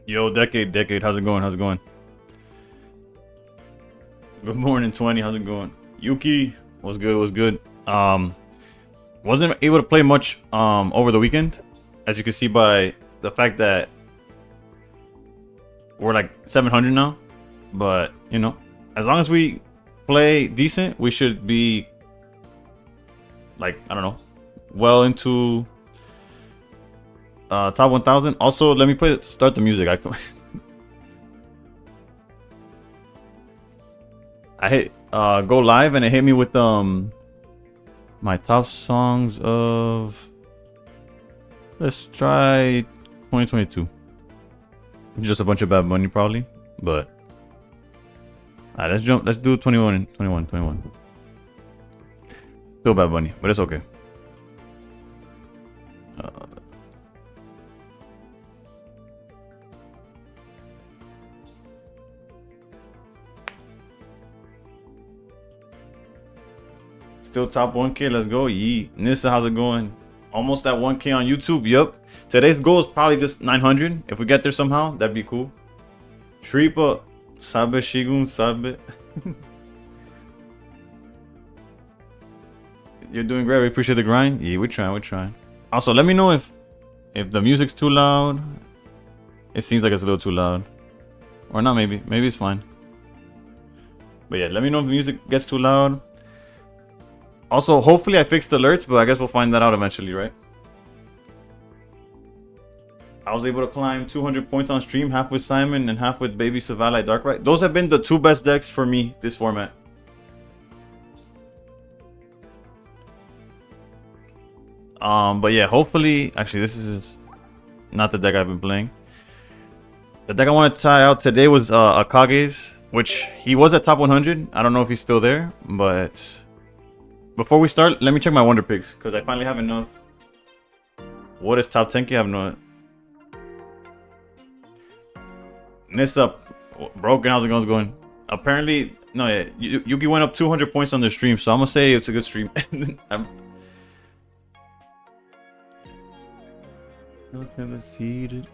Yo, decade, how's it going? How's it going? Good morning, 20. How's it going? Yuki, what's good? What's good? Wasn't able to play much over the weekend, as you can see by the fact that we're like 700 now. But you know, as long as we play decent, we should be like, I don't know, well into top 1000. Also, let me start the music. I hit go live and it hit me with my top songs of, let's try 2022. Just a bunch of Bad Bunny probably, but alright, let's do 21. Still Bad Bunny, but it's okay. Still top 1K, let's go. Yee. Nissa, how's it going? Almost at 1K on YouTube, yup. Today's goal is probably just 900. If we get there somehow, that'd be cool. Shripa, Sabe Shigun, Sabe. You're doing great, we appreciate the grind. Yeah, we're trying. Also, let me know if the music's too loud. It seems like it's a little too loud. Or not, maybe it's fine. But yeah, let me know if the music gets too loud. Also, hopefully I fixed alerts, but I guess we'll find that out eventually, right? I was able to climb 200 points on stream, half with Simon and half with Baby Savali Darkrai. Those have been the two best decks for me this format. But yeah, hopefully, actually this is not the deck I've been playing. The deck I want to try out today was Akage's, which he was at top 100. I don't know if he's still there, but before we start, let me check my Wonder Picks, because I finally have enough. What is top 10K? I have no... Nissa, broken, how's it going? Apparently, no, yeah, Yuki went up 200 points on the stream, so I'm gonna say it's a good stream. Never seated.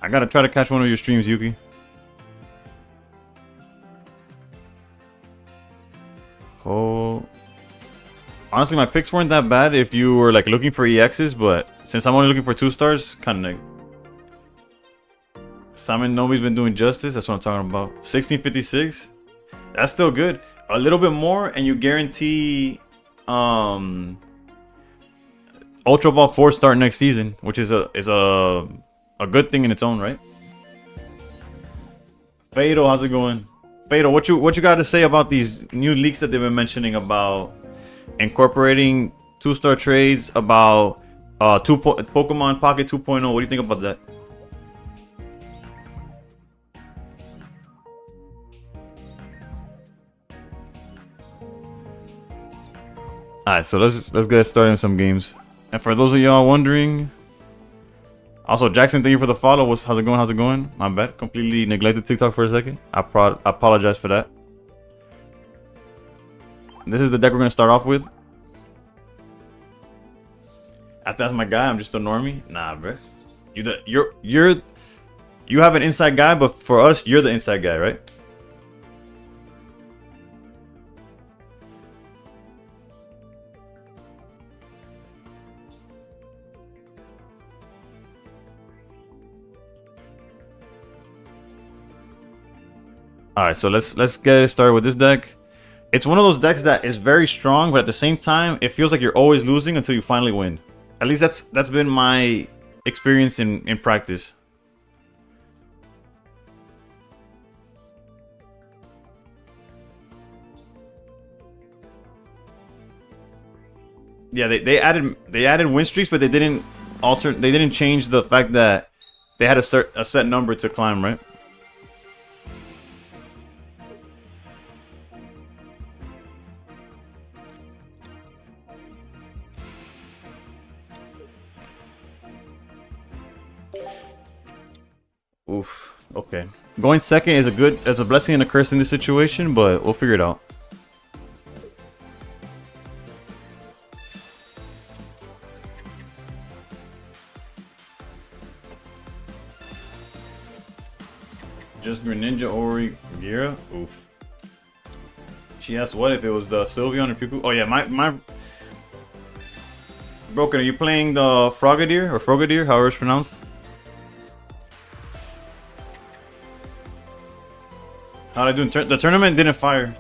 I gotta try to catch one of your streams, Yuki. Oh, honestly, my picks weren't that bad if you were like looking for EXs, but since I'm only looking for 2 stars, kind of. Simon Nobody's been doing justice. That's what I'm talking about. 1656. That's still good. A little bit more, and you guarantee Ultra Ball 4 start next season, which is a good thing in its own right. Fado, how's it going? Fado, what you got to say about these new leaks that they've been mentioning about incorporating 2-star trades, about Pokemon Pocket 2.0? What do you think about that? Alright, so let's get started in some games. And for those of y'all wondering, also Jackson, thank you for the follow. How's it going? My bad, completely neglected TikTok for a second. I apologize for that. This is the deck we're gonna start off with. After that's my guy, I'm just a normie. Nah, bro. You have an inside guy, but for us, you're the inside guy, right? Alright, so let's get it started with this deck. It's one of those decks that is very strong, but at the same time, it feels like you're always losing until you finally win. At least that's been my experience in practice. Yeah, they added win streaks, but they didn't change the fact that they had a set number to climb, right? Oof. Okay. Going second is a blessing and a curse in this situation, but we'll figure it out. Greninja Ori Gira? Oof. She asked what if it was the Sylveon or Piku? Oh yeah, my Broken, are you playing the Frogadier or Frogadier, however it's pronounced? How'd I do? The tournament didn't fire.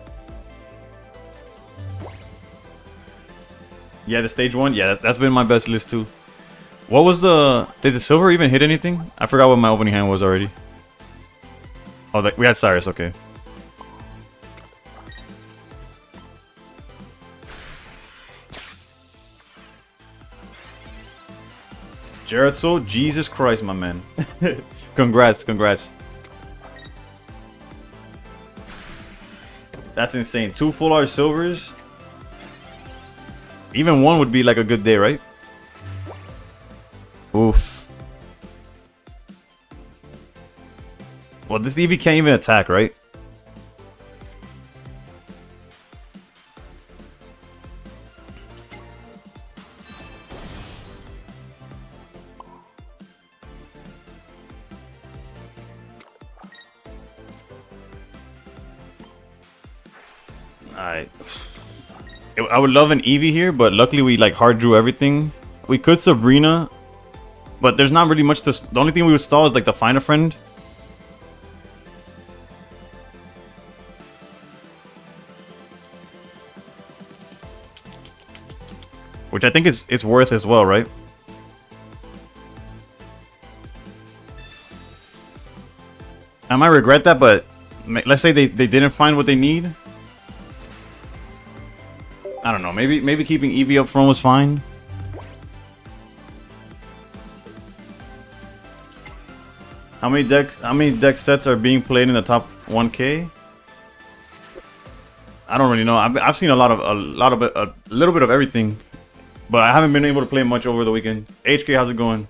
Yeah, the stage 1. Yeah, that's been my best list too. What was the... Did the silver even hit anything? I forgot what my opening hand was already. Oh, we had Cyrus, okay. Jaredso, Jesus Christ, my man. Congrats, congrats. That's insane. 2 full art silvers. Even one would be like a good day, right? Oof. Well, this Eevee can't even attack, right? I would love an Eevee here, but luckily we like hard drew everything. We could Sabrina, but there's not really much to... The only thing we would stall is like the Find a Friend. Which I think it's worth as well, right? I might regret that, but let's say they didn't find what they need. I don't know. Maybe keeping Eevee up front was fine. How many deck sets are being played in the top 1K? I don't really know. I've seen a little bit of everything, but I haven't been able to play much over the weekend. HK, how's it going?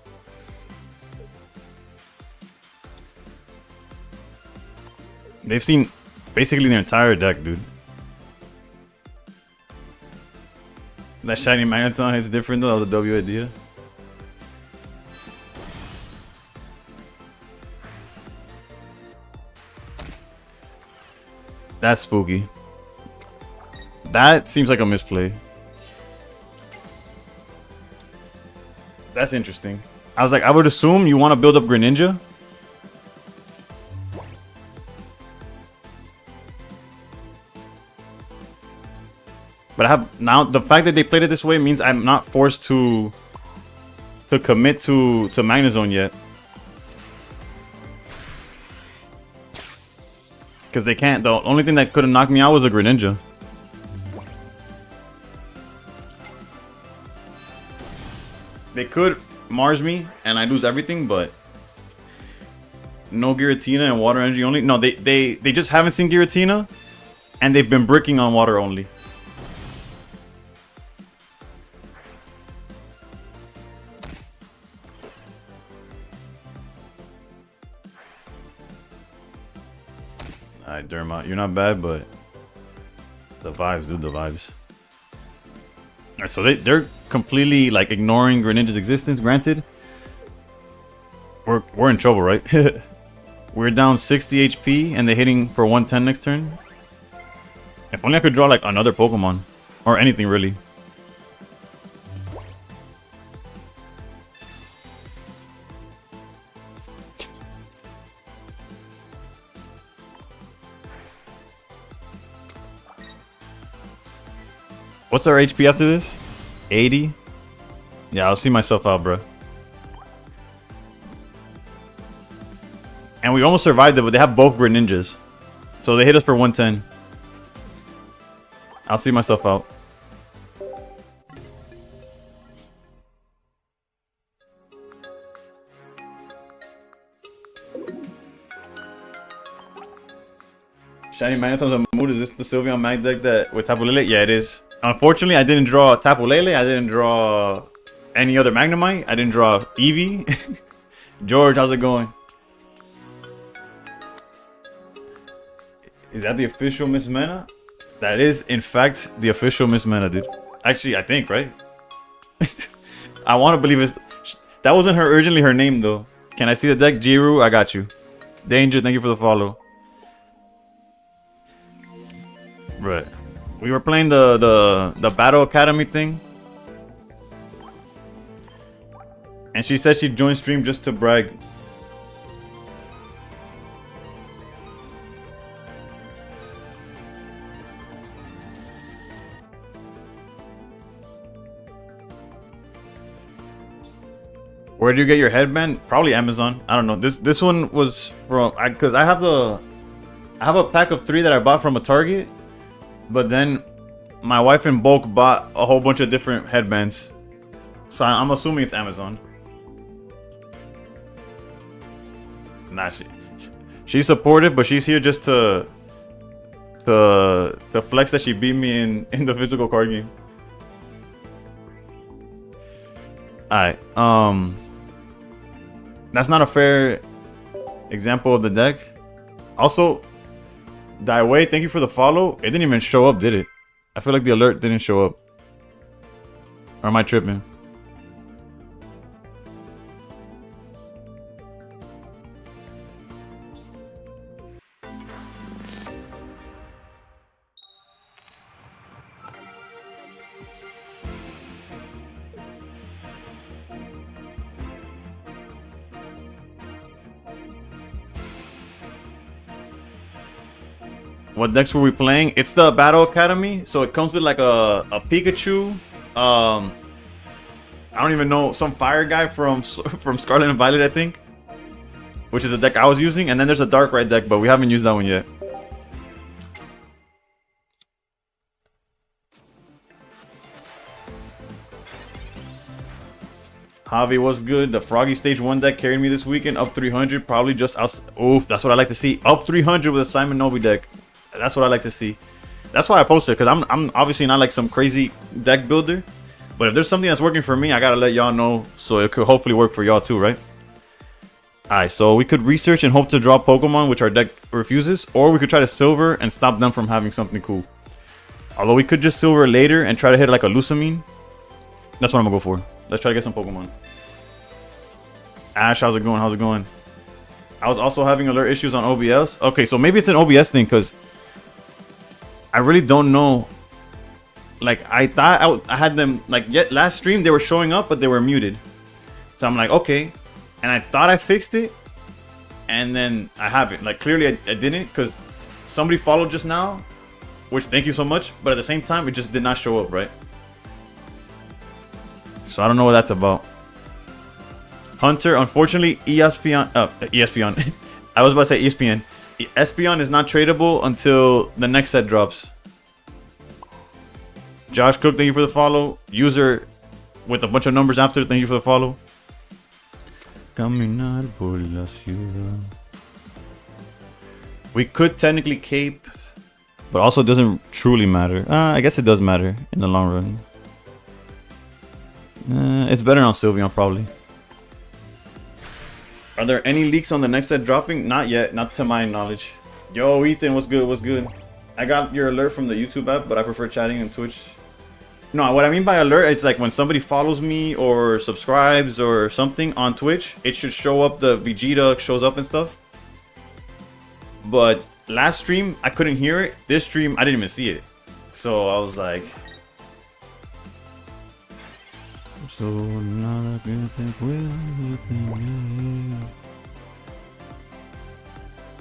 They've seen basically the entire deck, dude. That shiny Magneton is different though, the W idea. That's spooky. That seems like a misplay. That's interesting. I was like, I would assume you want to build up Greninja. But I have now the fact that they played it this way means I'm not forced to commit to Magnezone yet. Because they can't. The only thing that could have knocked me out was a Greninja. They could Mars me and I lose everything, but no Giratina and water energy only. No, they just haven't seen Giratina and they've been bricking on water only. Alright, Derma, you're not bad, but the vibes, dude, the vibes. Alright, so they're completely like ignoring Greninja's existence. Granted, we're in trouble, right? We're down 60 HP and they're hitting for 110 next turn. If only I could draw like another Pokemon or anything really. What's our HP after this? 80? Yeah, I'll see myself out, bro. And we almost survived it, but they have both Greninjas. So they hit us for 110. I'll see myself out. Shiny Magneton's a mood. Is this the Sylveon Mag deck that with Tapu Lele? Yeah, it is. Unfortunately, I didn't draw Tapu Lele. I didn't draw any other Magnemite. I didn't draw Eevee. George, how's it going? Is that the official Miss Mena? That is, in fact, the official Miss Mena, dude. Actually, I think, right? I want to believe it's... That wasn't her originally her name, though. Can I see the deck? Jiru, I got you. Danger, thank you for the follow. Right. We were playing the Battle Academy thing. And she said she'd join stream just to brag. Where do you get your headband? Probably Amazon. I don't know. This one was from because I have a pack of 3 that I bought from a Target, but then my wife in bulk bought a whole bunch of different headbands, so I'm assuming it's Amazon. Nah, she's supportive, but she's here just to flex that she beat me in the physical card game. Alright, that's not a fair example of the deck. Also, Daiwei, thank you for the follow. It didn't even show up, did it? I feel like the alert didn't show up. Or am I tripping? What decks were we playing? It's the Battle Academy, so it comes with like a Pikachu. I don't even know, some fire guy from Scarlet and Violet, I think, which is a deck I was using, and then there's a Dark Red deck, but we haven't used that one yet. Javi, what's good? The Froggy Stage 1 deck carried me this weekend, up 300, probably just out. Oof, that's what I like to see. Up 300 with a Simon Novi deck. That's what I like to see. That's why I posted, because I'm obviously not like some crazy deck builder. But if there's something that's working for me, I gotta let y'all know, so it could hopefully work for y'all too, right? Alright, so we could research and hope to draw Pokemon, which our deck refuses. Or we could try to silver and stop them from having something cool. Although we could just silver later and try to hit like a Lusamine. That's what I'm gonna go for. Let's try to get some Pokemon. Ash, how's it going? How's it going? I was also having alert issues on OBS. Okay, so maybe it's an OBS thing, because I really don't know. Like, I thought I had them, like, yet last stream they were showing up, but they were muted. So I'm like, okay. And I thought I fixed it, and then I haven't. Like, clearly I didn't, because somebody followed just now, which thank you so much. But at the same time, it just did not show up, right? So I don't know what that's about. Hunter, unfortunately, ESPN. I was about to say ESPN. Espeon is not tradable until the next set drops. Josh Cook, thank you for the follow. User with a bunch of numbers after, thank you for the follow. Caminar por la ciudad. We could technically cape, but also it doesn't truly matter. I guess it does matter in the long run. It's better on Sylveon, probably. Are there any leaks on the next set dropping? Not yet, not to my knowledge. Yo, Ethan, what's good? What's good? I got your alert from the YouTube app, but I prefer chatting on Twitch. No, what I mean by alert, it's like when somebody follows me or subscribes or something on Twitch, it should show up, the Vegeta shows up and stuff. But last stream, I couldn't hear it. This stream, I didn't even see it. So I was like... So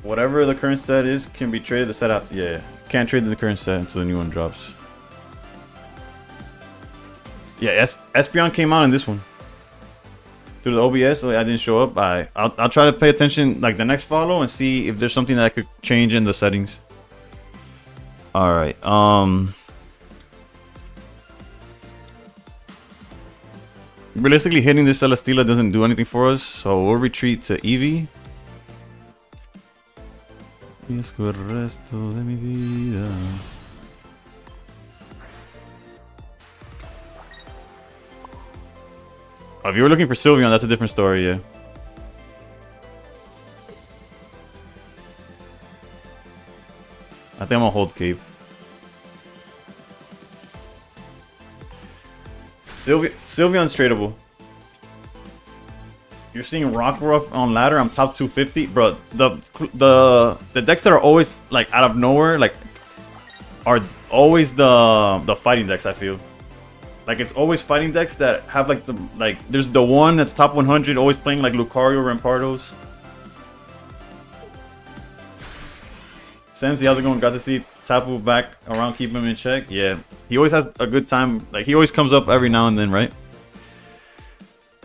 whatever the current set is can be traded the set out. Yeah, can't trade the current set until the new one drops. Yeah, Espeon came out in this one through the OBS. So I didn't show up. I'll try to pay attention like the next follow and see if there's something that I could change in the settings. All right. Realistically, hitting this Celesteela doesn't do anything for us, so we'll retreat to Eevee. If you were looking for Sylveon, that's a different story, yeah. I think I'm gonna hold Cape. Sylveon's tradable. You're seeing Rockruff on ladder. I'm top 250, bro. The decks that are always like out of nowhere, like are always the fighting decks. I feel like it's always fighting decks that have like there's the one that's top 100 always playing like Lucario, Rampardos. Sensi, how's it going? Got to see Tapu back around, keep him in check. Yeah, he always has a good time. Like he always comes up every now and then, right?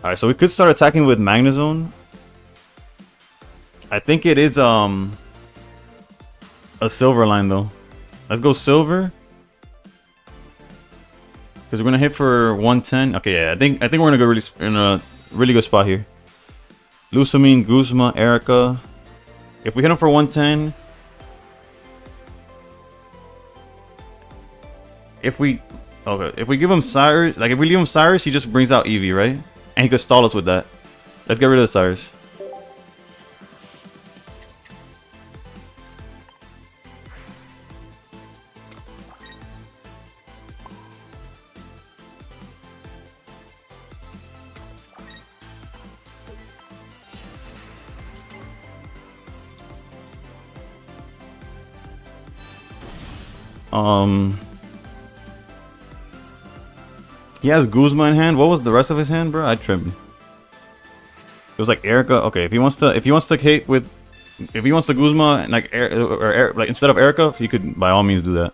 All right, so we could start attacking with Magnezone. I think it is a silver line though. Let's go silver. Because we're gonna hit for 110. Okay, yeah, I think we're gonna go in a really good spot here. Lusamine, Guzma, Erica. If we hit him for 110, if we give him Cyrus, like if we leave him Cyrus, he just brings out Eevee, right? And he could stall us with that. Let's get rid of the Cyrus. He has Guzma in hand. What was the rest of his hand, bro? I trimmed. It was like Erica. Okay, if he wants to hit with, if he wants to Guzma and like like instead of Erica, he could by all means do that.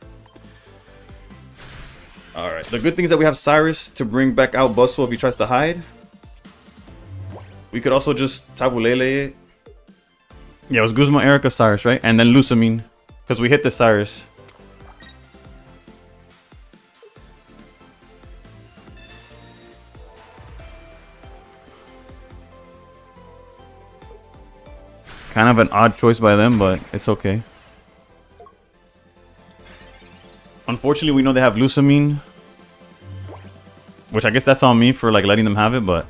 All right. The good thing is that we have Cyrus to bring back out Bustle if he tries to hide. We could also just Tabulele it. Yeah, it was Guzma, Erica, Cyrus, right? And then Lusamine, because we hit the Cyrus. Kind of an odd choice by them, but it's okay. Unfortunately, we know they have Lusamine, which I guess that's on me for like letting them have it, but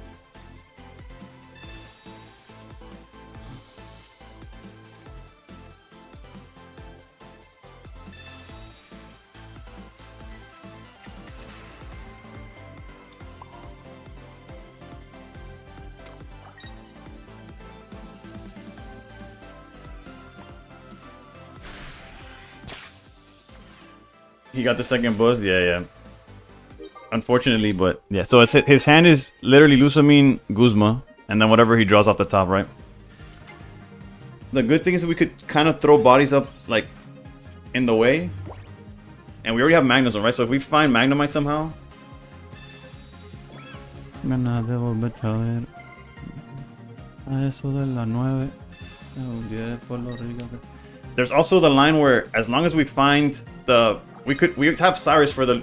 he got the second boost. Yeah. Unfortunately, but yeah. So it's, his hand is literally Lusamine, Guzma, and then whatever he draws off the top, right? The good thing is we could kind of throw bodies up like in the way, and we already have Magnezone, right? So if we find Magnemite somehow, there's also the line where as long as we find the we have Cyrus for the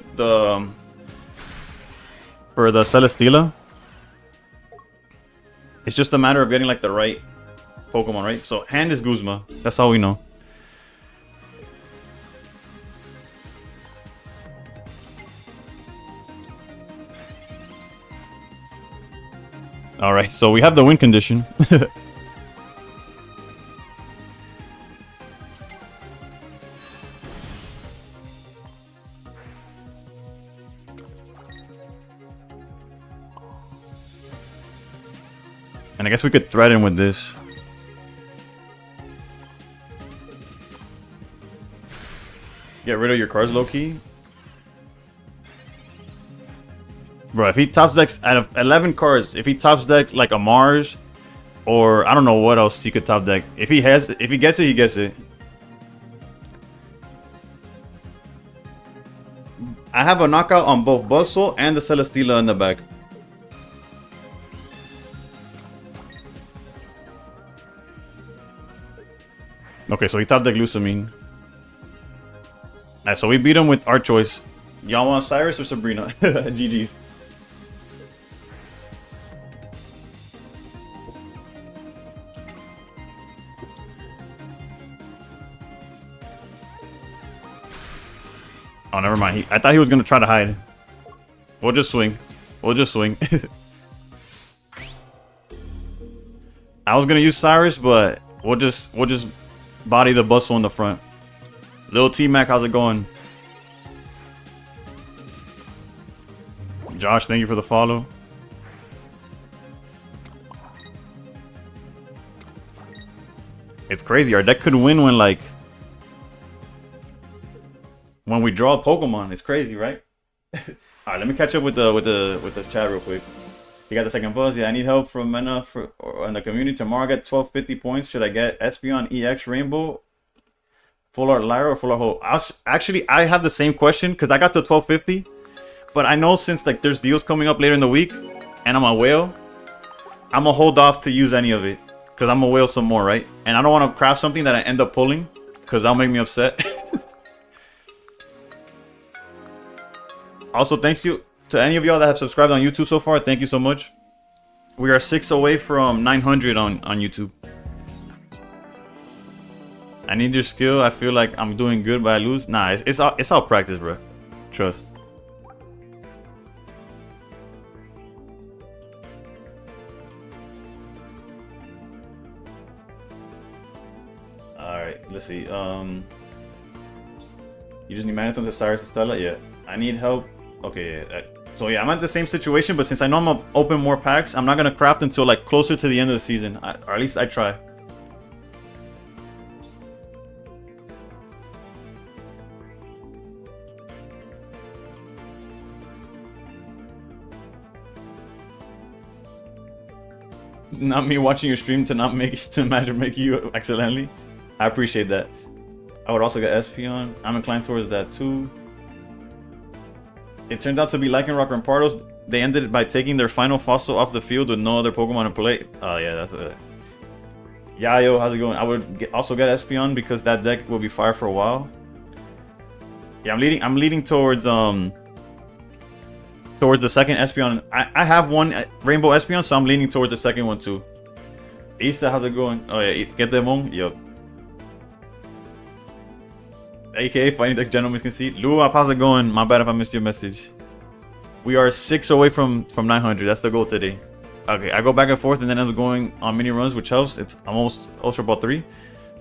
Celesteela. It's just a matter of getting like the right Pokemon, right? So hand is Guzma. That's all we know. All right, so we have the win condition. And I guess we could threaten with this. Get rid of your cards low-key. Bro, if he tops decks out of 11 cards, if he tops deck like a Mars, or I don't know what else he could top deck. If he gets it, he gets it. I have a knockout on both Buzzsaw and the Celesteela in the back. Okay, so he top deck Lusamine. Alright, so we beat him with our choice. Y'all want Cyrus or Sabrina? GG's. Oh, never mind. I thought he was gonna try to hide. We'll just swing. We'll just swing. I was gonna use Cyrus, but we'll just body the Bustle in the front. Lil T-Mac, how's it going? Josh, thank you for the follow. It's crazy. Our deck could win when like when we draw a Pokemon. It's crazy, right? All right, let me catch up with the chat real quick. You got the second buzz. Yeah, I need help from Mena in the community. Tomorrow I get 1250 points. Should I get Espeon EX Rainbow, Full Art Lyra, or Full Art Hope? Actually, I have the same question because I got to 1250. But I know since like there's deals coming up later in the week and I'm a whale, I'm gonna hold off to use any of it because I'm gonna whale some more, right? And I don't want to craft something that I end up pulling because that'll make me upset. Also, thanks you to any of y'all that have subscribed on YouTube so far. Thank you so much. We are 6 away from 900 on YouTube. I need your skill. I feel like I'm doing good, but I lose. Nah, it's all practice, bro. Trust. Alright, let's see. You just need Manatons to Cyrus and Stella? Yeah. I need help. Okay, yeah. So yeah, I'm at the same situation, but since I know I'm gonna open more packs, I'm not gonna craft until like closer to the end of the season. Or at least I try. Not me watching your stream to imagine make you accidentally. I appreciate that. I would also get Espeon. I'm inclined towards that too. It turned out to be Lycanroc and Rampardos. They ended it by taking their final fossil off the field with no other Pokemon in play. Oh yeah, that's it. Yayo, how's it going? I would also get Espeon because that deck will be fire for a while. Yeah, I'm leading towards the second Espeon. I have one Rainbow Espeon, so I'm leaning towards the second one too. Isa, how's it going? Oh yeah, get them on. Yup. AKA Fighting Decks Gentleman's Conceit. Luap, how's it going? My bad if I missed your message. We are 6 away from 900. That's the goal today. Okay, I go back and forth and then end up going on mini runs, which helps. I'm almost Ultra Ball 3.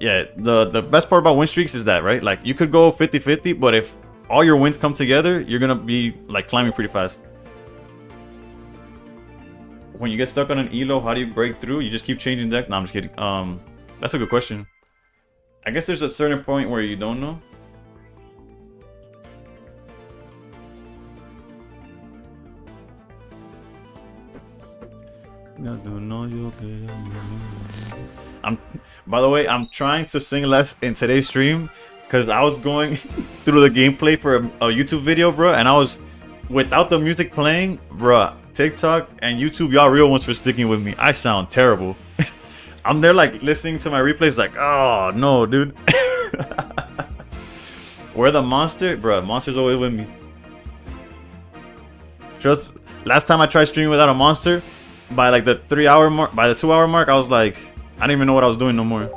Yeah, the best part about win streaks is that, right? Like, you could go 50-50, but if all your wins come together, you're gonna be, like, climbing pretty fast. When you get stuck on an ELO, how do you break through? You just keep changing decks? No, I'm just kidding. That's a good question. I guess there's a certain point where you don't know. By the way, I'm trying to sing less in today's stream because I was going through the gameplay for a YouTube video, bro, and I was without the music playing, bro. TikTok and YouTube, y'all real ones for sticking with me. I sound terrible. I'm there like listening to my replays like, oh no, dude. Where the monster? Bro, monster's always with me. Just last time I tried streaming without a monster, by like the 3-hour mark, by the 2-hour mark, I was like, I didn't even know what I was doing no more.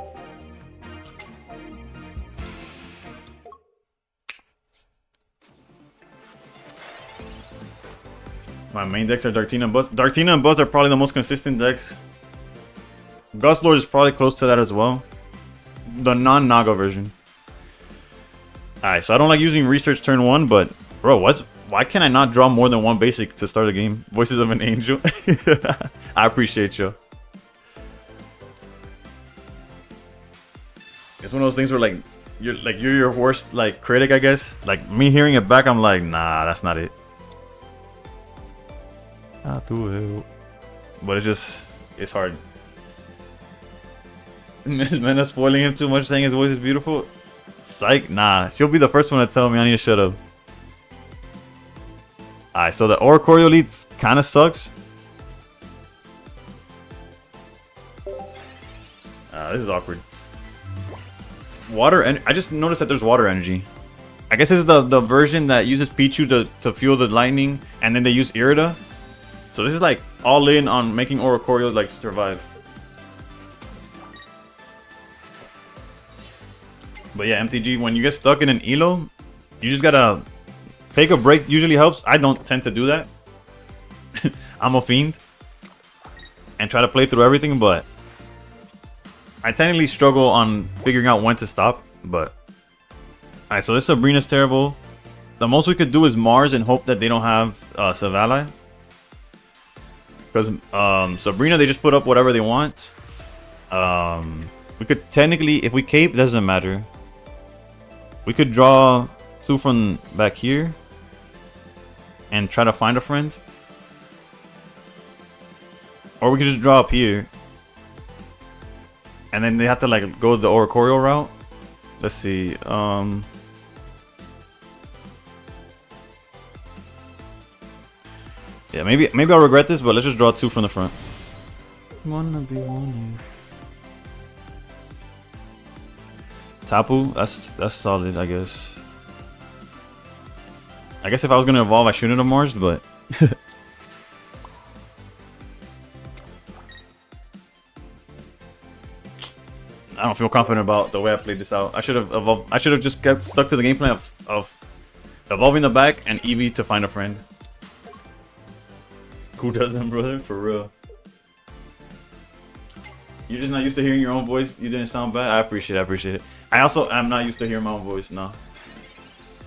My main decks are Dartina and Buzz. Dartina and Buzz are probably the most consistent decks. Guzzlord is probably close to that as well. The non-Naga version. Alright, so I don't like using Research turn 1, but bro, why can I not draw more than one basic to start a game? Voices of an Angel. I appreciate you. It's one of those things where like you're your worst like critic, I guess. Like me hearing it back, I'm like, nah, that's not it. But it's hard. Miss Mena spoiling him too much, saying his voice is beautiful. Psych, nah. She'll be the first one to tell me I need to shut up. Alright, so the Oricorio lead kind of sucks. This is awkward. Water, and I just noticed that there's water energy. I guess this is the version that uses Pichu to fuel the lightning, and then they use Irida. So this is like all in on making Oricorio like survive. But yeah, MTG, when you get stuck in an ELO, you just gotta take a break. Usually helps. I don't tend to do that. I'm a fiend and try to play through everything, but I technically struggle on figuring out when to stop. But alright, so this Sabrina's terrible. The most we could do is Mars and hope that they don't have Savali. Because Sabrina, they just put up whatever they want. We could technically, if we cape, doesn't matter. We could draw 2 from back here and try to find a friend. Or we could just draw up here. And then they have to like go the Oricorio route. Let's see. Yeah, maybe I'll regret this, but let's just draw 2 from the front. Wanna be wanted. Tapu, that's solid, I guess. I guess if I was gonna evolve, I shouldn't have Mars, but I don't feel confident about the way I played this out. I should have evolved. I should have just kept stuck to the game plan of evolving the back and Eevee to find a friend. Who does them, brother? For real. You're just not used to hearing your own voice. You didn't sound bad. I appreciate it. I also am not used to hearing my own voice. No.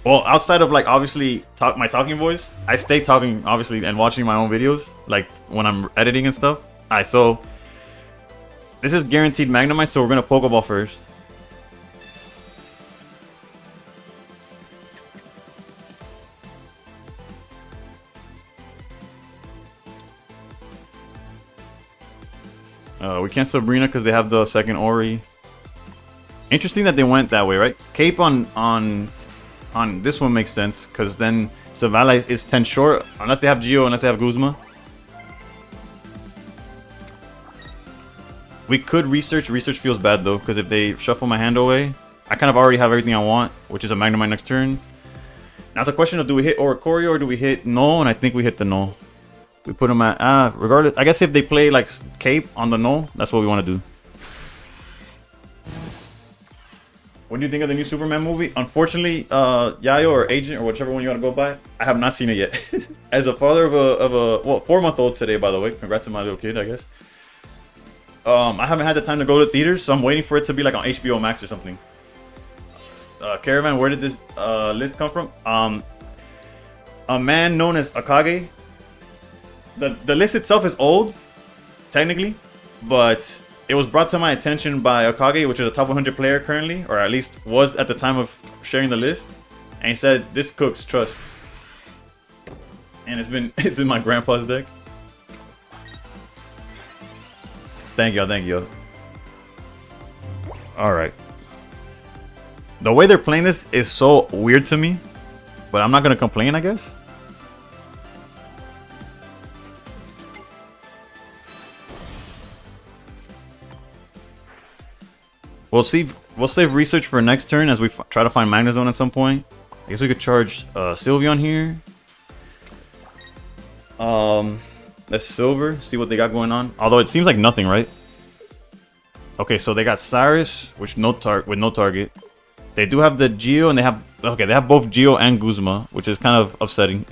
Well, outside of like obviously my talking voice, I stay talking obviously and watching my own videos like when I'm editing and stuff. Alright, so this is guaranteed Magnemite, so we're gonna Pokeball first. We can't Sabrina because they have the second Ori. Interesting that they went that way, right? Cape on this one makes sense because then Savala is 10 short unless they have Geo, unless they have Guzma. We could research. Research feels bad though because if they shuffle my hand away, I kind of already have everything I want, which is a Magnemite next turn. Now it's a question of do we hit Oricorio or do we hit Null, and I think we hit the Null. We put them at regardless. I guess if they play like Cape on the Null, that's what we want to do. What do you think of the new Superman movie? Unfortunately, Yayo or Agent or whichever one you want to go by, I have not seen it yet. As a father of a 4-month-old today, by the way, congrats to my little kid, I guess. I haven't had the time to go to theaters, so I'm waiting for it to be like on HBO Max or something. Caravan, where did this list come from? A man known as Akage. The list itself is old, technically, but it was brought to my attention by Akage, which is a top 100 player currently, or at least was at the time of sharing the list. And he said, "This cooks, trust." And it's in my grandpa's deck. Thank you. All right. The way they're playing this is so weird to me, but I'm not gonna complain, I guess. We'll save research for next turn as we try to find Magnezone at some point. I guess we could charge Sylveon here. Let's Silver, see what they got going on. Although it seems like nothing, right? Okay, so they got Cyrus, which with no target. They do have the Geo, and they have both Geo and Guzma, which is kind of upsetting.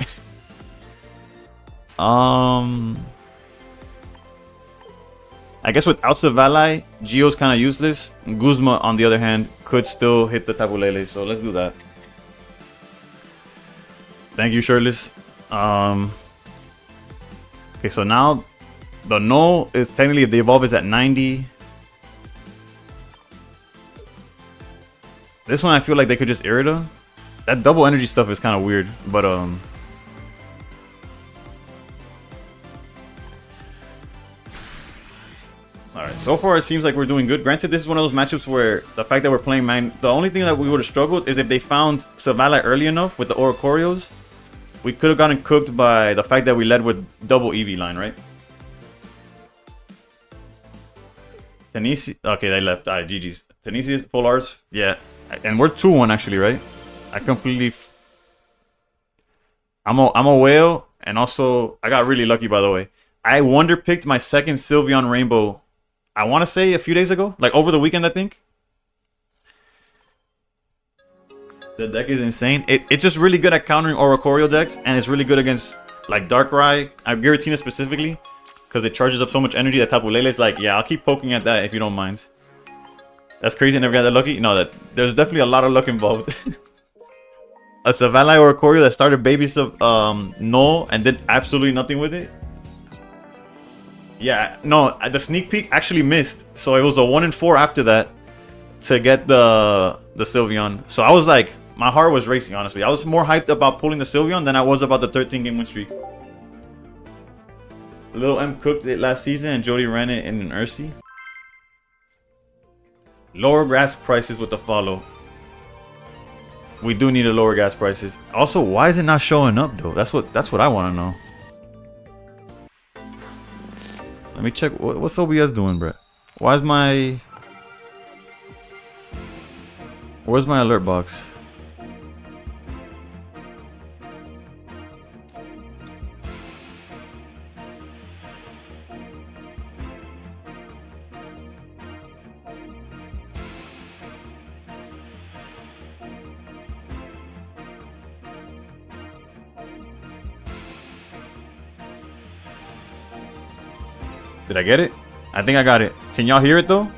I guess without Savalai, Geo's kind of useless. Guzma, on the other hand, could still hit the Tapu Lele, so let's do that. Thank you, Shirtless. Okay, so now the Null is technically, if the Evolve is at 90. This one I feel like they could just Irida. That double energy stuff is kind of weird, but Alright, so far it seems like we're doing good. Granted, this is one of those matchups where the fact that we're playing the only thing that we would have struggled is if they found Savala early enough with the Oricorios. We could have gotten cooked by the fact that we led with double Eevee line, right? Tenisi, okay, they left. Alright, GG's. Tenisi is full Rs. Yeah. And we're 2-1 actually, right? I completely... I'm a whale, and also, I got really lucky, by the way. I wonder picked my second Sylveon Rainbow, I want to say a few days ago, like over the weekend, I think. The deck is insane. It's just really good at countering Oricorio decks, and it's really good against like Darkrai, Giratina specifically, because it charges up so much energy that Tapu Lele is like, yeah, I'll keep poking at that if you don't mind. That's crazy, I never got that lucky. No, there's definitely a lot of luck involved. A Savalai Oricorio that started babies of Null and did absolutely nothing with it. Yeah, no, the sneak peek actually missed, so it was a 1 in 4 after that to get the Sylveon. So I was like, my heart was racing, honestly. I was more hyped about pulling the Sylveon than I was about the 13-game win streak. Lil M cooked it last season and Jody ran it in an Ursi. Lower gas prices with the follow. We do need to lower gas prices. Also, why is it not showing up though? That's what I want to know. Let me check. What's OBS doing, bro? Why is my... Where's my alert box? Did I get it? I think I got it. Can y'all hear it though?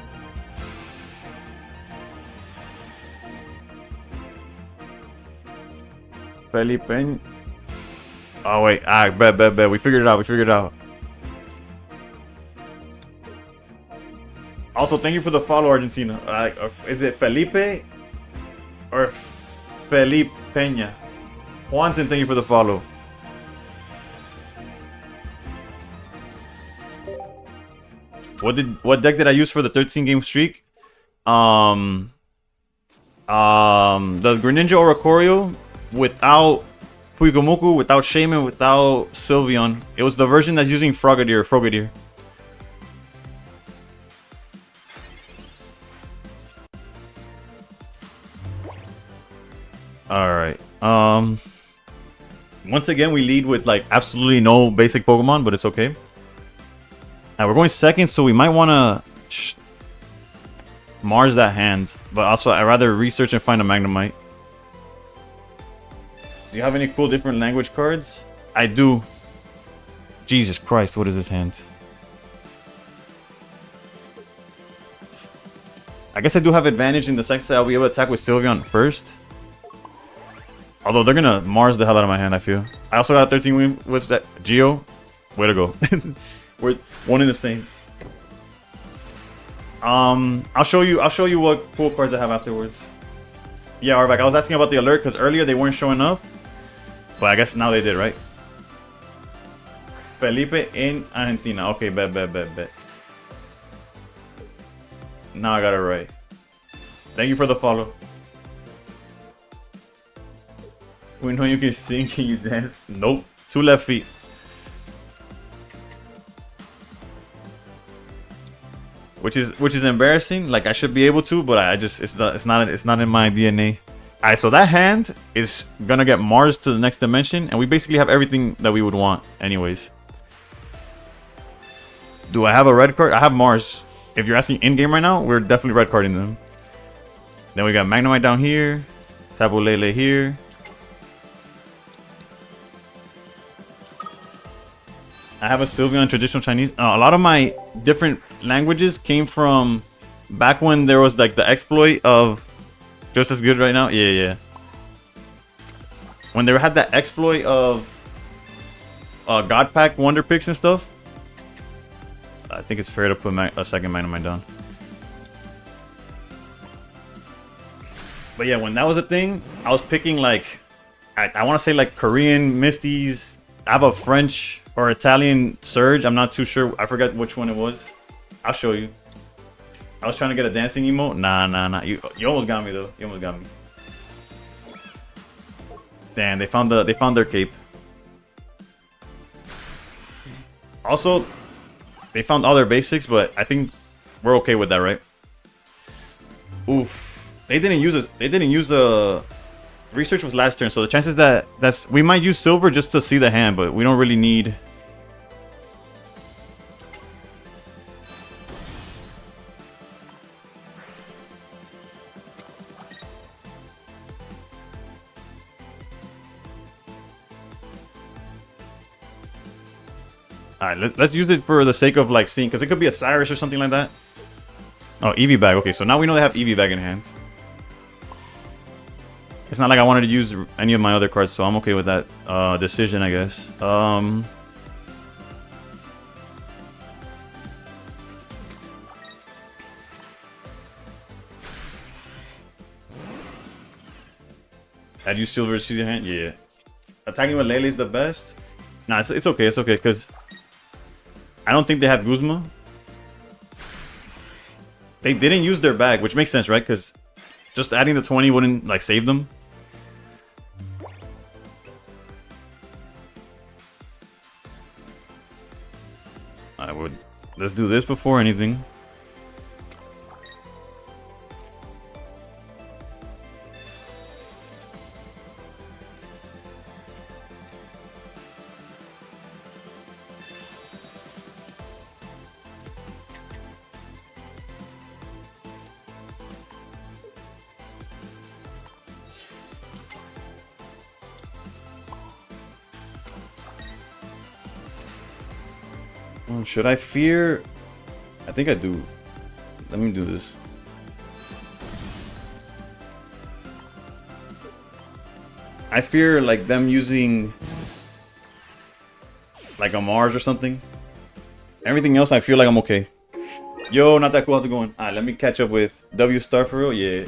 Felipe. Oh wait, bet. We figured it out. Also, thank you for the follow, Argentina. Is it Felipe or Felipe Peña? Juanton, thank you for the follow. What deck did I use for the 13-game streak? The Greninja Oricorio without Puigomuku, without Shaman, without Sylveon. It was the version that's using Frogadier. Alright. Once again, we lead with like absolutely no basic Pokemon, but it's okay. Now we're going second, so we might want to Mars that hand. But also, I'd rather research and find a Magnemite. Do you have any cool different language cards? I do. Jesus Christ, what is this hand? I guess I do have advantage in the sense that I'll be able to attack with Sylveon first. Although they're going to Mars the hell out of my hand, I feel. I also got a 13 win with that Geo. Way to go. We're one in the same. I'll show you what cool cards I have afterwards. Yeah, Arvac, I was asking about the alert because earlier they weren't showing up. But I guess now they did, right? Felipe in Argentina. Okay, bet. Now I got it right. Thank you for the follow. We know you can sing, can you dance? Nope. 2 left feet. Which is embarrassing. Like I should be able to, but I just it's not in my DNA. Alright, so that hand is gonna get Mars to the next dimension, and we basically have everything that we would want anyways. Do I have a red card? I have Mars. If you're asking in-game right now, we're definitely red carding them. Then we got Magnemite down here, Tabulele here. I have a Sylveon traditional Chinese. A lot of my different languages came from back when there was like the exploit of just as good right now. Yeah. When they had that exploit of God Pack Wonder Picks and stuff. I think it's fair to put a second Magnemite down. But yeah, when that was a thing, I was picking like I want to say like Korean Misties. I have a French or Italian Surge. I'm not too sure. I forgot which one it was. I'll show you. I was trying to get a dancing emote. Nah. You almost got me though. You almost got me. Damn, they found their cape. Also, they found all their basics, but I think we're okay with that, right? Oof. They didn't use the research was last turn, so the chances that we might use silver just to see the hand, but we don't really need. Alright, let's use it for the sake of like seeing, because it could be a Cyrus or something like that. Oh, Eevee bag. Okay, so now we know they have Eevee bag in hand. It's not like I wanted to use any of my other cards, so I'm okay with that decision, I guess. Had you silver receive your hand? Yeah. Attacking with Lele is the best? Nah, it's okay. It's okay, because I don't think they have Guzma. They didn't use their bag, which makes sense, right? Because just adding the 20 wouldn't, like, save them. I would... Let's do this before anything. Should I fear? I think I do. Let me do this. I fear like them using like a Mars or something. Everything else I feel like I'm okay. Yo, not that cool. How's it going? Alright, let me catch up with W Star for real. Yeah.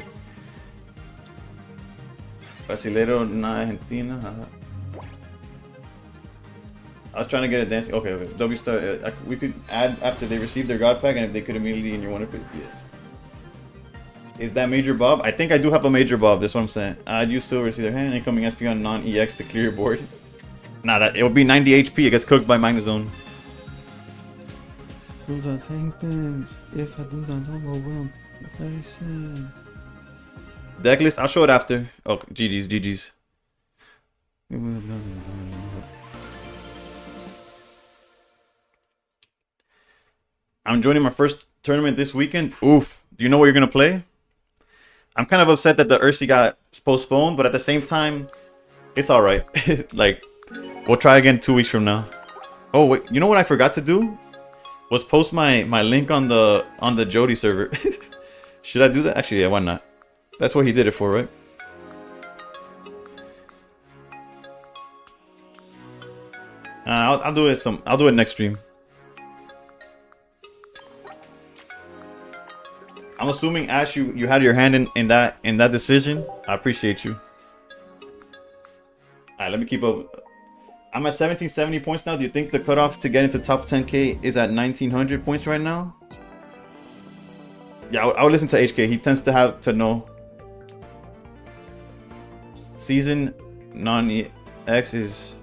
Brasilero na Argentina. I was trying to get a dancing. Okay, okay. W Star. We could add after they receive their God Pack, and if they could immediately in your one pick. Yeah. Is that Major Bob? I think I do have a Major Bob. That's what I'm saying. I'd use Silver receive their hand. Incoming SP on non-EX to clear your board. Nah, that it would be 90 HP. It gets cooked by Magnezone. Those are same things. If I do that, don't go well. That's how you say. Deck list. I'll show it after. Oh, GG's, GG's. I'm joining my first tournament this weekend. Oof. Do you know what you're going to play? I'm kind of upset that the Ursi got postponed, but at the same time, it's alright. Like, we'll try again 2 weeks from now. Oh, wait. You know what I forgot to do? Was post my link on the Jody server. Should I do that? Actually, yeah, why not? That's what he did it for, right? I'll do it I'll do it next stream. I'm assuming, Ash, you had your hand in that decision. I appreciate you. Alright, let me keep up. I'm at 1770 points now. Do you think the cutoff to get into top 10k is at 1900 points right now? Yeah, I would listen to HK. He tends to know. Season non-EX is...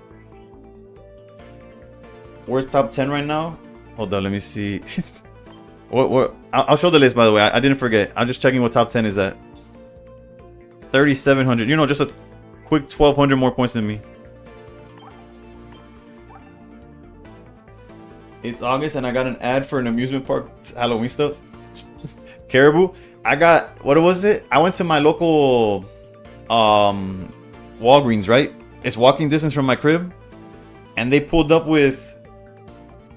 Where's top 10 right now? Hold on, let me see. What? I'll show the list, by the way. I didn't forget. I'm just checking what top 10 is at. 3,700. You know, just a quick 1,200 more points than me. It's August and I got an ad for an amusement park Halloween stuff. Caribou. I got, what was it? I went to my local Walgreens, right? It's walking distance from my crib. And they pulled up with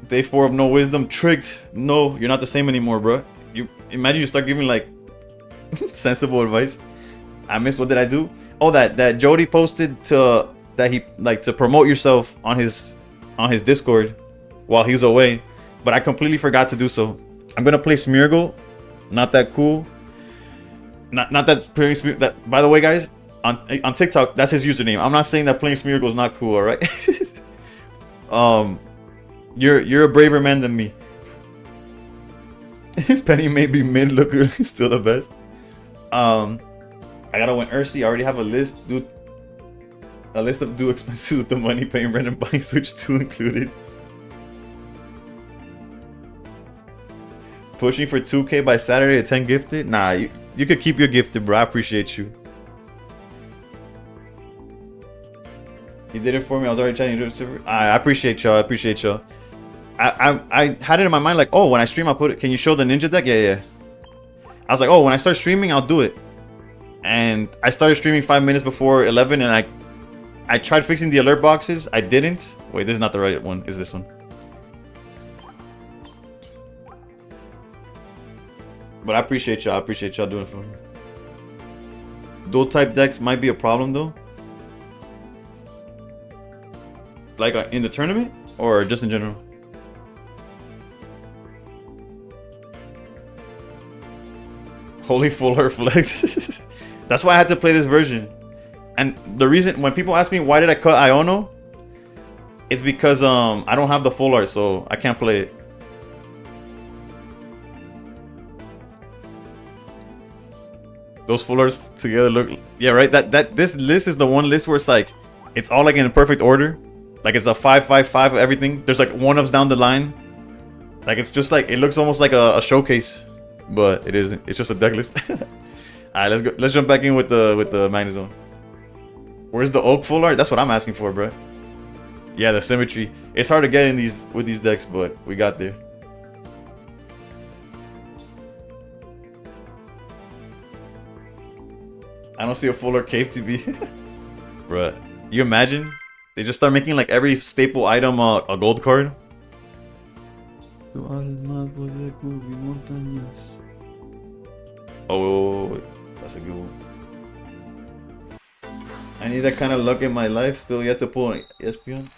Day 4 of No Wisdom. Tricked. No, you're not the same anymore, bro. You imagine you start giving like sensible advice. I missed. What did I do? Oh, that Jody posted to to promote yourself on his Discord while he's away, but I completely forgot to do so. I'm gonna play Smeargle. Not that cool. Not that playing Smeargle. That, by the way, guys, on TikTok, that's his username. I'm not saying that playing Smeargle is not cool, all right? You're a braver man than me. Penny may be mid, look, still the best. I gotta win Ursi. I already have a list, dude. A list of expenses with the money, paying rent, and buying Switch 2 included. Pushing for 2k by Saturday at 10 gifted. Nah, you could keep your gifted, bro. I appreciate you. You did it for me. I was already trying to do it. I appreciate y'all. I appreciate y'all. I had it in my mind like, oh, when I stream, I'll put it. Can you show the ninja deck? Yeah. I was like, oh, when I start streaming, I'll do it. And I started streaming 5 minutes before 11, and I tried fixing the alert boxes. I didn't. Wait, this is not the right one. Is this one? But I appreciate y'all. I appreciate y'all doing it for me. Dual type decks might be a problem though. Like in the tournament or just in general? Holy full her flex. That's why I had to play this version. And the reason when people ask me why did I cut Iono, it's because I don't have the full art, so I can't play it. Those full arts together look, yeah, right. This list is the one list where it's like, it's all like in perfect order, like it's a 5-5-5 of everything. There's like one ofs down the line, like it's just like it looks almost like a showcase, but it isn't. It's just a deck list. All right, let's go. Let's jump back in with the Magnezone. Where's the Oak full art? That's what I'm asking for, bro. Yeah, the symmetry. It's hard to get in these with these decks, but we got there. I don't see a full art Cave TV. Bruh, you imagine? They just start making like every staple item a gold card. Oh, that's a good one. I need that kind of luck in my life. Still yet to pull an ESPN.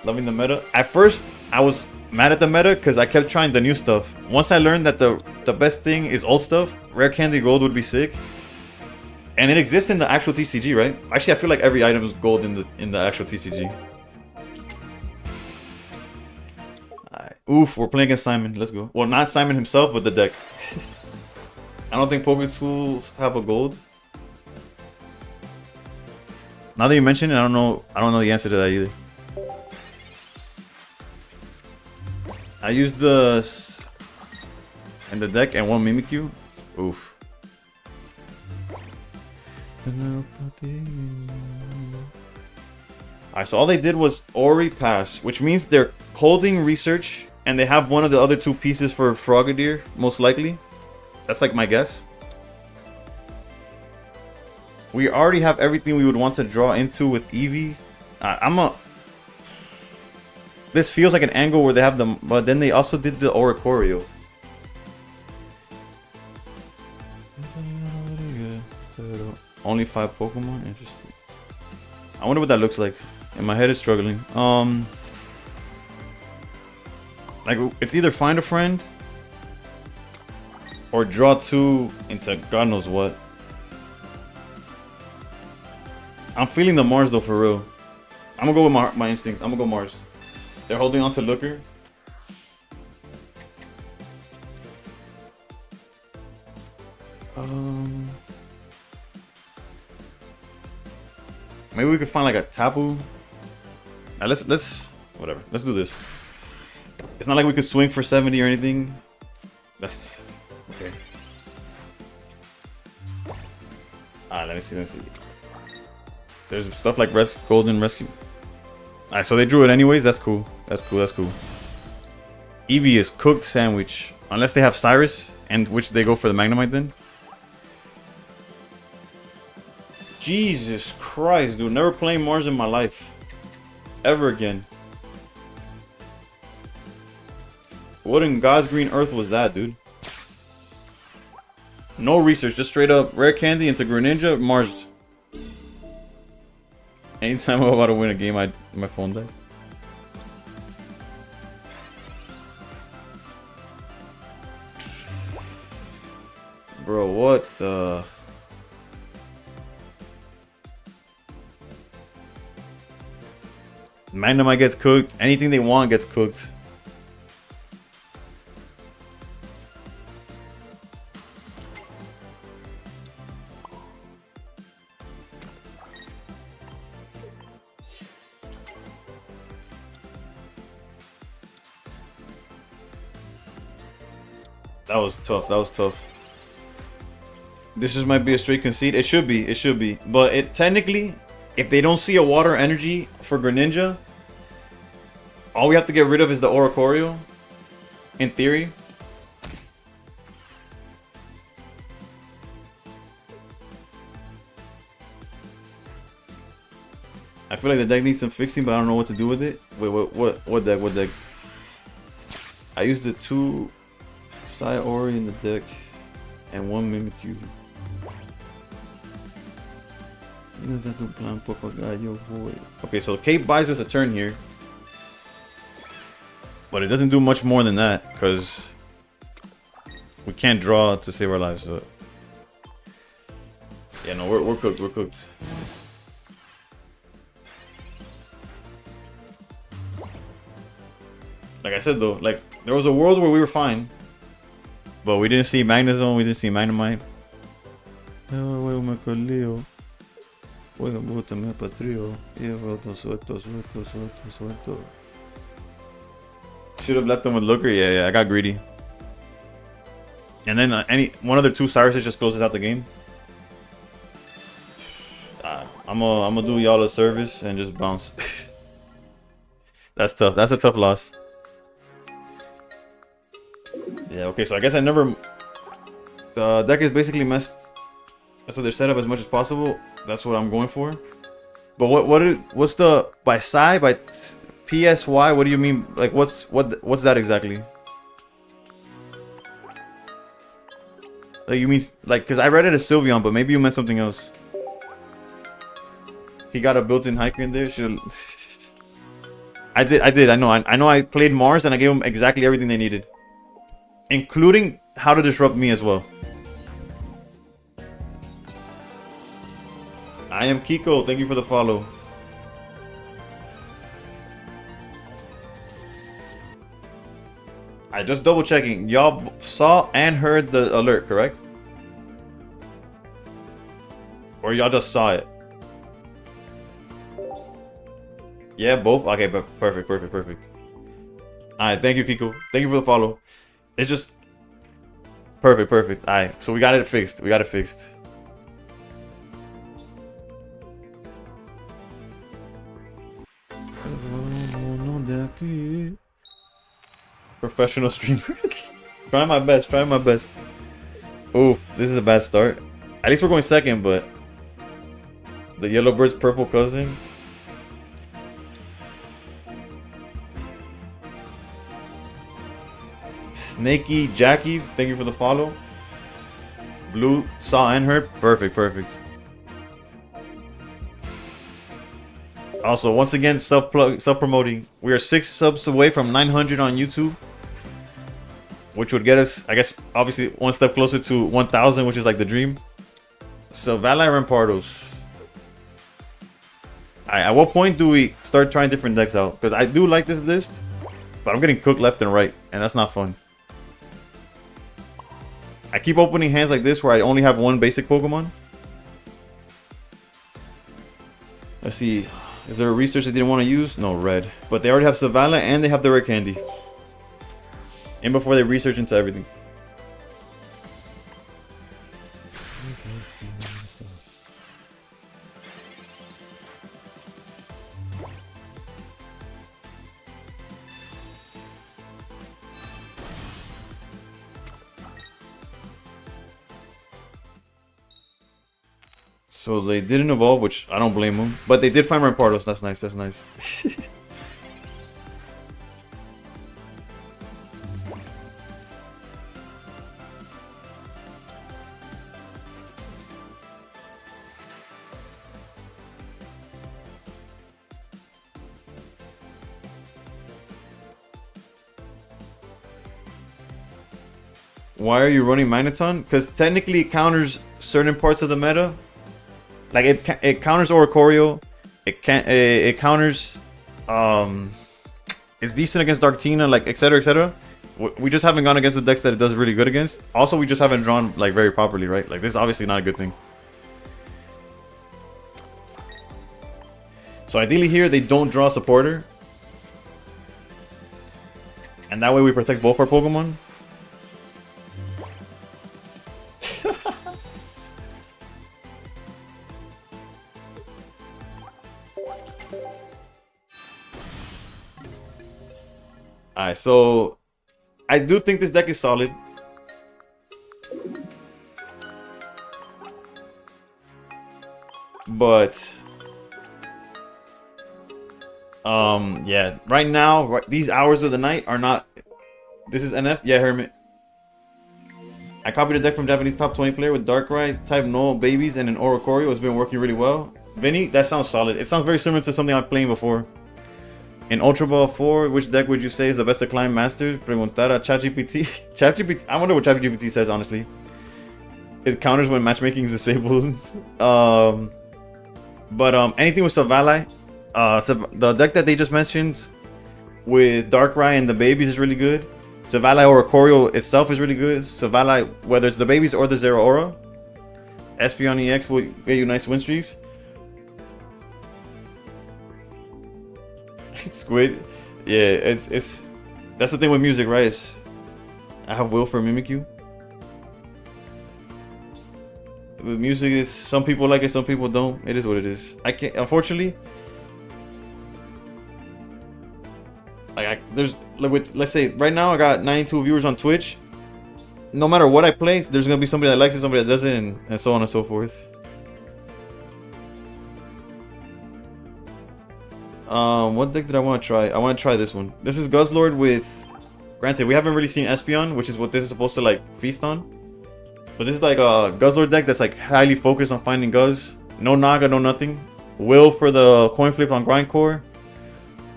Loving the meta. At first, I was mad at the meta because I kept trying the new stuff. Once I learned that the best thing is old stuff, Rare Candy Gold would be sick. And it exists in the actual TCG, right? Actually, I feel like every item is gold in the actual TCG. Alright. Oof, we're playing against Simon. Let's go. Well, not Simon himself, but the deck. I don't think Poketools have a gold. Now that you mention it, I don't know the answer to that either. I used the in the deck and one Mimikyu. Oof. Alright, so all they did was Ori pass, which means they're holding research and they have one of the other two pieces for Frogadier, most likely. That's like my guess. We already have everything we would want to draw into with Eevee. This feels like an angle where they have them, but then they also did the Oricorio. Only 5 Pokemon? Interesting. I wonder what that looks like. In my head it's struggling. Like it's either find a friend or draw 2 into God knows what. I'm feeling the Mars though, for real. I'm gonna go with my instinct. I'm gonna go Mars. They're holding on to Looker. Maybe we could find like a Tapu. Now let's whatever. Let's do this. It's not like we could swing for 70 or anything. That's okay. Alright, let me see. There's stuff like Golden Rescue. Alright, so they drew it anyways. That's cool. That's cool. Eevee is cooked sandwich. Unless they have Cyrus, and which they go for the Magnemite then. Jesus Christ, dude. Never playing Mars in my life. Ever again. What in God's green earth was that, dude? No research, just straight up Rare Candy into Greninja, Mars. Anytime I'm about to win a game, my phone dies. Bro, what the... Magnemite gets cooked. Anything they want gets cooked. That was tough. This just might be a straight concede. It should be. But it technically, if they don't see a water energy for Greninja, all we have to get rid of is the Oricorio. In theory. I feel like the deck needs some fixing, but I don't know what to do with it. Wait, what deck? I used the 2 Ori in the deck and 1 Mimikyu. Okay, so Kate buys us a turn here. But it doesn't do much more than that, because we can't draw to save our lives. So. Yeah, no, we're cooked. We're cooked. Like I said though, like there was a world where we were fine, but we didn't see Magnezone, we didn't see Magnemite. Should have left them with Looker. Yeah, I got greedy. And then any one of the two Cyruses just closes out the game. I'm gonna do y'all a service and just bounce. That's tough. That's a tough loss. Yeah. Okay. So I guess I never. The deck is basically messed. So they're set up as much as possible. That's what I'm going for. But what's the by Psy by PSY? What do you mean? Like what's that exactly? Like you mean like because I read it as Sylveon, but maybe you meant something else. He got a built-in hiker in there. Should I did. I know. I played Mars and I gave him exactly everything they needed, including how to disrupt me as well. I am Kiko. Thank you for the follow. I just double checking. Y'all saw and heard the alert, correct? Or y'all just saw it? Yeah, both. Okay, but perfect. Alright, thank you, Kiko. Thank you for the follow. It's just perfect. Alright, so we got it fixed. Professional streamer. Try my best. Oof, this is a bad start. At least we're going second, but the Yellow Bird's purple cousin. Snaky Jackie, thank you for the follow. Blue saw and heard. Perfect. Also, once again, self-promoting. We are 6 subs away from 900 on YouTube, which would get us, I guess, obviously one step closer to 1,000, which is like the dream. So, Valley Rampardos. At what point do we start trying different decks out? Because I do like this list, but I'm getting cooked left and right, and that's not fun. I keep opening hands like this where I only have one basic Pokemon. Let's see. Is there a research they didn't want to use? No, red. But they already have Savannah and they have the rare candy. And before they research into everything. So they didn't evolve, which I don't blame them. But they did find Rampardos. That's nice. Why are you running Magneton? Because technically it counters certain parts of the meta. Like it counters Oricorio. It counters. It's decent against Darktina, like etc. We just haven't gone against the decks that it does really good against. Also, we just haven't drawn like very properly, right? Like this is obviously not a good thing. So ideally here they don't draw a supporter, and that way we protect both our Pokemon. Alright, so I do think this deck is solid. But yeah, right now, these hours of the night are not. This is NF? Yeah, Hermit. I copied a deck from Japanese top 20 player with Darkrai, type Null Babies, and an Oricorio. It's been working really well. Vinny, that sounds solid. It sounds very similar to something I've played before. In Ultra Ball 4, which deck would you say is the best to climb Masters? Preguntar a ChatGPT. ChatGPT. I wonder what ChatGPT says, honestly. It counters when matchmaking is disabled. Anything with Savali, the deck that they just mentioned with Darkrai and the babies is really good. Savali or Corio itself is really good. Savali, whether it's the babies or the Zero Aura, Espeon EX will get you nice win streaks. Squid, yeah, it's that's the thing with music, right? I have will for Mimikyu. With music, is some people like it, some people don't. It is what it is. I can't, unfortunately. There's like with, let's say right now I got 92 viewers on Twitch. No matter what I play, there's gonna be somebody that likes it, somebody that doesn't, and so on and so forth. What deck did I want to try? I want to try this one. This is Guzzlord with. Granted, we haven't really seen Espeon, which is what this is supposed to like feast on. But this is like a Guzzlord deck that's like highly focused on finding Guzz. No Naga, no nothing. Will for the coin flip on Grindcore.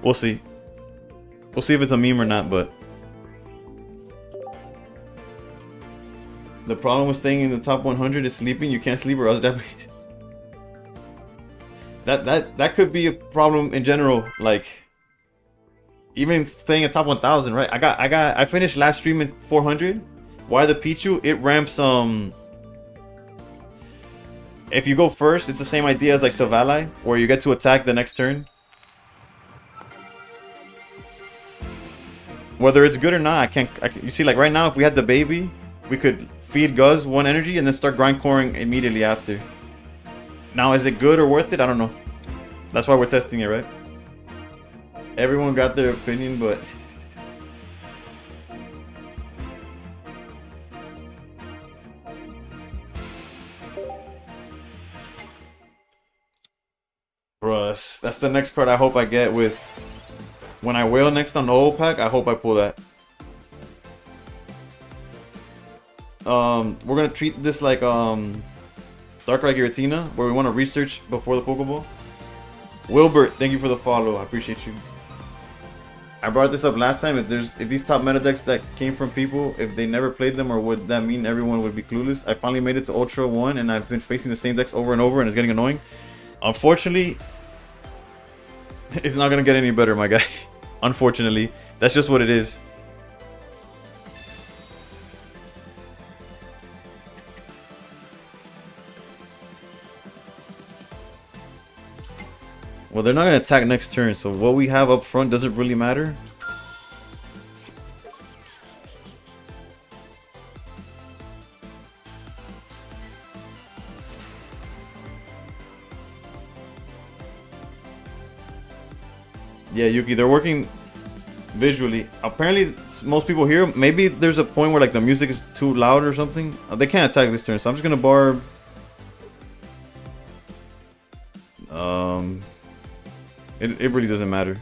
We'll see. We'll see if it's a meme or not, but the problem with staying in the top 100 is sleeping. You can't sleep or else Japanese. That could be a problem in general. Like even staying at top 1,000, right? I finished last stream at 400. Why the Pichu? It ramps if you go first, it's the same idea as like Savali, where you get to attack the next turn. Whether it's good or not, I can't. You see, like right now, if we had the baby, we could feed Guzz 1 energy and then start grindcoring immediately after. Now, is it good or worth it? I don't know. That's why we're testing it, right? Everyone got their opinion, but bruh, that's the next card I hope I get with when I whale next on the old pack. I hope I pull that. We're gonna treat this like Darkrai Giratina, where we want to research before the Pokeball. Wilbert, thank you for the follow. I appreciate you. I brought this up last time. If these top meta decks that came from people, if they never played them, or would that mean everyone would be clueless? I finally made it to Ultra 1 and I've been facing the same decks over and over and it's getting annoying. Unfortunately, it's not gonna get any better, my guy. Unfortunately, that's just what it is. Well, they're not gonna attack next turn, so what we have up front doesn't really matter. Yeah, Yuki, they're working visually. Apparently, most people here, maybe there's a point where like the music is too loud or something. They can't attack this turn, so I'm just gonna barb. It really doesn't matter.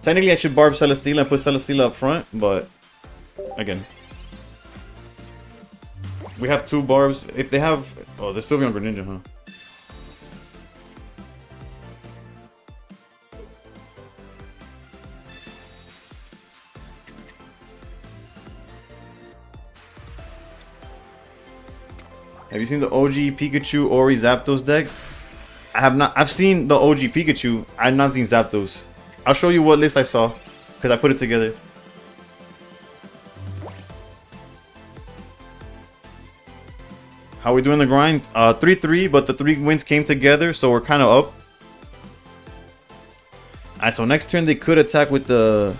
Technically, I should barb Celesteela and put Celesteela up front, but again, we have 2 barbs. If they have, oh, they're still on Greninja, huh? Have you seen the OG Pikachu Ori Zapdos deck? I have not. I've seen the OG Pikachu. I've not seen Zapdos. I'll show you what list I saw because I put it together. How we doing the grind? 3-3, but the 3 wins came together, so we're kind of up. Alright, so next turn they could attack with the.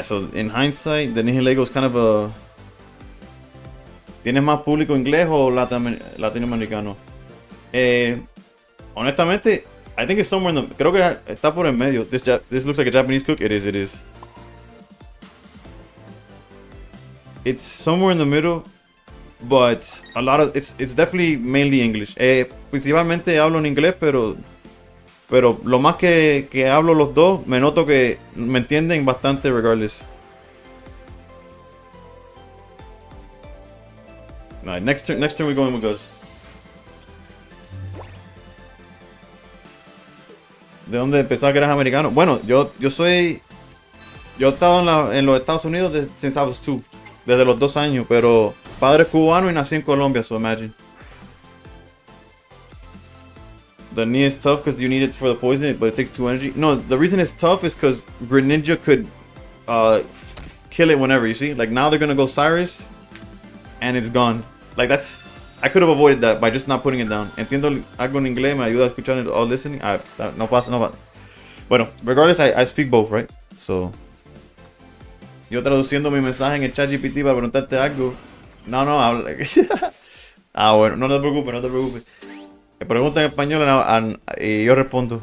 So in hindsight, the Nihilego is kind of a. ¿Tienes más público inglés o latinoamericano? Honestamente, I think it's somewhere in the. Creo que está por en medio. This looks like a Japanese cook. It is. It is. It's somewhere in the middle, but a lot of it's definitely mainly English. Principalmente hablo en inglés, pero lo más que hablo los dos, me noto que me entienden bastante regardless. Alright, next turn we're going with Guzz. ¿De dónde pensaba que eras americano? Bueno, yo soy... Yo he estado en los Estados Unidos since I was 2. Desde los 2 años, pero padre cubano y nací en Colombia, so imagine. The knee is tough because you need it for the poison, but it takes 2 energy. No, the reason it's tough is because Greninja could kill it whenever, you see? Like now they're gonna go Cyrus, and it's gone. Like that's... I could have avoided that by just not putting it down. Entiendo algo en inglés, me ayuda a escuchar all listening. No pasa, no pasa. Bueno, regardless, I speak both, right? So... Yo traduciendo mi mensaje en el chat GPT para preguntarte algo. No, habla. Bueno, no te preocupes, no te preocupes. Me pregunta en español y yo respondo.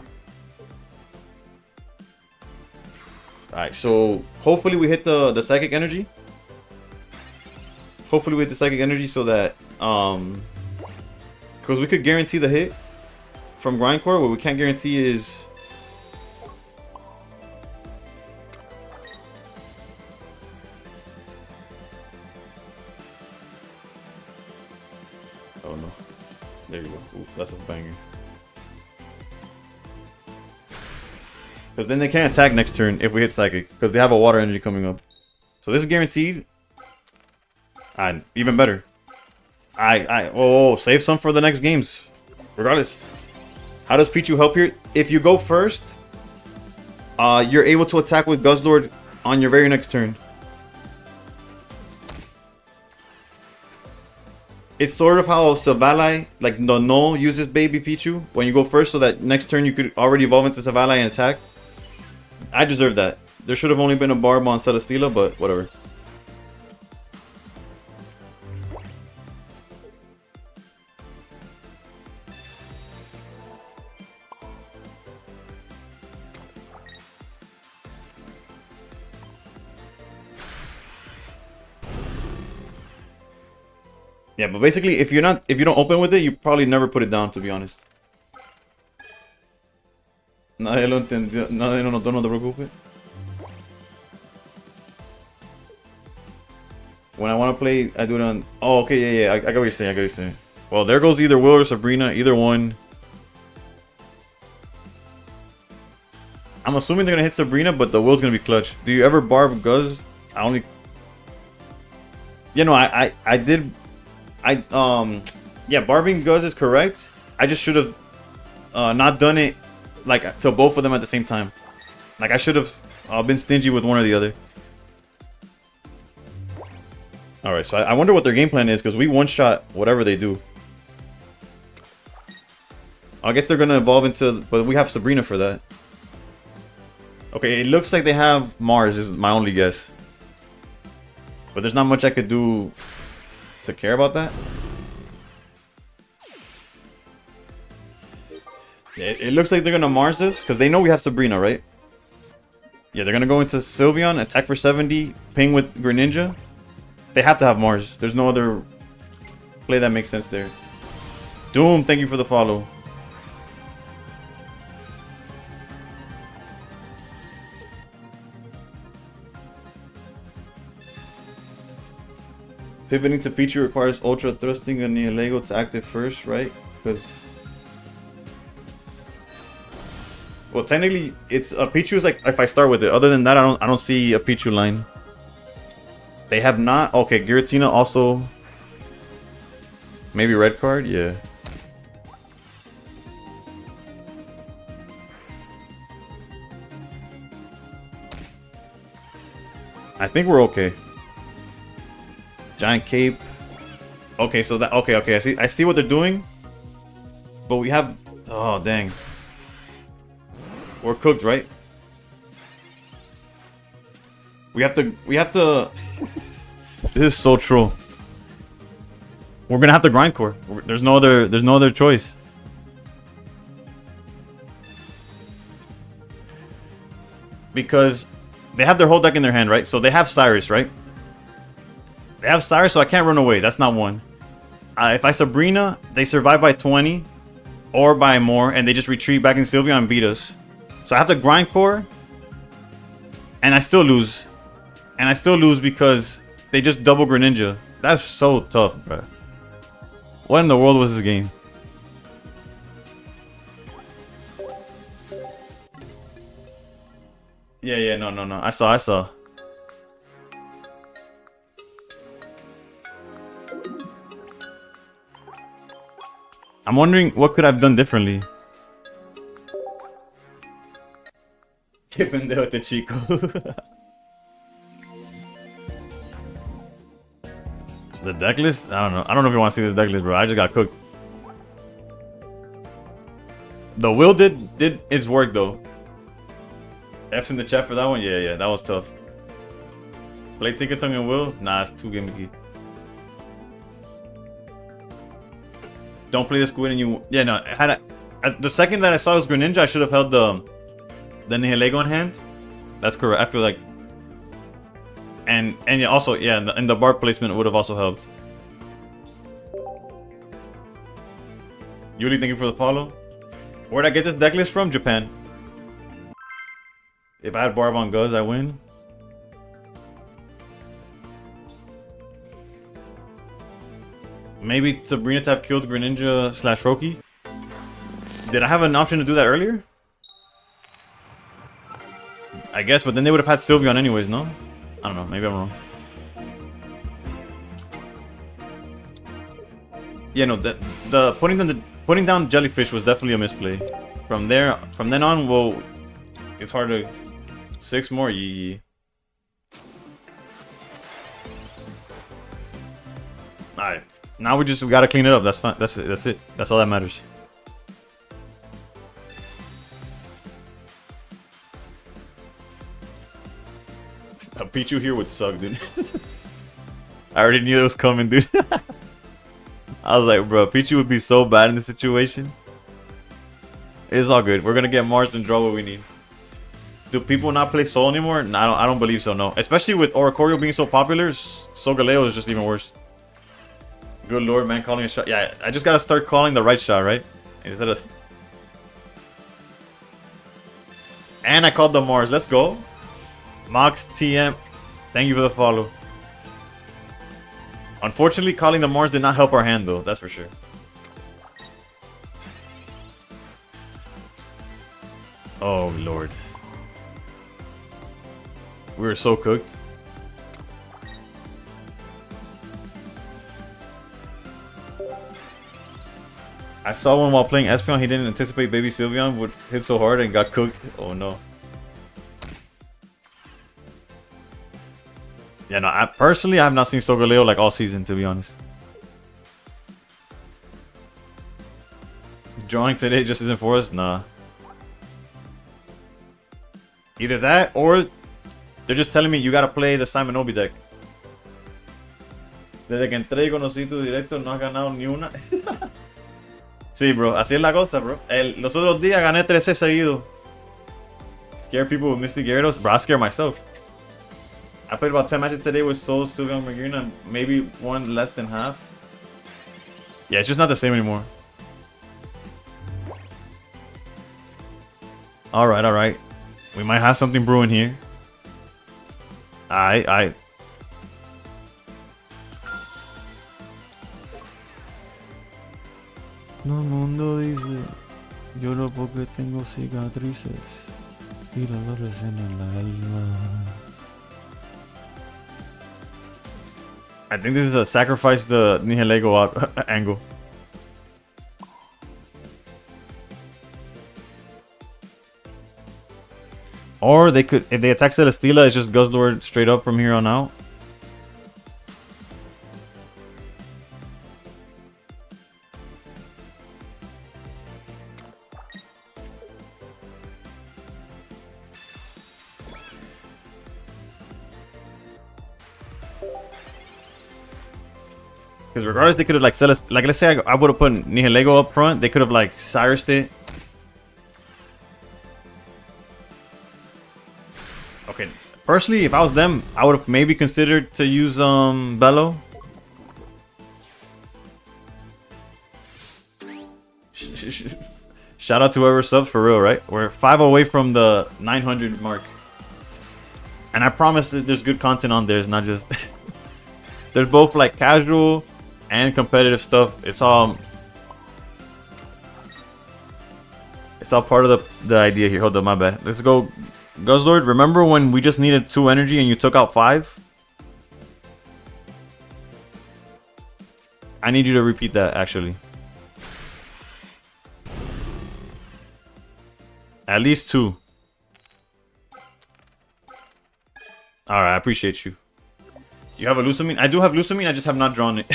Alright, so hopefully we hit the psychic energy. Hopefully we hit the psychic energy so that because we could guarantee the hit from Grindcore. What we can't guarantee is oh no. There you go. Ooh, that's a banger. Because then they can't attack next turn if we hit Psychic. Because they have a water energy coming up. So this is guaranteed. And even better. Save some for the next games. Regardless. How does Pichu help here? If you go first, you're able to attack with Guzzlord on your very next turn. It's sort of how Savalai, like the Null, uses Baby Pichu when you go first, so that next turn you could already evolve into Savalai and attack. I deserve that. There should have only been a Barb on Celesteela, but whatever. Yeah, but basically, if you don't open with it, you probably never put it down, to be honest. Nadie lo entendió, nadie lo notó, no te preocupes. When I want to play, I do it on... Oh, okay, yeah, I got what you're saying, I got what you're saying. Well, there goes either Will or Sabrina, either one. I'm assuming they're gonna hit Sabrina, but the Will's gonna be clutch. Do you ever barb Guz? I only... You know, I did... Yeah, barbing Guz is correct. I just should have not done it like to both of them at the same time. Like I should have been stingy with one or the other. All right, so I wonder what their game plan is, because we one-shot whatever they do. I guess they're gonna evolve into, but we have Sabrina for that. Okay, it looks like they have Mars, is my only guess. But there's not much I could do to care about that. Yeah, it looks like they're gonna Mars this, because they know we have Sabrina, right? Yeah, they're gonna go into Sylveon, attack for 70, ping with Greninja. They have to have Mars. There's no other play that makes sense there. Doom, thank you for the follow. Pivoting to Pichu requires Ultra Thrusting and Nihilego to active first, right? Because... Well, technically, it's a Pichu is like if I start with it. Other than that, I don't see a Pichu line. They have not. Okay, Giratina also. Maybe red card, yeah. I think we're okay. Giant Cape. Okay, so that okay. I see what they're doing. But we have. Oh dang. We're cooked, right? We have to This is so true. We're gonna have to grind core. There's no other choice. Because they have their whole deck in their hand, right? So they have Cyrus, right? They have Cyrus, so I can't run away. That's not one. If I Sabrina, they survive by 20 or by more, and they just retreat back in Sylveon and beat us. So I have to grind core, and I still lose. And I still lose because they just double Greninja. That's so tough, bro. What in the world was this game? Yeah, no. I saw. I'm wondering what could I've done differently. Que pendejo este chico. The deck list? I don't know. I don't know if you want to see the deck list, bro. I just got cooked. The will did its work though. F's in the chat for that one? Yeah, that was tough. Play Tinker Tongue and Will? Nah, it's too gimmicky. Don't play the squid and you... Yeah, no. The second that I saw was Greninja, I should have held the Nihilego in hand. That's correct. I feel like... And yeah, also, yeah, and the bar placement would have also helped. Yuli, thank you for the follow. Where'd I get this deck list from? Japan. If I had Barb on Guz, I win. Maybe Sabrina to have killed Greninja / Roki. Did I have an option to do that earlier? I guess, but then they would have had Sylveon anyways, no? I don't know, maybe I'm wrong. Yeah, no, the putting down Jellyfish was definitely a misplay. From then on, well, it's hard to 6 more. Yee. Alright. Now we just gotta clean it up. That's fine. That's it. That's all that matters. A Pichu here would suck, dude. I already knew it was coming, dude. I was like, bro, Pichu would be so bad in this situation. It's all good. We're gonna get Mars and draw what we need. Do people not play Soul anymore? No, I don't believe so, no. Especially with Oricorio being so popular, Solgaleo is just even worse. Good lord, man, calling a shot. Yeah, I just gotta start calling the right shot, right? Instead of... And I called the Mars. Let's go. Mox TM, thank you for the follow. Unfortunately, calling the Mars did not help our hand, though. That's for sure. Oh, lord. We were so cooked. I saw one while playing Espeon. He didn't anticipate Baby Sylveon would hit so hard and got cooked. Oh no. Yeah, no, I have not seen Solgaleo like all season, to be honest. Drawing today just isn't for us? Nah. Either that or they're just telling me you gotta play the Simon Obi deck. Desde que entré y conocí tu directo no has ganado ni una. Sí, bro, así es la cosa, bro. Los otros días gané 13 seguidos. Scare people with Misty Gyarados? Bro, I scare myself. I played about 10 matches today with Soul, Sylveon, Magearna, maybe one less than half. Yeah, it's just not the same anymore. Alright. We might have something brewing here. Alright. No mundo dice, lloro porque tengo cicatrices y dolores en el alma. I think this is a sacrifice the Nihilego angle. Or they could, if they attack Celesteela, it's just Guzzlord straight up from here on out. Because regardless, they could have like like let's say I would have put Nihilego up front, they could have like Cyrus'd it. Okay, personally, if I was them, I would have maybe considered to use Bello. Shout out to whoever subs for real, right? We're 5 away from the 900 mark. And I promise that there's good content on there. It's not just... There's both like casual and competitive stuff. It's all part of the idea here. Hold up, my bad. Let's go Guzzlord, remember when we just needed 2 energy and you took out 5? I need you to repeat that, actually. At least 2. Alright, I appreciate you. You have a Lusamine? I do have Lusamine, I just have not drawn it.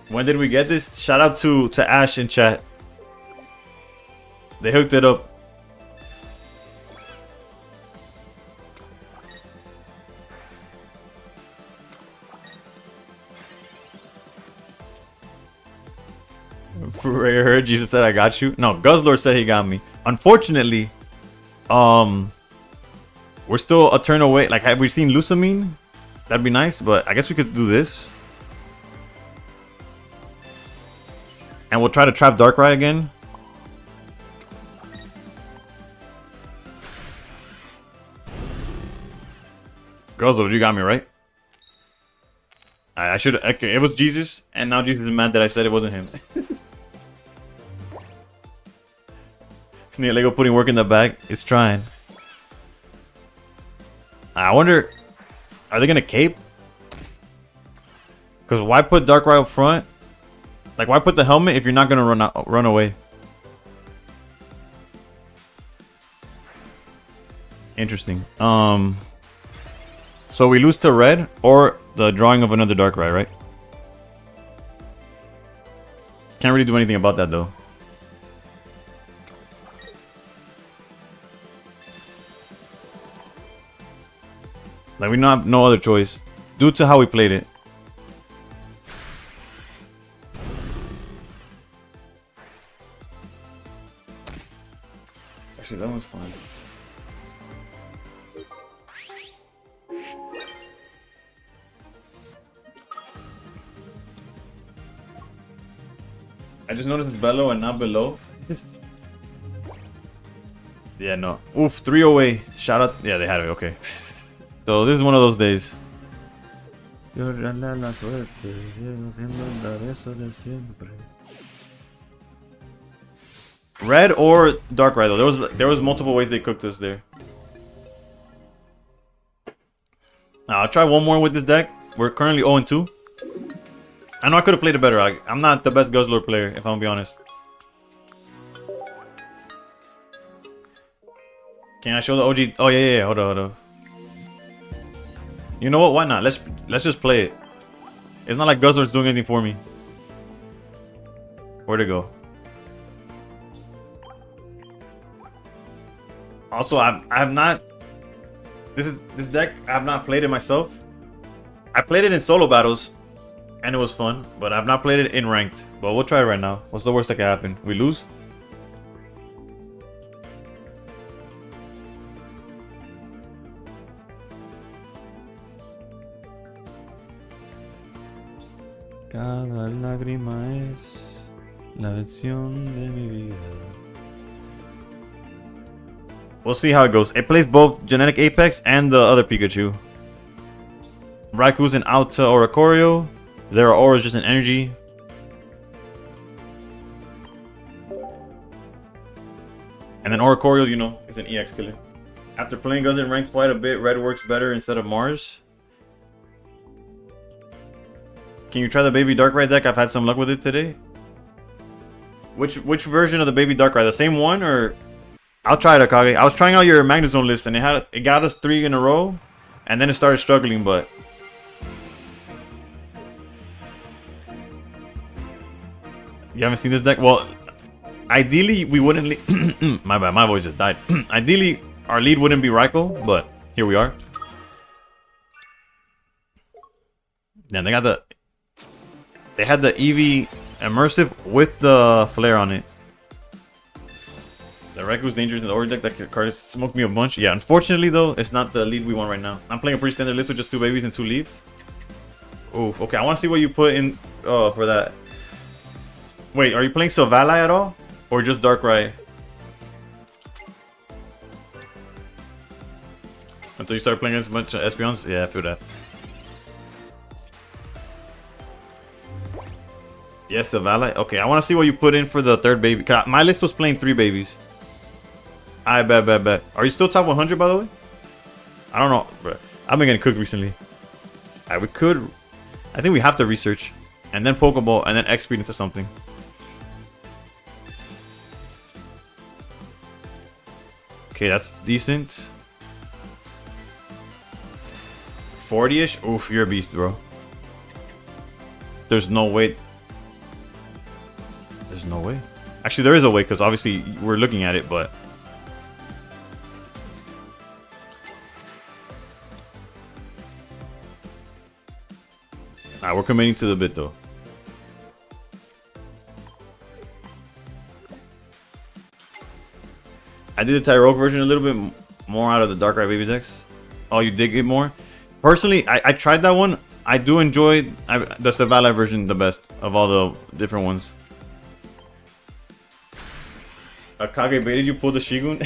When did we get this? Shout out to Ash in chat. They hooked it up. Ray heard Jesus said I got you. No, Guzzlord said he got me. Unfortunately, we're still a turn away. Like, have we seen Lusamine? That'd be nice, but I guess we could do this. And we'll try to trap Darkrai again. Guzzlord, you got me, right? I should. Okay, it was Jesus, and now Jesus is mad that I said it wasn't him. Lego putting work in the bag. It's trying. I wonder, are they gonna cape? Because why put Darkrai up front? Like, why put the helmet if you're not gonna run away? Interesting. So we lose to red or the drawing of another Darkrai, right? Can't really do anything about that though. Like, we don't have no other choice due to how we played it. Actually, that one's fine. I just noticed it's below and not below. Yeah, no. Oof, 3 away. Shout out. Yeah, they had it. Okay. So this is one of those days. Red or Darkrai though. There was multiple ways they cooked us there. Now, I'll try one more with this deck. We're currently 0-2. I know I could have played it better. I'm not the best Guzzlord player, if I'm gonna be honest. Can I show the OG? Oh yeah. Hold on. You know what? Why not? Let's just play it. It's not like Guzzlord's doing anything for me. Where'd it go? Also, I have not. This deck I have not played it myself. I played it in solo battles, and it was fun. But I've not played it in ranked. But we'll try it right now. What's the worst that can happen? We lose. Cada lágrima es la versión de mi vida. We'll see how it goes. It plays both Genetic Apex and the other Pikachu. Raiku's an out to Oricorio. Zeraora is just an energy. And then Oricorio, you know, is an EX killer. After playing Guns in ranked quite a bit, red works better instead of Mars. Can you try the Baby Darkrai deck? I've had some luck with it today. Which version of the Baby Darkrai? The same one or? I'll try it, Akage. I was trying out your Magnezone list and it got us 3 in a row, and then it started struggling. But you haven't seen this deck? Well, ideally we wouldn't. My bad, my voice just died. Ideally, our lead wouldn't be Raikou, but here we are. Then they had the Eevee Immersive with the Flare on it. The Raiku's dangerous in the Ori deck. That card smoked me a bunch. Yeah, unfortunately though, it's not the lead we want right now. I'm playing a pretty standard list with just 2 babies and 2 leaf. Oof, okay, I want to see what you put in for that. Wait, are you playing Silvally at all? Or just Darkrai? Until you start playing against a bunch of Espeons? Yeah, I feel that. Yes, the valet. Okay, I want to see what you put in for the third baby. My list was playing 3 babies. I bet. Are you still top 100, by the way? I don't know, bro. I've been getting cooked recently. Alright, we could... I think we have to research. And then Pokeball, and then X-Speed into something. Okay, that's decent. 40-ish? Oof, you're a beast, bro. There's no way. There's no way. Actually, there is a way, because obviously we're looking at it, but... Alright, we're committing to the bit, though. I did the Tyrogue version a little bit more out of the Darkrai Baby decks. Oh, you dig it more? Personally, I tried that one. I do enjoy the Savala version the best of all the different ones. Akage baited you pull the Shigun?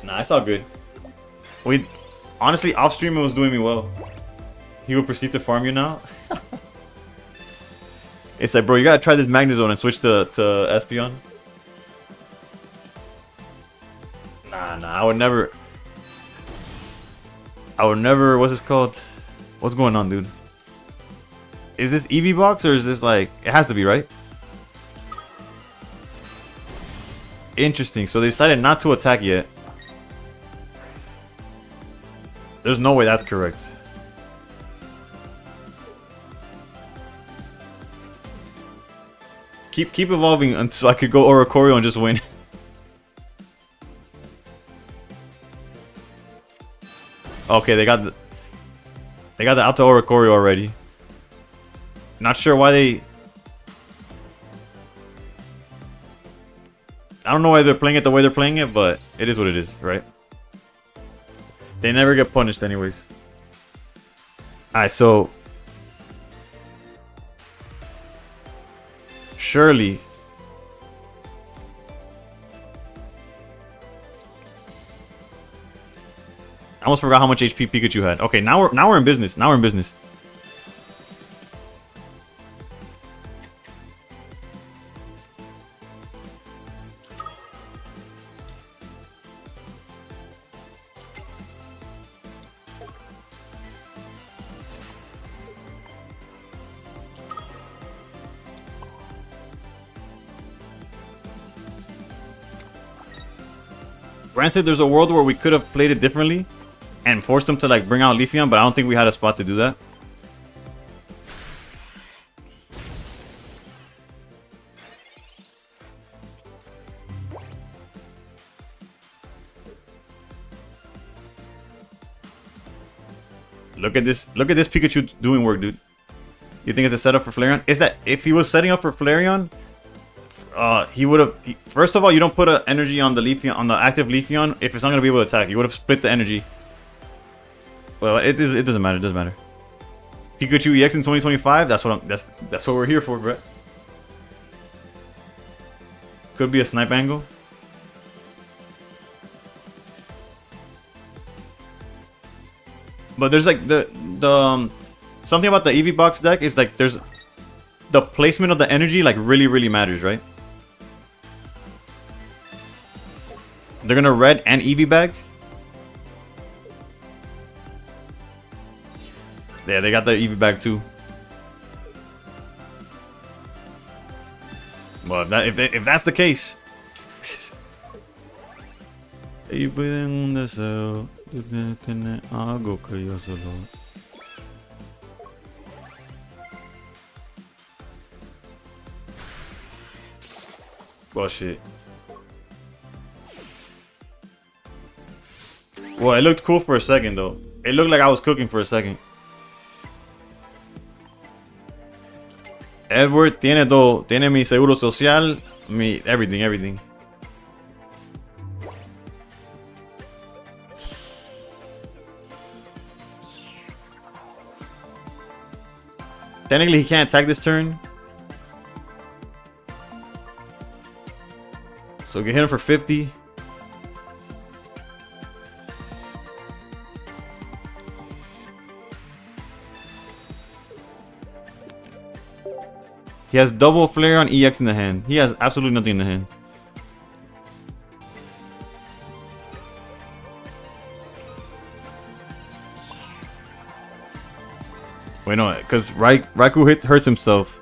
Nah, it's all good. Honestly, off stream it was doing me well. He will proceed to farm you now. It's like, bro, you gotta try this Magnezone and switch to Espeon. Nah, I would never. What's this called? What's going on, dude? Is this EV box or is this like? It has to be, right? Interesting. So they decided not to attack yet. There's no way that's correct. Keep evolving until I could go Oricorio and just win. Okay, they got the Alta Oricorio already. Not sure why they... I don't know why they're playing it the way they're playing it, but it is what it is, right? They never get punished anyways. Alright, so... Surely... I almost forgot how much HP Pikachu had. Okay, now we're in business. Now we're in business. Granted, there's a world where we could have played it differently and forced them to like bring out Leafeon, but I don't think we had a spot to do that. Look at this Pikachu doing work, dude. You think it's a setup for Flareon? Is that if he was setting up for Flareon, he would have. First of all, you don't put an energy on the Leafeon, on the active Leafeon if it's not gonna be able to attack. You would have split the energy. Well, it doesn't matter. It doesn't matter. Pikachu EX in 2025. That's what we're here for, Brett. Could be a snipe angle. But there's like the something about the EV box deck is like there's the placement of the energy like really matters, right? They're gonna red and EV bag. Yeah, they got the EV bag too. Well, if that's the case. Bullshit. Well, it looked cool for a second though. It looked like I was cooking for a second. Edward tiene todo. Tiene mi seguro social, mi everything. Technically, he can't attack this turn. So we can hit him for 50. He has double Flareon EX in the hand. He has absolutely nothing in the hand. Wait, no, because Raikou hurts himself.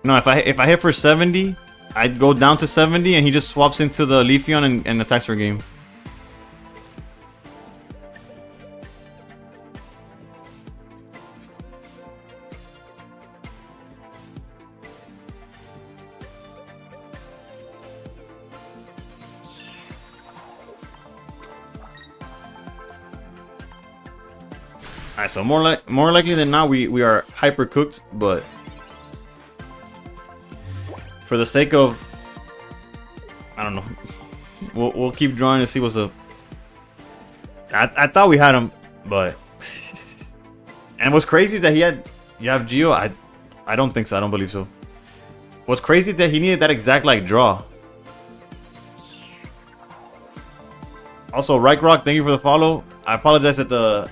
No, if I hit for 70, I'd go down to 70 and he just swaps into the Leafeon and attacks for game. Alright, so more likely than not we are hyper cooked, but for the sake of, I don't know, we'll keep drawing to see what's up. I thought we had him, but and what's crazy is that you have Geo. I don't think so. I don't believe so. What's crazy is that he needed that exact like draw. Also, Rock, thank you for the follow. I apologize if the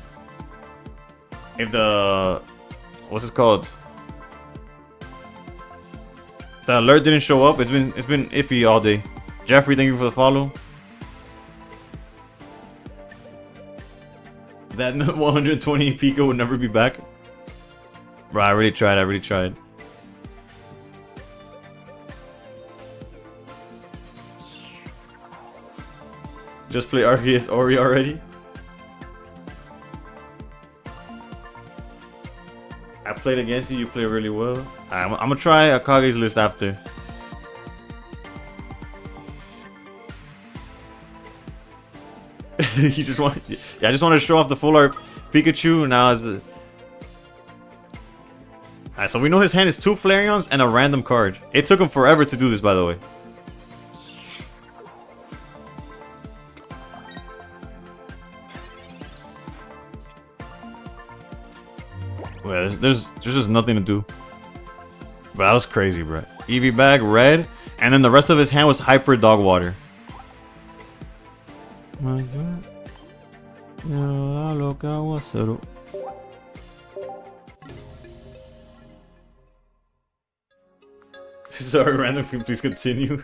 what's this called? The alert didn't show up. It's been iffy all day. Jeffrey, thank you for the follow. That 120 Pico would never be back. Bro, I really tried. Just play Arceus Ori already. I played against you. You play really well. I'm gonna try Akage's list after. You just want, yeah, I just want to show off the full art Pikachu. Now is it? Alright, so we know his hand is 2 Flareons and a random card. It took him forever to do this, by the way. Well, there's just nothing to do. But that was crazy, bro. Eevee bag, red, and then the rest of his hand was hyper dog water. My God. Sorry, random. Please continue.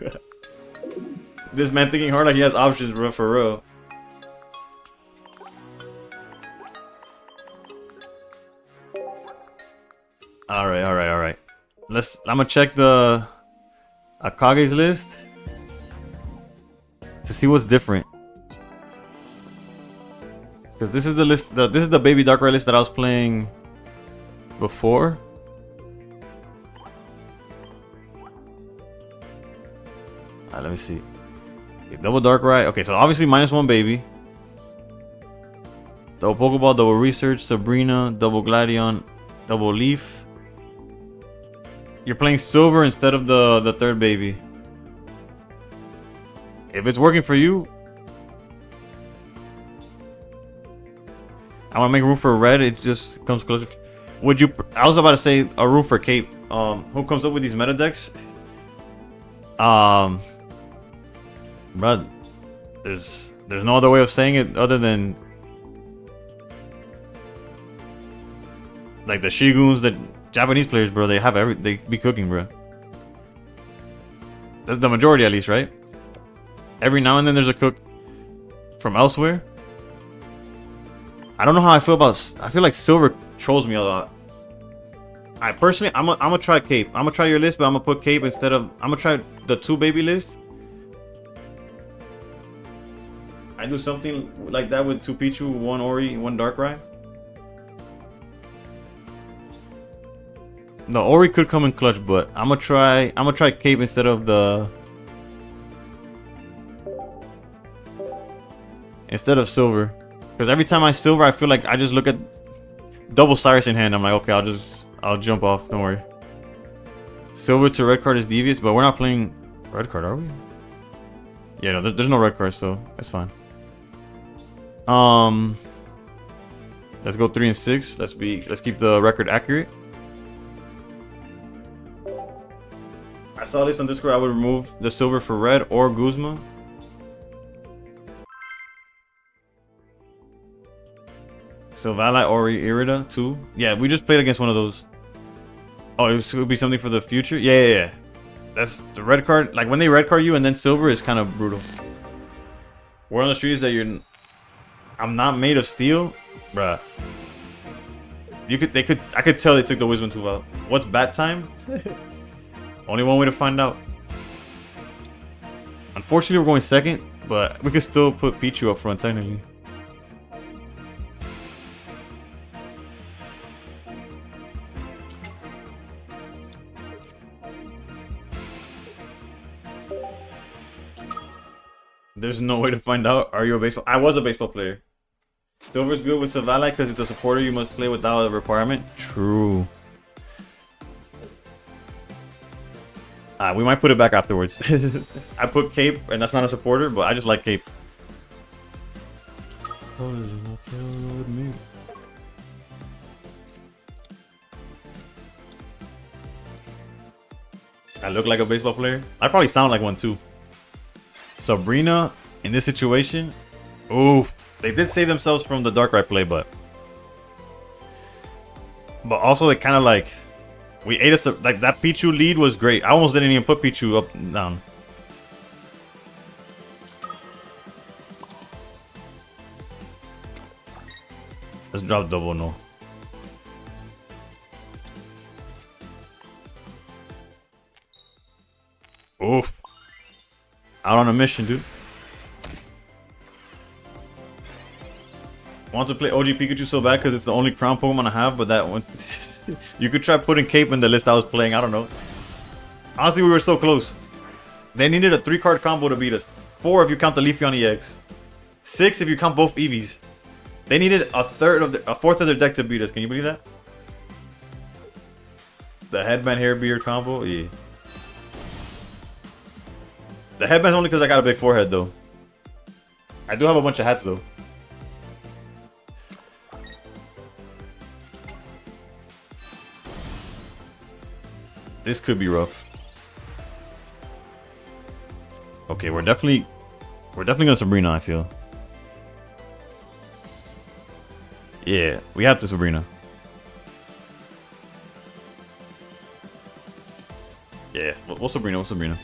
This man thinking hard like he has options, bro. For real. Alright. I'm gonna check the Akage's list to see what's different. Because this is the list, this is the Baby Darkrai list that I was playing before. Let me see. Okay, double Darkrai. Okay, so obviously -1 Baby. Double Pokeball, double Research, Sabrina, double Gladion, double Leaf. You're playing Silver instead of the third Baby. If it's working for you, I want to make room for red. It just comes closer. Would you? I was about to say a room for Cape. Who comes up with these meta decks? Bro, there's no other way of saying it other than like the Shiguns, the Japanese players, bro. They have they be cooking, bro. The majority, at least, right? Every now and then there's a cook from elsewhere. I don't know how I feel about. I feel like Silver trolls me a lot. I personally, I'm gonna try Cape. I'm gonna try your list, but I'm gonna put Cape instead of. I'm gonna try the 2 Baby list. I do something like that with 2 Pichu, 1 Ori, 1 Darkrai. No, Ori could come in clutch, but I'm gonna try Cape instead of Silver. Because every time I Silver, I feel like I just look at double Cyrus in hand. I'm like, okay, I'll jump off. Don't worry. Silver to red card is devious, but we're not playing red card, are we? Yeah, no, there's no red card, so that's fine. Let's go 3 and 6. Let's keep the record accurate. I saw this on Discord. I would remove the Silver for red or Guzma. Sylvala or Irida too. Yeah, we just played against one of those. Oh, it would be something for the future? Yeah. That's the red card. Like when they red card you and then silver is kind of brutal. We're on the streets that you're... I'm not made of steel? Bruh. I could tell they took the wisdom tooth out. What's bat time? Only one way to find out. Unfortunately, we're going second, but we could still put Pichu up front technically. There's no way to find out. Are you a baseball? I was a baseball player. Silver's good with Sylvala because it's a supporter you must play without a requirement. True. We might put it back afterwards. I put Cape, and that's not a supporter, but I just like Cape. I look like a baseball player. I probably sound like one too. Sabrina, in this situation, oof. They did save themselves from the Darkrai play, but also they kind of like, we ate us, like that Pichu lead was great. I almost didn't even put Pichu up and down. Let's drop double no. Oof. Out on a mission, dude. Want to play OG Pikachu so bad because it's the only crown Pokemon I have, but that one... You could try putting Cape in the list I was playing, I don't know. Honestly, we were so close. They needed a 3-card combo to beat us. 4 if you count the Leafeon EX. 6 if you count both Eevees. They needed a fourth of their deck to beat us, can you believe that? The headband hair beard combo? Yeah. The headband's only because I got a big forehead though. I do have a bunch of hats though. This could be rough. Okay, we're definitely gonna Sabrina, I feel. Yeah, we have to Sabrina. Yeah, we'll Sabrina, we'll Sabrina.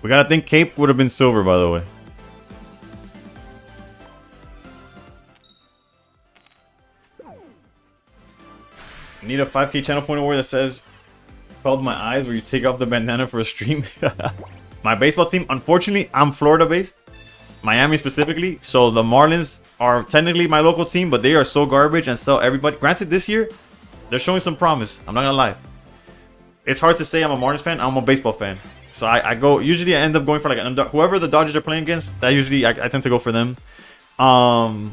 We gotta think Cape would have been silver, by the way. Need a 5K channel point award that says "Called my eyes" where you take off the bandana for a stream. My baseball team, unfortunately, I'm Florida based, Miami specifically, so the Marlins are technically my local team, but they are so garbage and so everybody. Granted, this year they're showing some promise. I'm not gonna lie. It's hard to say I'm a Marlins fan. I'm a baseball fan. So I go, usually I end up going for like whoever the Dodgers are playing against, that usually I tend to go for them.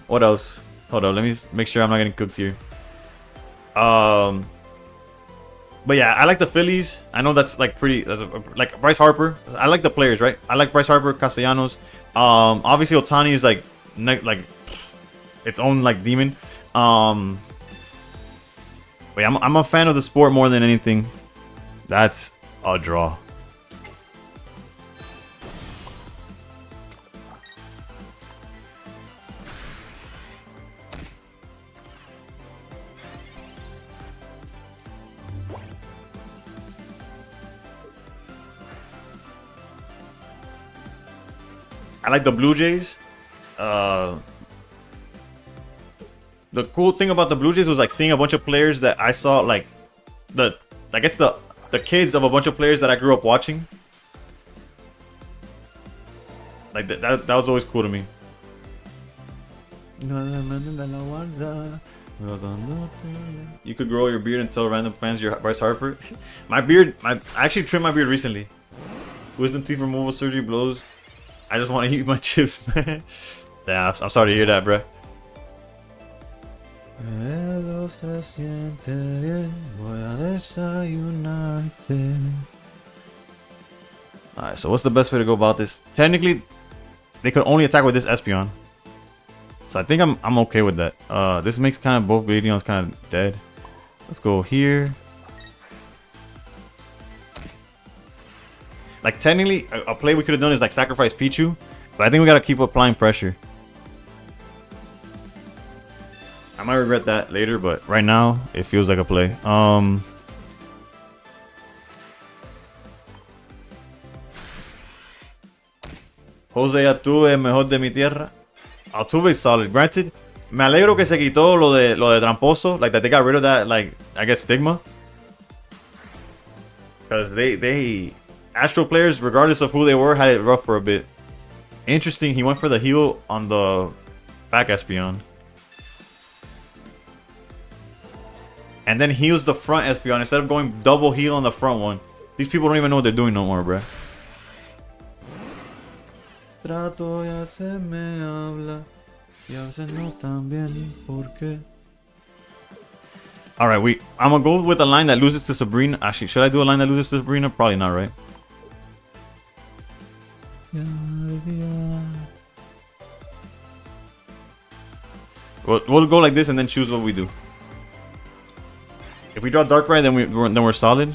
What else? Hold on, let me make sure I'm not getting cooked here. But yeah, I like the Phillies. I know that's like pretty, like Bryce Harper. I like the players, right? I like Bryce Harper, Castellanos. Obviously Ohtani is like its own like demon. But yeah, I'm a fan of the sport more than anything. That's a draw. I like the Blue Jays. The cool thing about the Blue Jays was like seeing a bunch of players that I saw, like I guess the kids of a bunch of players that I grew up watching. Like that was always cool to me. You could grow your beard and tell random fans you're Bryce Harper. My beard, I actually trimmed my beard recently. Wisdom teeth removal surgery blows. I just want to eat my chips, man. Yeah, I'm sorry to hear that, bro. Alright, so what's the best way to go about this? Technically, they could only attack with this Espeon. So I think I'm okay with that. This makes kind of both Gladions kind of dead. Let's go here. Like technically, a play we could have done is like sacrifice Pichu, but I think we gotta keep applying pressure. I might regret that later, but right now it feels like a play. Jose Altuve, mejor de mi tierra. Altuve is solid. Granted, me alegro que se quitó lo de tramposo, like that they got rid of that, like I guess stigma, because they Astro players, regardless of who they were, had it rough for a bit. Interesting, he went for the heal on the back Espeon. And then heals the front Espeon instead of going double heal on the front one. These people don't even know what they're doing no more, bruh. Trato ya se me habla, ya se no tan bien, ¿por qué? Alright, I'm gonna go with a line that loses to Sabrina. Actually, should I do a line that loses to Sabrina? Probably not, right? We'll go like this and then choose what we do. If we draw Darkrai, then we're solid.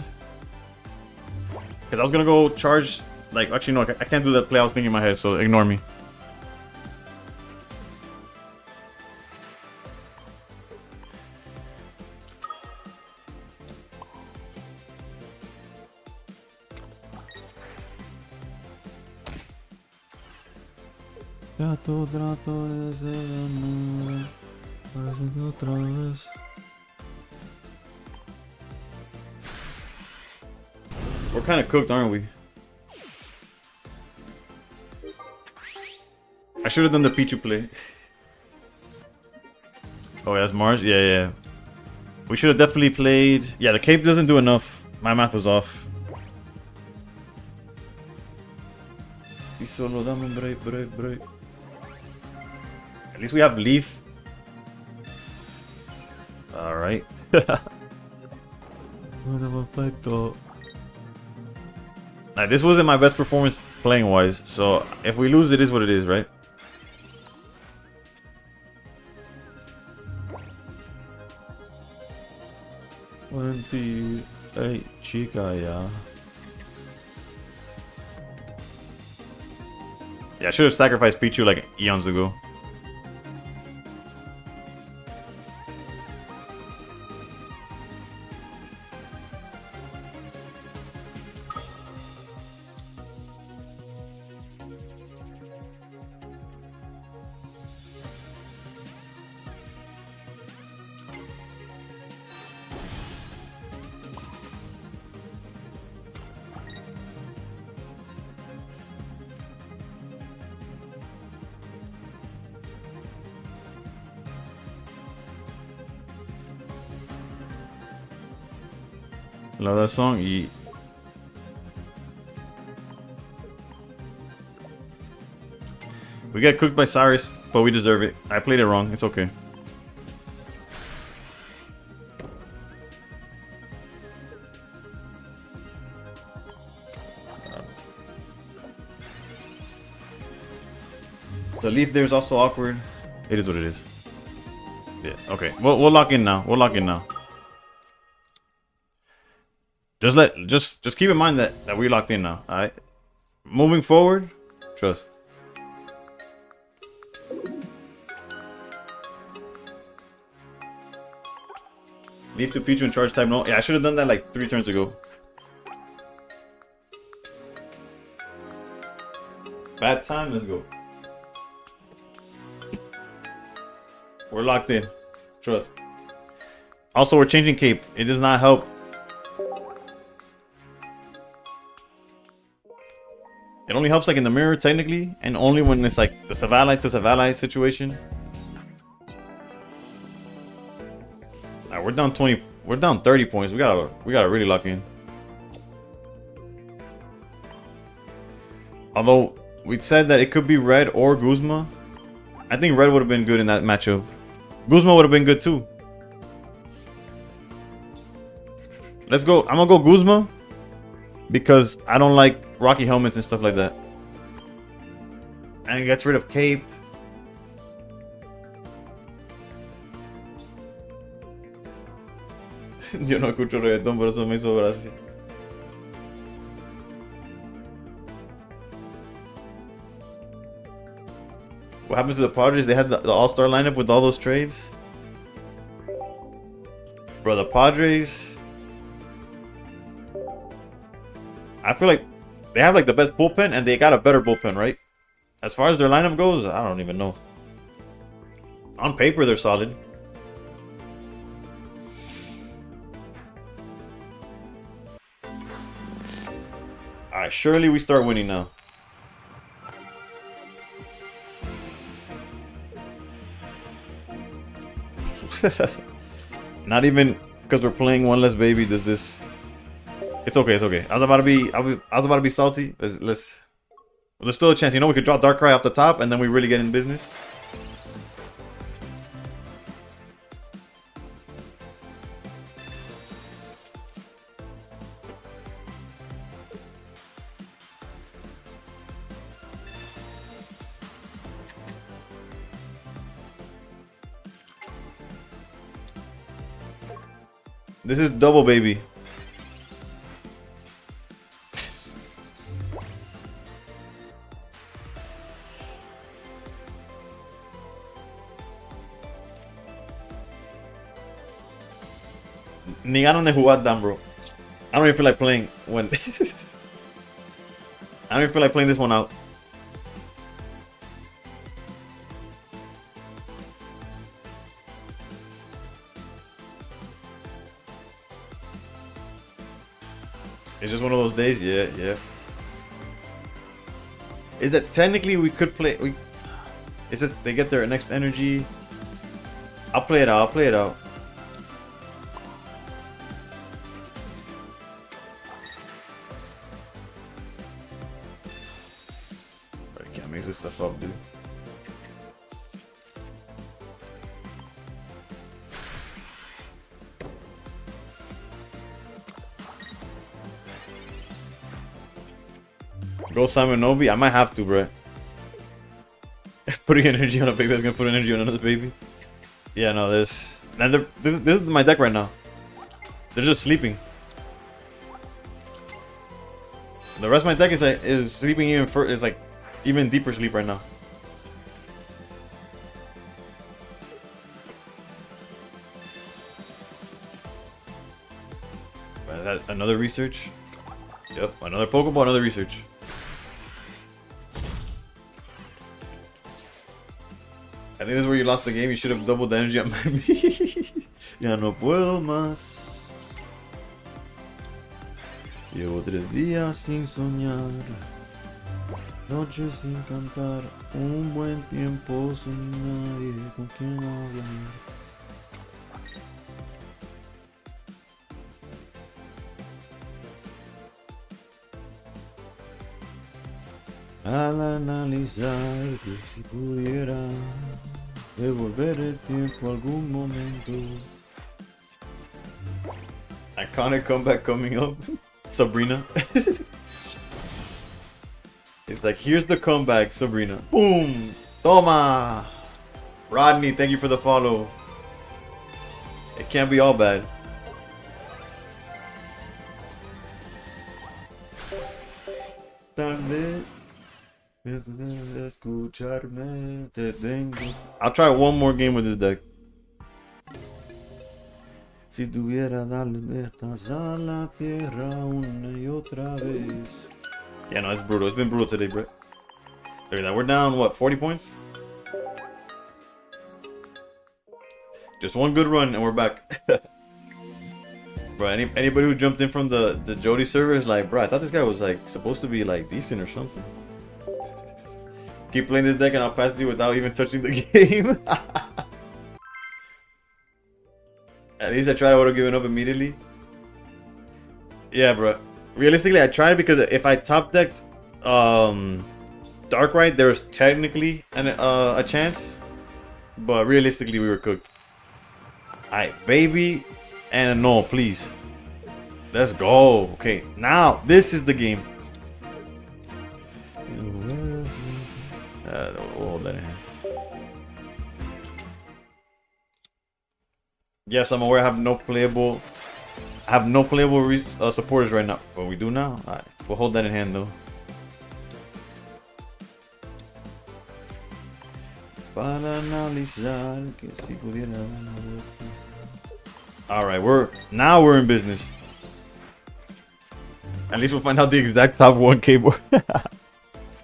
Because I was gonna go charge. Like, actually, no, I can't do that play I was thinking in my head, so ignore me. Trato de ser amor, otra vez. We're kind of cooked, aren't we? I should have done the Pichu play. Oh, that's Mars? Yeah. We should have definitely played... Yeah, the cape doesn't do enough. My math was off. Solo dame un break. At least we have Leaf. Alright. Nah, this wasn't my best performance playing wise, so if we lose, it is what it is, right? Hey, chica, yeah. Yeah, I should have sacrificed Pichu like eons ago. Love that song. We get cooked by Cyrus, but we deserve it. I played it wrong. It's okay. The leaf there is also awkward. It is what it is. Yeah. Okay. We'll lock in now. Just keep in mind that we're locked in now. Alright? Moving forward, trust. Leave to Pichu and charge type. No, yeah, I should have done that like 3 turns ago. Bad time, let's go. We're locked in. Trust. Also, we're changing cape. It does not help. It only helps like in the mirror technically, and only when it's like the Savalite to Savalite situation. Alright, we're down 20. We're down 30 points. We gotta really lock in. Although we said that it could be Red or Guzma, I think Red would have been good in that matchup. Guzma would have been good too. Let's go. I'm gonna go Guzma because I don't like Rocky helmets and stuff like that. And it gets rid of cape. Yo no escucho reggaetón, por eso me hizo gracia. What happened to the Padres? They had the all-star lineup with all those trades. Bro, the Padres... I feel like they have like the best bullpen and they got a better bullpen, right? As far as their lineup goes, I don't even know. On paper, they're solid. Alright, surely we start winning now. Not even because we're playing one less baby does this. It's okay, it's okay. I was about to be salty. Let's there's still a chance. You know, we could draw Darkrai off the top and then we really get in business. This is double baby. Ni ganan de jugar Dan, bro. I don't even feel like playing when... I don't even feel like playing this one out. It's just one of those days, yeah, yeah. Is that technically we could play... It's just they get their next energy. I'll play it out, I'll play it out. I can't mix this stuff up, dude. Go Simon Nobi? I might have to, bro. Putting energy on a baby that's gonna put energy on another baby. Yeah, no, this is my deck right now. They're just sleeping. The rest of my deck is sleeping even is like even deeper sleep right now. Another research. Yep, another Pokeball, another research. I think this is where you lost the game. You should have doubled the energy on my Ya no puedo más. Llevo 3 días sin soñar, noches sin cantar, un buen tiempo sin nadie con quien hablar. Al analizar que si pudiera devolver el tiempo algún momento. Iconic comeback coming up. Sabrina. It's like, here's the comeback, Sabrina. Boom! Toma! Rodney, thank you for the follow. It can't be all bad. I'll try one more game with this deck. Si tuviera darle vueltas a la tierra una y otra vez. Yeah, no, it's brutal. It's been brutal today, bro. Look at that. We're down, what, 40 points? Just one good run and we're back. Bro, anybody who jumped in from the Jody server is like, bro, I thought this guy was like supposed to be like decent or something. Keep playing this deck and I'll pass you without even touching the game. At least I tried. I would have given up immediately. Yeah, bro. Realistically, I tried because if I top decked Darkrai, there was technically a chance, but realistically, we were cooked. Alright, baby, and no, please. Let's go. Okay, now this is the game. We'll hold that in hand. Yes, I'm aware I have no playable I have no playable supporters right now. But we do now. Alright, we'll hold that in hand though. Alright, we're in business. At least we'll find out the exact top 1K board.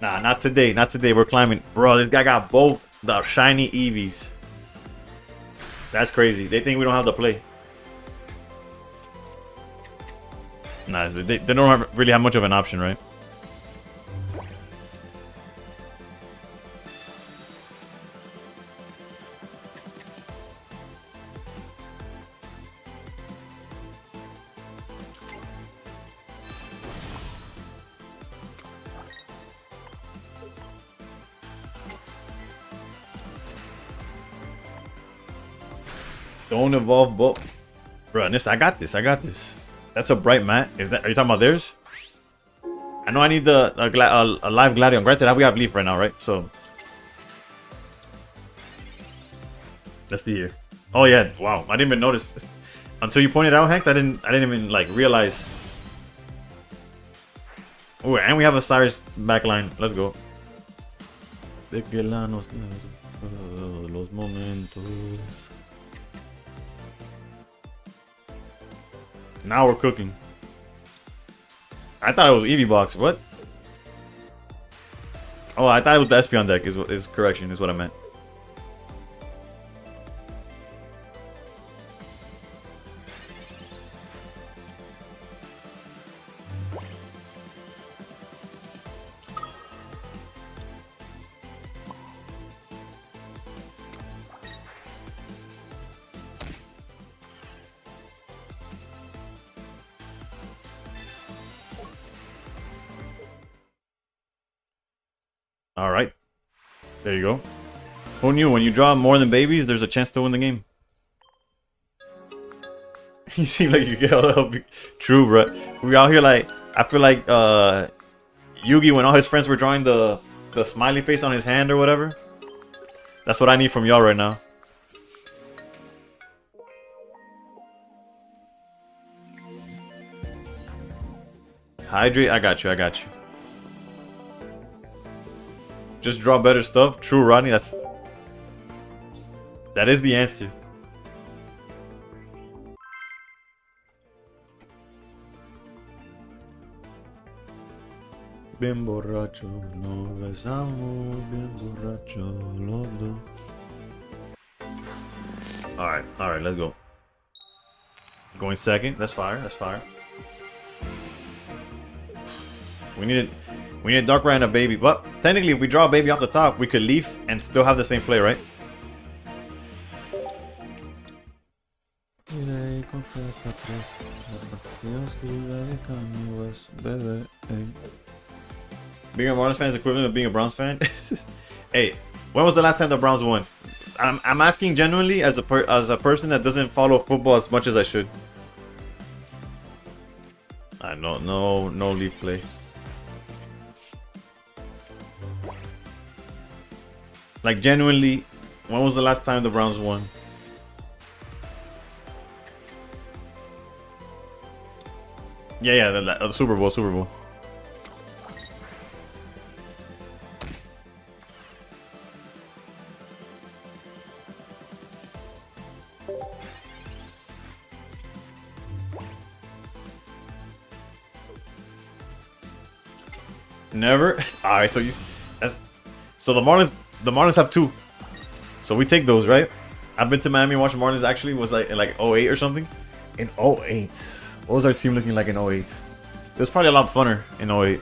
Nah, not today. Not today. We're climbing. Bro, this guy got both the shiny Eevees. That's crazy. They think we don't have the play. Nah, they don't really have much of an option, right? Don't evolve both. Bro, I got this. I got this. That's a bright mat. Are you talking about theirs? I know I need a live Gladion. Granted, we have Leaf right now, right? So let's see here. Oh yeah, wow. I didn't even notice until you pointed out, Hanks. I didn't even like realize. Oh, and we have a Cyrus backline. Let's go. Los momentos. Now we're cooking. I thought it was Eevee box. What? Oh, I thought it was the Espeon deck. Is correction is what I meant. Alright. There you go. Who knew? When you draw more than babies, there's a chance to win the game. You seem like you get all the help. True, bro. We out here like... I feel like Yugi, when all his friends were drawing the smiley face on his hand or whatever. That's what I need from y'all right now. Hydrate, I got you. Just draw better stuff. True, Rodney. That is the answer. Bien borracho, nos besamos, bien borracho, los dos. Alright, let's go. Going second. That's fire. We need Dark Rat and a baby. But technically, if we draw a baby off the top, we could leaf and still have the same play, right? Being a Marlins fan is equivalent to being a Browns fan. Hey, when was the last time the Browns won? I'm asking genuinely as a person that doesn't follow football as much as I should. I know, no leaf play. Like genuinely, when was the last time the Browns won? Yeah, the Super Bowl. Never. All right, so the Marlins have two, so we take those, right? I've been to Miami and watched Marlins. Actually, was like in like 08 or something. In 08, what was our team looking like in 08? It was probably a lot funner in 08.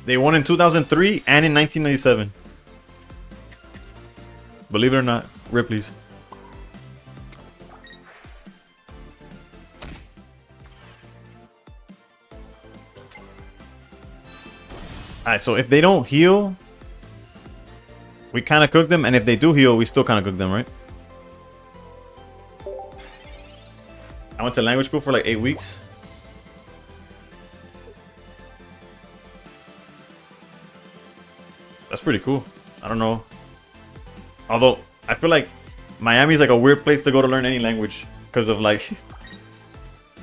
They won in 2003 and in 1997. Believe it or not, Ripley's. Alright, so if they don't heal, we kind of cook them, and if they do heal, we still kind of cook them, right? I went to language school for like 8 weeks. That's pretty cool. I don't know. Although, I feel like Miami's like a weird place to go to learn any language. Because of like...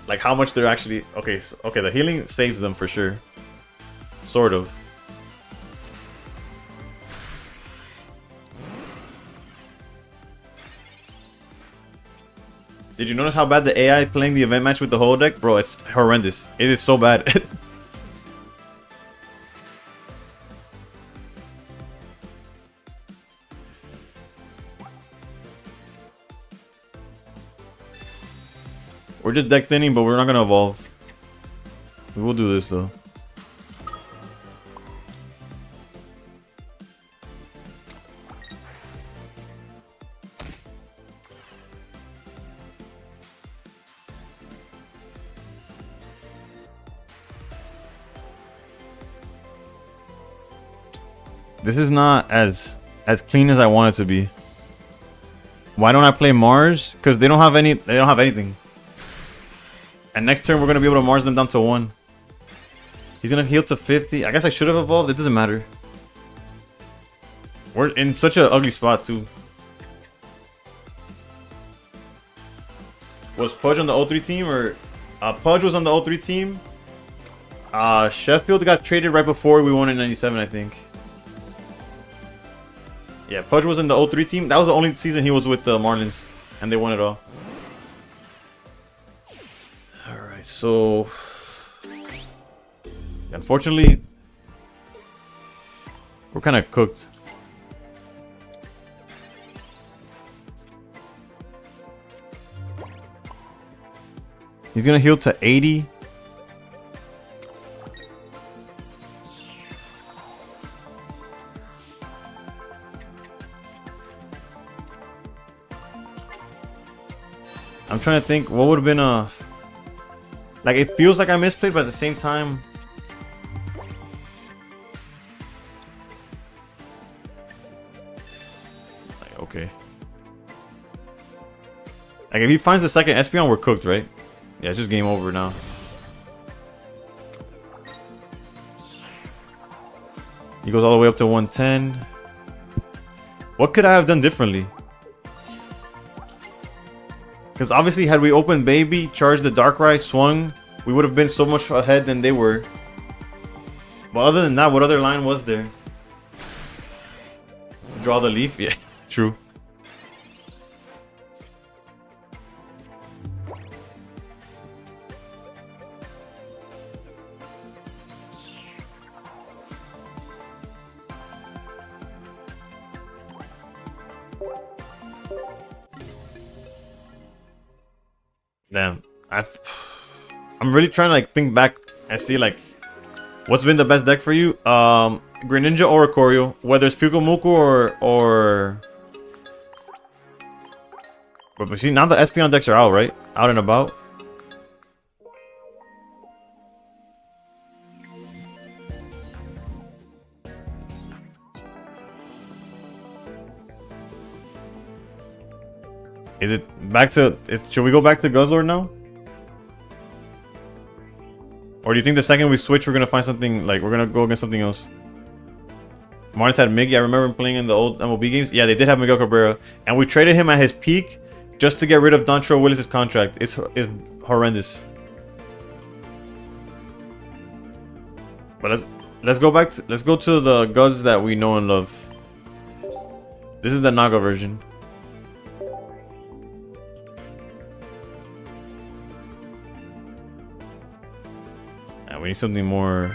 like how much they're actually... Okay, so, okay, the healing saves them for sure. Sort of. Did you notice how bad the AI playing the event match with the whole deck? Bro, it's horrendous. It is so bad. We're just deck thinning, but we're not gonna evolve. We will do this though. This is not as clean as I want it to be. Why don't I play Mars? Because they don't have any. They don't have anything. And next turn we're gonna be able to Mars them down to 1. He's gonna heal to 50. I guess I should have evolved. It doesn't matter. We're in such an ugly spot too. Was Pudge on the 03 team or Pudge was on the 03 team? Sheffield got traded right before we won in 97, I think. Yeah, Pudge was in the 03 team. That was the only season he was with the Marlins, and they won it all. Alright, so... unfortunately, we're kind of cooked. He's going to heal to 80. I'm trying to think what would have been a... like, it feels like I misplayed, but at the same time... like, okay. Like, if he finds the second Espeon, we're cooked, right? Yeah, it's just game over now. He goes all the way up to 110. What could I have done differently? Because obviously, had we opened Baby, charged the Darkrai, swung, we would have been so much ahead than they were. But other than that, what other line was there? Draw the leaf? Yeah, true. Damn, I'm really trying to like think back and see like what's been the best deck for you. Greninja or Ikorio, whether it's Pyukumuku or but see now the Espeon decks are out, right? Out and about. Is it back to... should we go back to Guzzlord now? Or do you think the second we switch, we're going to find something... like, we're going to go against something else? Martinez had Miggy. I remember him playing in the old MLB games. Yeah, they did have Miguel Cabrera. And we traded him at his peak just to get rid of Dontrell Willis' contract. It's horrendous. But let's go back to... let's go to the Guzz that we know and love. This is the Naga version. We need something more.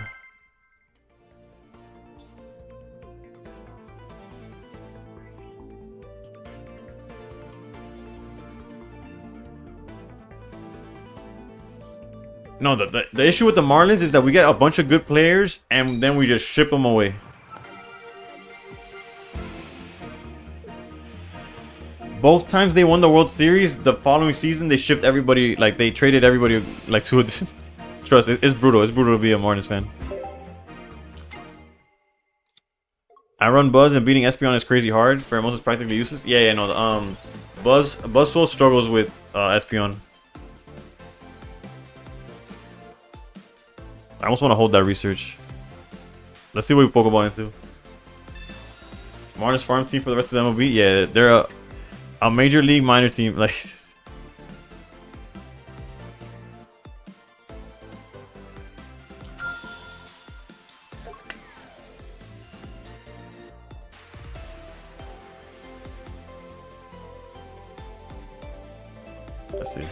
No, the issue with the Marlins is that we get a bunch of good players and then we just ship them away. Both times they won the World Series, the following season they shipped everybody, like they traded everybody like to a... Trust, it's brutal. It's brutal to be a Marlins fan. I run Buzz and beating Espeon is crazy hard. Pheromone is practically useless. Yeah, no. Buzzwole struggles with Espeon. I almost want to hold that research. Let's see what we Pokeball into. Marlins farm team for the rest of the MLB. Yeah, they're a major league minor team. Like, let's see.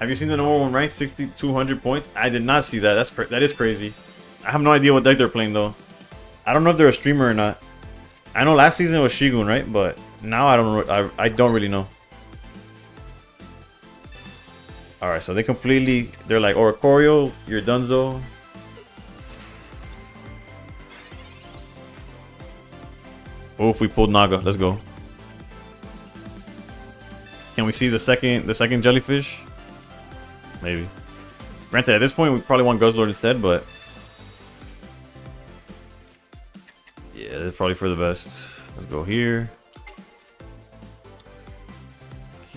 Have you seen the number one ranked 6,200 points? I did not see that. That is crazy. I have no idea what deck they're playing though. I don't know if they're a streamer or not. I know last season was Shigun, right? But now I don't. I don't really know. All right, so they completely. They're like Oricorio, you're Dunzo. Oof, we pulled Naga. Let's go. Can we see the second jellyfish? Maybe. Granted, at this point we probably want Guzzlord instead, but yeah, that's probably for the best. Let's go here.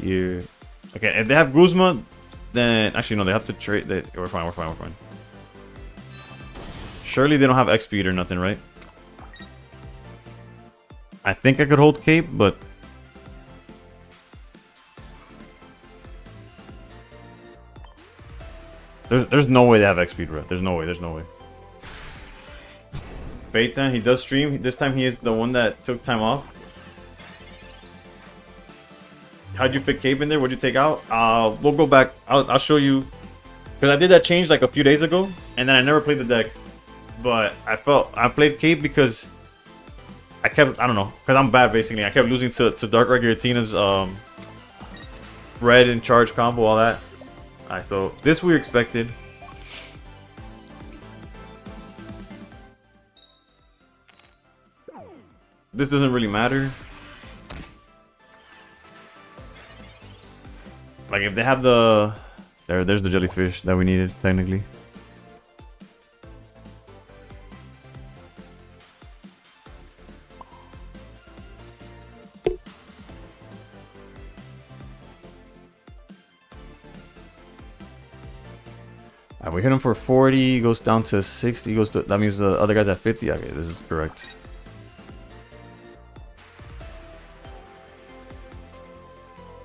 Here. Okay, if they have Guzma, then actually no, they have to trade. We're fine. We're fine. We're fine. Surely they don't have X speed or nothing, right? I think I could hold Cape, but there's no way they have X speed, bro. There's no way. There's no way. Baitan, he does stream. This time he is the one that took time off. How'd you fit Cape in there? What'd you take out? We'll go back. I'll show you. Because I did that change like a few days ago, and then I never played the deck. But I played Cape because I don't know, because I'm bad basically. I kept losing to Dark Regulatina's red and charge combo, all that. Alright, so this we expected. This doesn't really matter. Like if they have the there's the jellyfish that we needed technically. We hit him for 40, goes down to 60, that means the other guy's at 50. Okay, this is correct.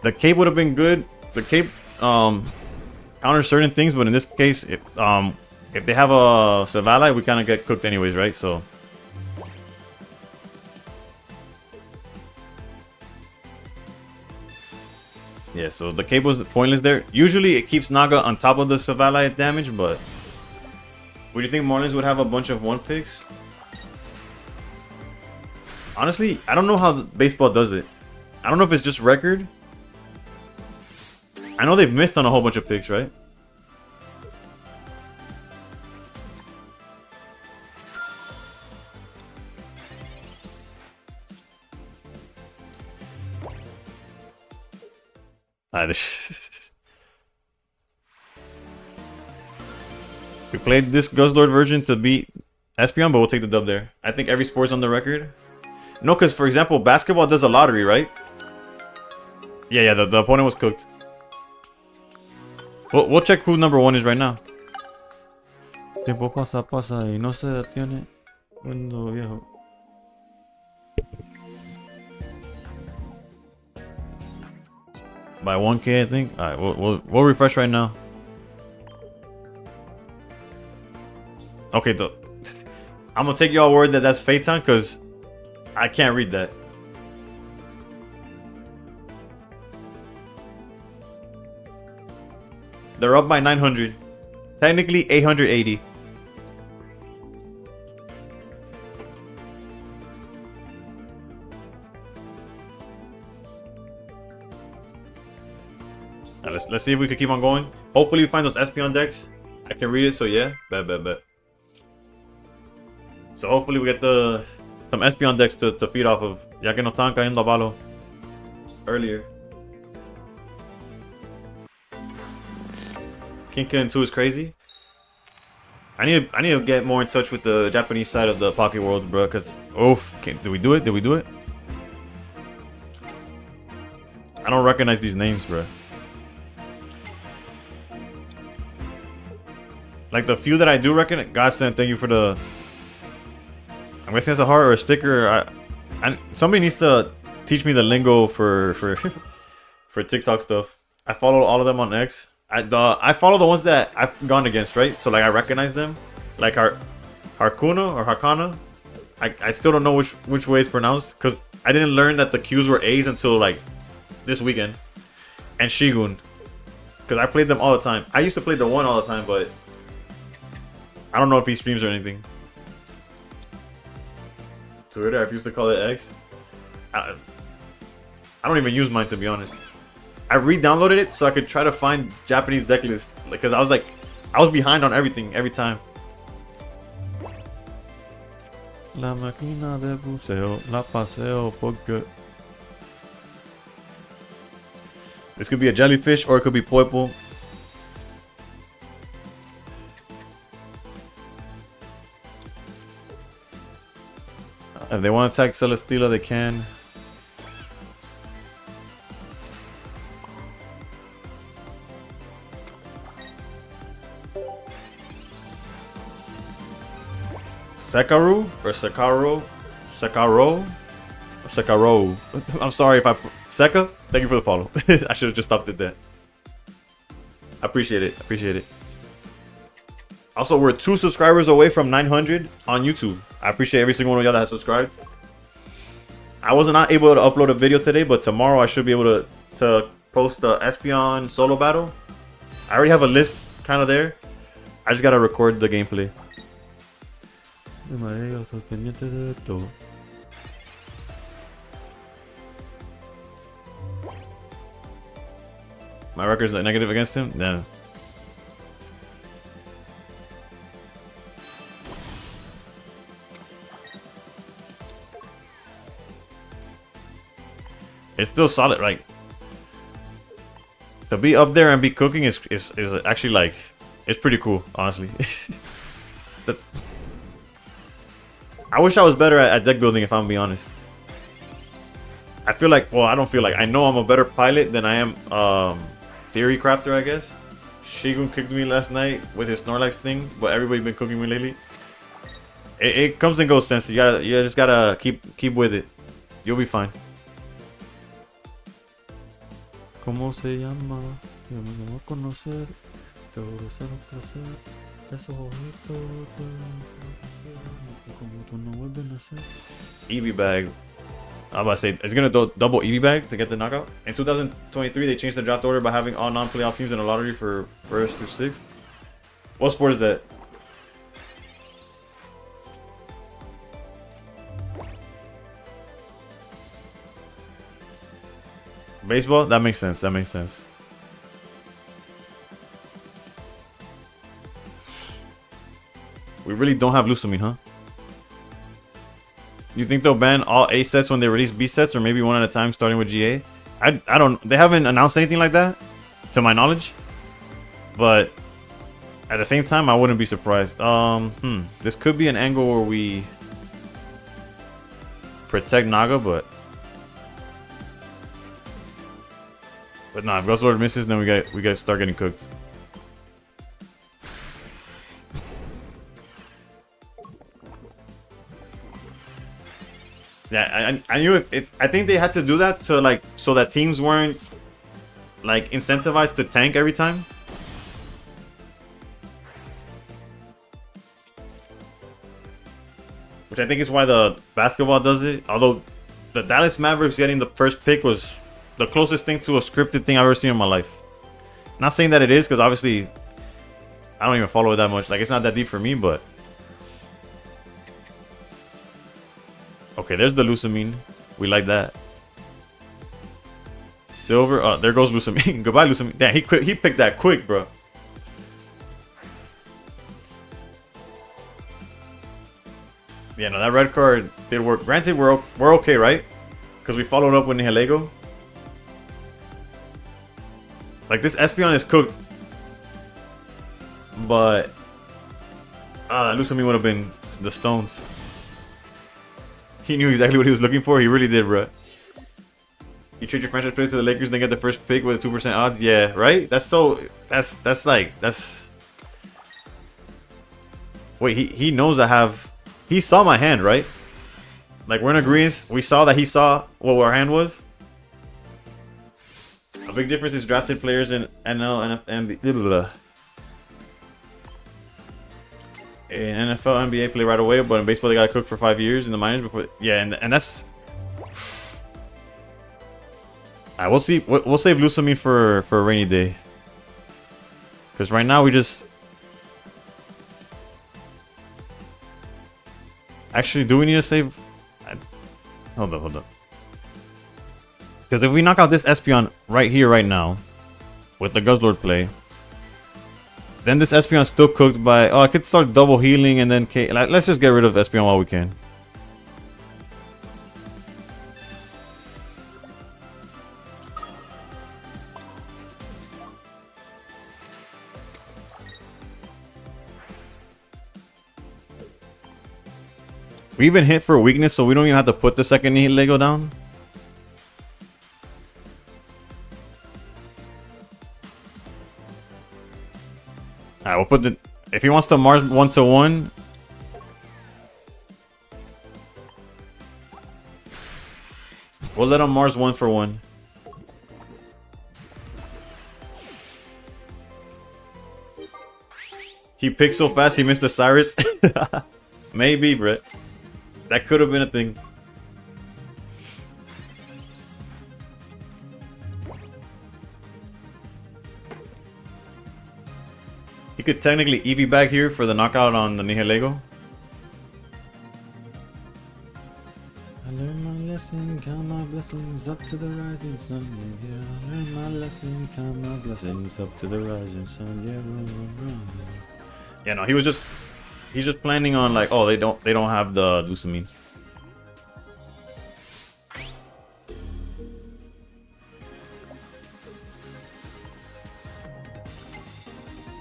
The cape would have been good. The cape counters certain things, but in this case, if they have a Savala, we kind of get cooked anyways, right? So yeah, so the cape was pointless there. Usually it keeps Naga on top of the Savala damage, but would you think Marlins would have a bunch of 1 picks? Honestly, I don't know how baseball does it. I don't know if it's just record. I know they've missed on a whole bunch of picks, right? We played this Guzzlord version to beat Espeon, but we'll take the dub there. I think every sport's on the record. No, because for example, basketball does a lottery, right? Yeah, the opponent was cooked. We'll check who number 1 is right now. Tiempo pasa y no se detiene. Mundo viejo. By 1K, I think. All right, we'll refresh right now. Okay, so I'm gonna take y'all word that that's Phaeton because I can't read that. They're up by 900. Technically 880. Let's see if we can keep on going. Hopefully we find those Espeon decks. I can read it, so yeah. Bet. So hopefully we get some Espeon decks to feed off of. Ya que no están cayendo a palo earlier. Kinka 2 is crazy. I need to get more in touch with the Japanese side of the Pocket Worlds, bro. Cause oof, did we do it? Did we do it? I don't recognize these names, bro. Like the few that I do recognize, Godsend, thank you for the. I'm guessing that's a heart or a sticker. Somebody needs to teach me the lingo for for TikTok stuff. I follow all of them on X. I follow the ones that I've gone against, right? So like I recognize them, like Harkuna or Hakana. I still don't know which way it's pronounced because I didn't learn that the Q's were A's until like this weekend. And Shigun, because I played them all the time. I used to play the one all the time, but I don't know if he streams or anything. Twitter, I used to call it X. I don't even use mine, to be honest. I re-downloaded it so I could try to find Japanese deck lists, because I was behind on everything every time. La máquina de buceo, la paseo porque. This could be a jellyfish or it could be purple. If they want to attack Celesteela, they can. Sekaru or Sekaro? Sekaro? Or Sekaro? I'm sorry if I... Seka? Thank you for the follow. I should have just stopped at that. I appreciate it. Appreciate it. Also, we're 2 subscribers away from 900 on YouTube. I appreciate every single one of y'all that has subscribed. I was not able to upload a video today, but tomorrow I should be able to post the Espeon solo battle. I already have a list kind of there. I just gotta record the gameplay. My record's negative against him? Nah. It's still solid, right? To be up there and be cooking is actually like, it's pretty cool, honestly. I wish I was better at deck building, if I'm being honest. I feel like, well, I don't feel like, I know I'm a better pilot than I am theory crafter, I guess. Shigun kicked me last night with his Snorlax thing, but everybody's been cooking me lately. It comes and goes, Sensei. You just gotta keep with it. You'll be fine. ¿Cómo se llama? Yo me voy a conocer. Te voy a hacer un placer. Esos ojitos como tú no vuelven a ser. Eevee bag. I'm about to say, it's gonna double Eevee bag to get the knockout. In 2023, they changed the draft order by having all non-playoff teams in a lottery for first through 6th. What sport is that? Baseball? That makes sense. That makes sense. We really don't have Lusamine, huh? You think they'll ban all A sets when they release B sets, or maybe one at a time starting with GA? I don't... They haven't announced anything like that, to my knowledge. But at the same time, I wouldn't be surprised. This could be an angle where we protect Naga, but nah, if Ghost Lord misses, then we gotta start getting cooked. Yeah, I knew if I think they had to do that to like so that teams weren't like incentivized to tank every time. Which I think is why the basketball does it. Although the Dallas Mavericks getting the first pick was the closest thing to a scripted thing I've ever seen in my life. Not saying that it is, because obviously I don't even follow it that much. Like, it's not that deep for me, but okay, there's the Lusamine. We like that. Silver. Oh, there goes Lusamine. Goodbye, Lusamine. Damn, he picked that quick, bro. Yeah, no, that red card did work. Granted, we're okay, right? Because we followed up with Nihilego. Like, this Espeon is cooked. But Lusamine would have been the stones. He knew exactly what he was looking for. He really did, bro. You trade your franchise player to the Lakers, then get the first pick with a 2% odds. Yeah, right? That's so... That's like... That's... Wait, he knows I have... He saw my hand, right? Like, we're in agreement. We saw that he saw what our hand was. A big difference is drafted players in NL and in NFL, NBA play right away, but in baseball they gotta cook for 5 years in the minors before. Yeah, and that's. Alright, we'll see. We'll save Lusamine for a rainy day. Because right now we just. Actually, do we need to save? Hold up. Because if we knock out this Espeon right here, right now, with the Guzzlord play, then this Espeon's still cooked by... Oh, I could start double healing and then... Let's just get rid of Espeon while we can. We've been hit for a weakness, so we don't even have to put the second Lego down. Alright, we'll put the... If he wants to Mars 1-1... We'll let him Mars 1-for-1. He picked so fast he missed the Cyrus. Maybe, Brett. That could have been a thing. He could technically EV back here for the knockout on the Nihilego. I learned my lesson, count my blessings up to the rising sun. Yeah, I learned my lesson, count my blessings up to the rising sun. Yeah, run. Yeah, no, he's just planning on like, oh, they don't have the Lusamine.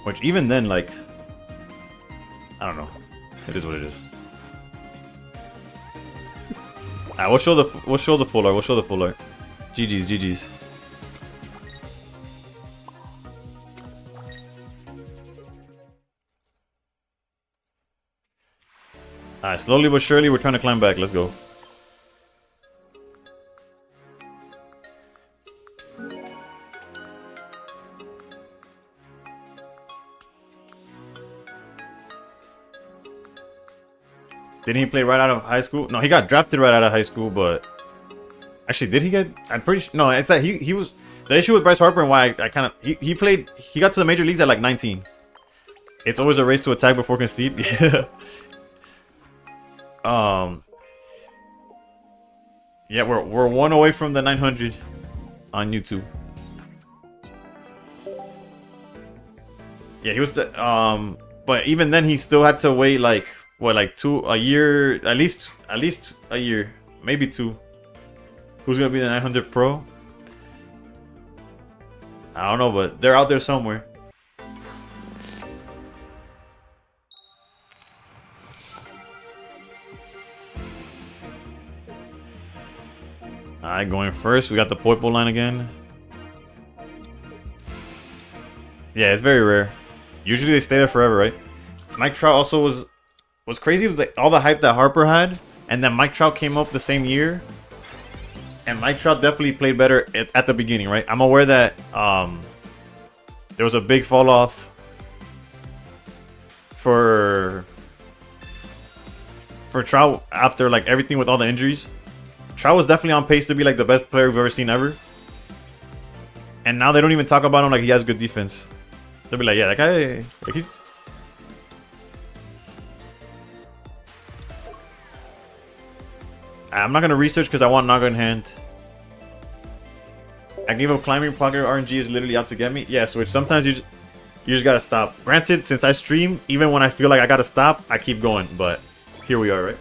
Which even then, like, I don't know. It is what it is. Alright, we'll show the full art. We'll show the full art. GG's. Alright, slowly but surely we're trying to climb back. Let's go. Didn't he play right out of high school? No, he got drafted right out of high school, but... Actually, did he get... I'm pretty sure... No, it's that he was... The issue with Bryce Harper and why I kind of... He played... He got to the major leagues at like 19. It's always a race to attack before concede. Yeah. Yeah, we're one away from the 900 on YouTube. Yeah, he was... But even then, he still had to wait like... What, like a year, at least a year, maybe 2. Who's gonna be the 900 Pro? I don't know, but they're out there somewhere. Alright, going first, we got the Poipo line again. Yeah, it's very rare. Usually they stay there forever, right? Mike Trout also was... What's crazy was like all the hype that Harper had, and then Mike Trout came up the same year, and Mike Trout definitely played better at the beginning, right? I'm aware that there was a big fall off for Trout after like everything with all the injuries. Trout was definitely on pace to be like the best player we've ever seen ever, and now they don't even talk about him like he has good defense. They'll be like, yeah, that guy, like he's... I'm not gonna research because I want Naga in hand. I gave up climbing. Pocket RNG is literally out to get me. Yeah, Switch. Sometimes you just gotta stop. Granted, since I stream, even when I feel like I gotta stop, I keep going. But here we are, right?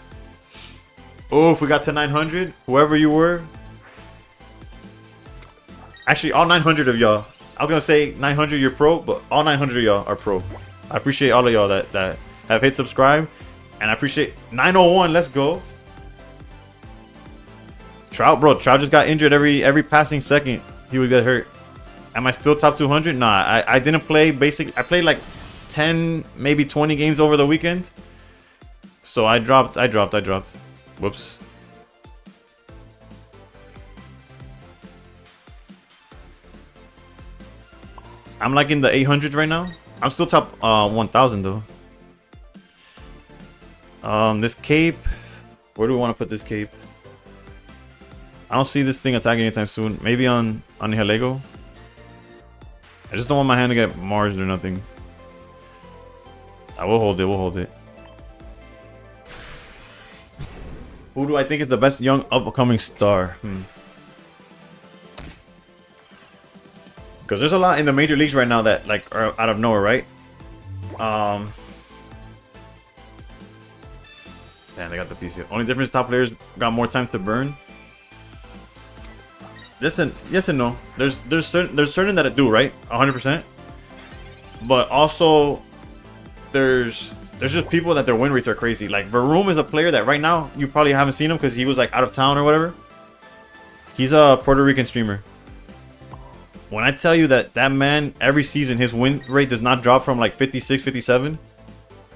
Oh, if we got to 900, whoever you were. Actually, all 900 of y'all. I was gonna say 900 you're pro, but all 900 of y'all are pro. I appreciate all of y'all that have hit subscribe, and I appreciate 901. Let's go. Trout, bro. Trout just got injured every passing second. He would get hurt. Am I still top 200? Nah, I didn't play basic. I played like 10, maybe 20 games over the weekend. So I dropped. Whoops. I'm like in the 800s right now. I'm still top 1000 though. This cape. Where do we want to put this cape? I don't see this thing attacking anytime soon. Maybe on Nihilego. I just don't want my hand to get Mars or nothing. I will hold it. We'll hold it. Who do I think is the best young upcoming star? Because there's a lot in the major leagues right now that like are out of nowhere, right? Damn, they got the PC. Only difference: top players got more time to burn. Yes and no. There's certain that it do, right? 100%. But also there's just people that their win rates are crazy. Like Varoom is a player that right now you probably haven't seen him because he was like out of town or whatever. He's a Puerto Rican streamer. When I tell you that man every season his win rate does not drop from like 56, 57,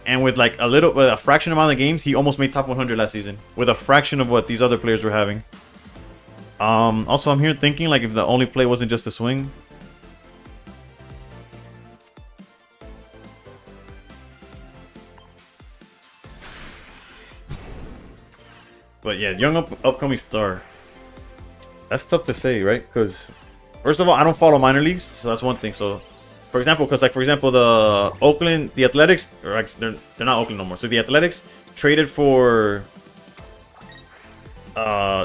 and with like a fraction amount of games, he almost made top 100 last season with a fraction of what these other players were having. Also, I'm here thinking like if the only play wasn't just a swing. But yeah, young upcoming star. That's tough to say, right? Because first of all, I don't follow minor leagues, so that's one thing. So, for example, the Oakland, the Athletics, or actually they're not Oakland no more. So the Athletics traded for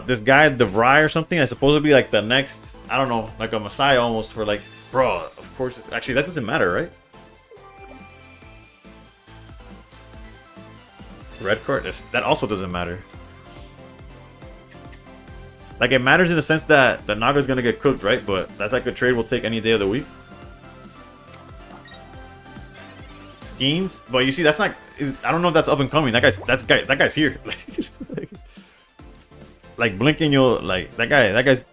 this guy DeVry or something. That's supposed to be like the next, I don't know, like a messiah almost for like, bro. Of course, actually that doesn't matter, right? Red card. That also doesn't matter. Like, it matters in the sense that the Naga's gonna get cooked, right? But that's like a trade we'll take any day of the week. Skeens, but you see, that's not. I don't know if that's up and coming. That guy's here. Like blinking, you'll like that guy's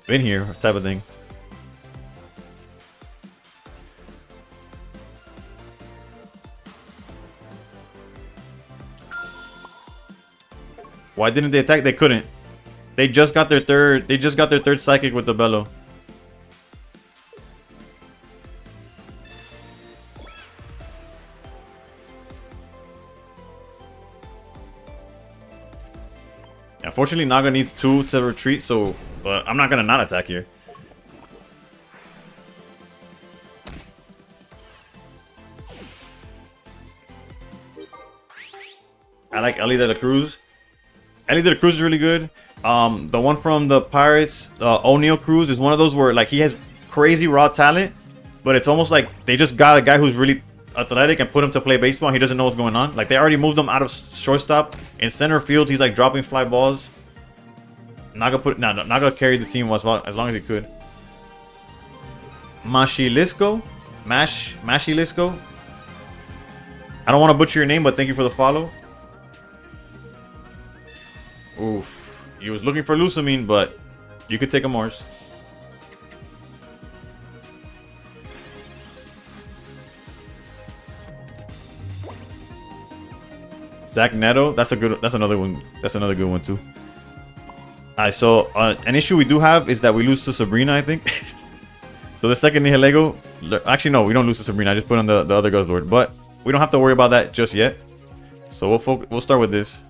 been here, type of thing. Why didn't they attack? They couldn't. They just got their third. They just got their third psychic with the bellow. Unfortunately, Naga needs 2 to retreat, so I'm not gonna not attack here. I like Ellie de la Cruz. Ellie de la Cruz is really good. The one from the Pirates, O'Neal Cruz, is one of those where like he has crazy raw talent, but it's almost like they just got a guy who's really athletic and put him to play baseball and he doesn't know what's going on. Like they already moved him out of shortstop. In center field, he's like dropping fly balls. Naga carried the team as long as he could. Mashilisco? Mashilisco? I don't want to butcher your name, but thank you for the follow. Oof. He was looking for Lusamine, but you could take a Mars. Zach Neto, that's another one. That's another good one too. Alright, so an issue we do have is that we lose to Sabrina, I think. So the second Nihilego, actually no, we don't lose to Sabrina. I just put on the other Guzzlord, but we don't have to worry about that just yet. So we'll start with this.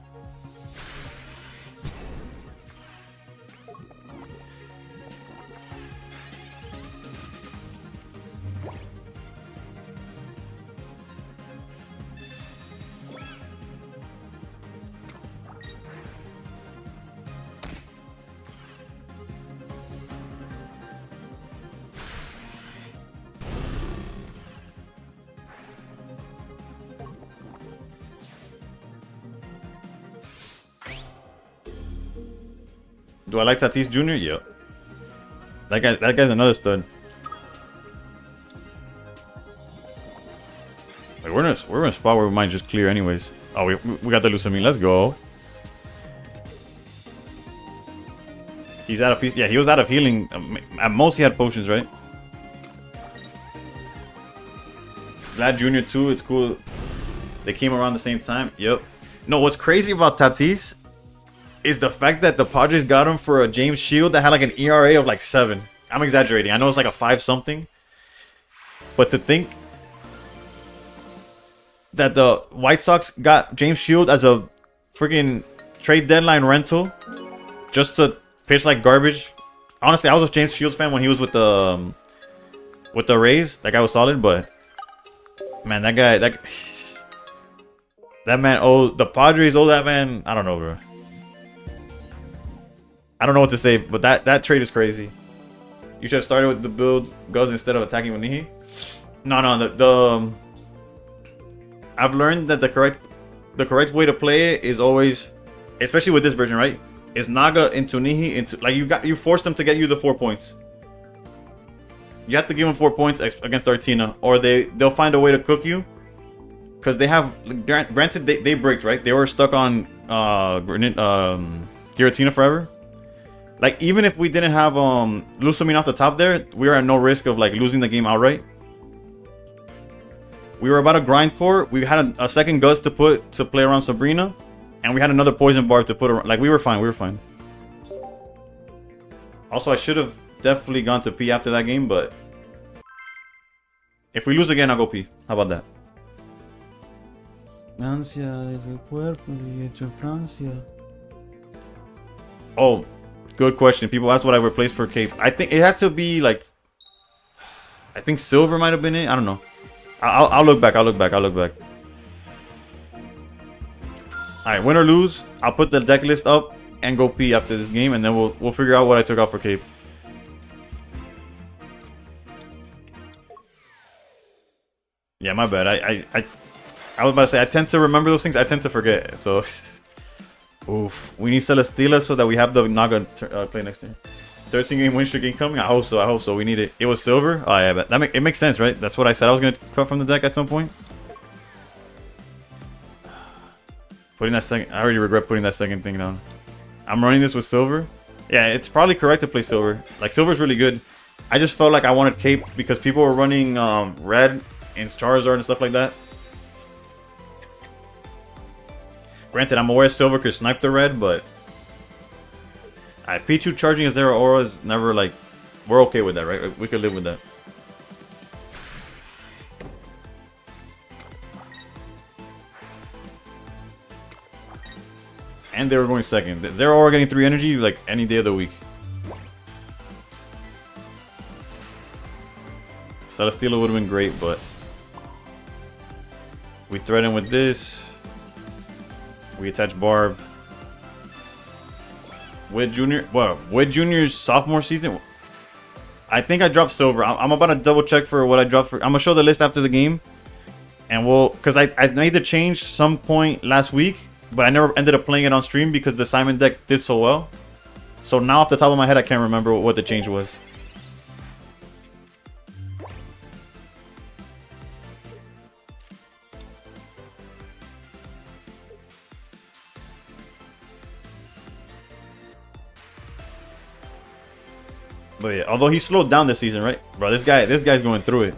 Do I like Tatis Jr.? Yeah. That guy's another stud. Like we're in a spot where we might just clear anyways. Oh, we got the Lusamine. Let's go. He's out of piece. Yeah, he was out of healing. At most, he had potions, right? Vlad Jr. too. It's cool. They came around the same time. Yep. No, what's crazy about Tatis is the fact that the Padres got him for a James Shield that had like an ERA of like 7. I'm exaggerating. I know it's like a 5 something. But to think that the White Sox got James Shield as a freaking trade deadline rental just to pitch like garbage. Honestly, I was a James Shields fan when he was with the Rays. That guy was solid, but man, that man, the Padres owe that man. I don't know, bro. I don't know what to say, but that trade is crazy. You should have started with the build Guz instead of attacking with Nihi. No, I've learned that the correct way to play it is always, especially with this version, right? Is Naga into Nihi into like you force them to get you the 4 points. You have to give them 4 points against Artina, or they'll find a way to cook you. Because they have, granted, they breaked, right? They were stuck on Giratina forever. Like, even if we didn't have Lusamine off the top there, we were at no risk of like losing the game outright. We were about to grind core. We had a second Guz to play around Sabrina, and we had another poison barb to put around. Like, we were fine. We were fine. Also, I should have definitely gone to P after that game, but if we lose again, I'll go P. How about that? Oh, good question. People ask what I replaced for Cape. I think it had to be like, I think Silver might have been it. I don't know. I'll look back. I'll look back. Alright, win or lose, I'll put the deck list up and go P after this game, and then we'll figure out what I took out for Cape. Yeah, my bad. I was about to say, I tend to remember those things. I tend to forget. So, oof. We need Celesteela so that we have the Naga play next time. 13-game win streak incoming. I hope so. We need it. It was Silver. Oh yeah, but it makes sense, right? That's what I said I was gonna cut from the deck at some point. Putting that second, I already regret putting that second thing down. I'm running this with Silver. Yeah, it's probably correct to play Silver. Like, Silver's really good. I just felt like I wanted Cape because people were running Red and Charizard and stuff like that. Granted, I'm aware Silver could snipe the Red, but Pichu charging a Zero Aura is never like, we're okay with that, right? We could live with that. And they were going second. Zero Aura getting 3 energy like any day of the week. Celesteela would have been great, but we threaten with this. We attach Barb. With Junior's sophomore season, I think I dropped Silver. I'm about to double check for what I dropped for. I'm gonna show the list after the game, and because I made the change some point last week, but I never ended up playing it on stream because the Simon deck did so well. So now off the top of my head, I can't remember what the change was. But yeah, although he slowed down this season, right? Bro, this guy's going through it.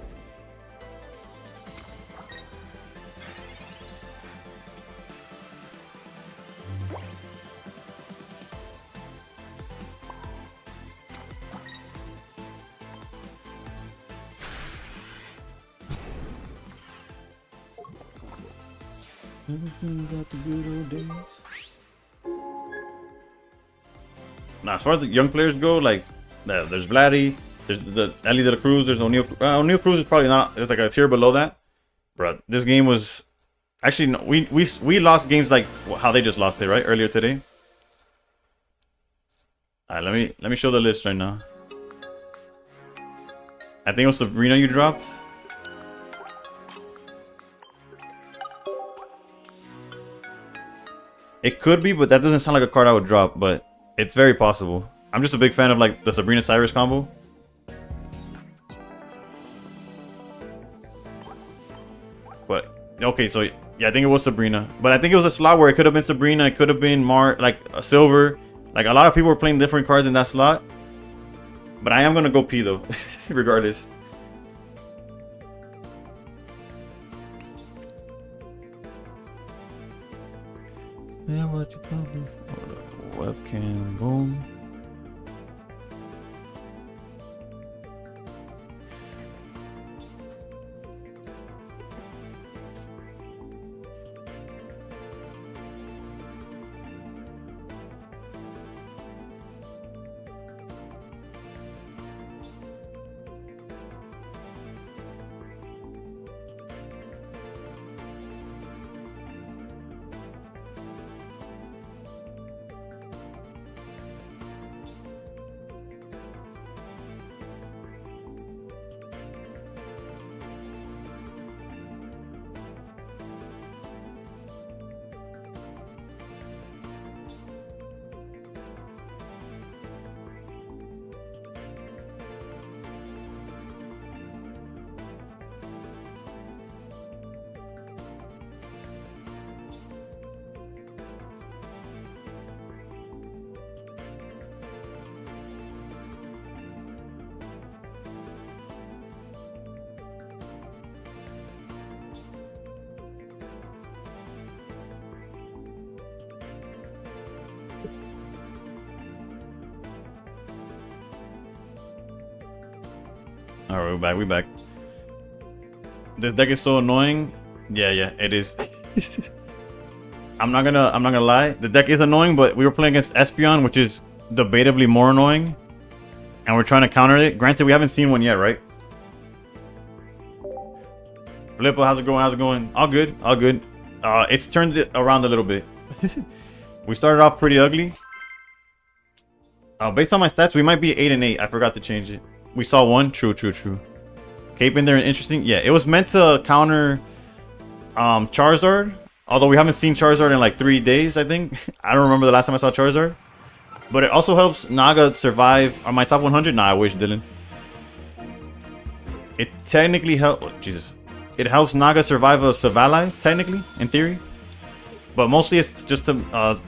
Now, as far as the young players go, like, there's Vladdy, there's the Ellie de la Cruz, there's O'Neal. O'Neal Cruz is probably not, it's like a tier below that. Bro, this game was, actually, no, we lost games like how they just lost it, right? Earlier today. Alright, let me show the list right now. I think it was Sabrina you dropped. It could be, but that doesn't sound like a card I would drop, but it's very possible. I'm just a big fan of like the Sabrina Cyrus combo. But okay, so yeah, I think it was Sabrina. But I think it was a slot where it could have been Sabrina, it could have been like a Silver. Like a lot of people were playing different cards in that slot. But I am gonna go P though, regardless. Yeah, what you call before the webcam, boom. Alright, we back. This deck is so annoying. Yeah, it is. I'm not gonna lie. The deck is annoying, but we were playing against Espeon, which is debatably more annoying. And we're trying to counter it. Granted, we haven't seen one yet, right? Filippo, how's it going? How's it going? All good, all good. It's turned it around a little bit. We started off pretty ugly. Based on my stats, we might be 8-8. I forgot to change it. We saw one. True. Cape in there and interesting. Yeah, it was meant to counter Charizard. Although we haven't seen Charizard in like 3 days, I think. I don't remember the last time I saw Charizard. But it also helps Naga survive on my top 100. Nah, I wish, Dylan. It technically helps... Oh, Jesus. It helps Naga survive a Savali, technically, in theory. But mostly it's just to...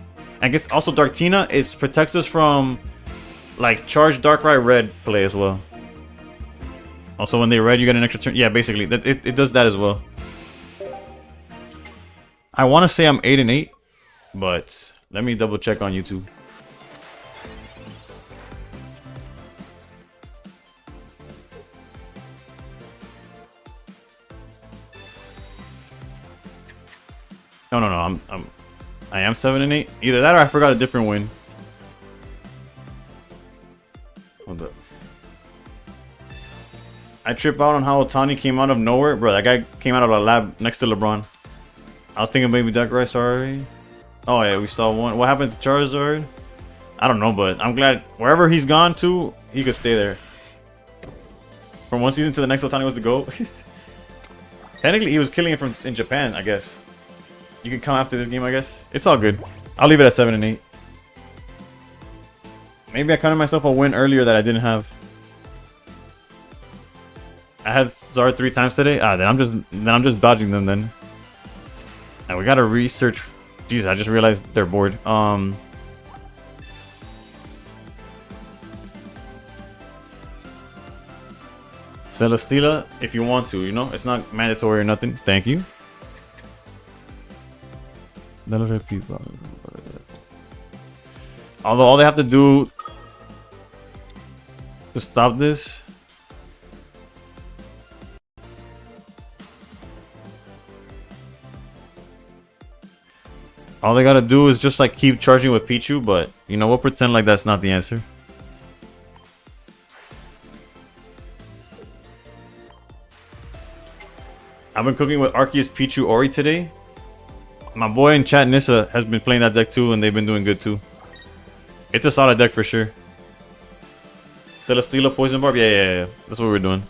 I guess also Darktina, it protects us from... like, charged Darkrai Red play as well. Also, when they red, you get an extra turn. Yeah, basically, it does that as well. I want to say I'm 8-8, but let me double check on YouTube. No. I am 7-8. Either that or I forgot a different win. Hold up. I trip out on how Otani came out of nowhere. Bro, that guy came out of a lab next to LeBron. I was thinking maybe Darkrai, sorry. Oh yeah, we saw one. What happened to Charizard? I don't know, but I'm glad wherever he's gone to, he could stay there. From one season to the next, Otani was the GOAT. Technically, he was killing it from in Japan, I guess. You can come after this game, I guess. It's all good. I'll leave it at 7-8. Maybe I counted myself a win earlier that I didn't have. I had Zard 3 times today. Then I'm just dodging them then. And we gotta research. Jeez, I just realized they're bored. Celesteela, if you want to, you know, it's not mandatory or nothing. Thank you. Although all they have to do to stop this. All they gotta do is just like keep charging with Pichu, but you know, we'll pretend like that's not the answer. I've been cooking with Arceus, Pichu, Ori today. My boy in chat, Nissa, has been playing that deck too, and they've been doing good too. It's a solid deck for sure. Celesteela, Poison Barb, yeah. That's what we're doing.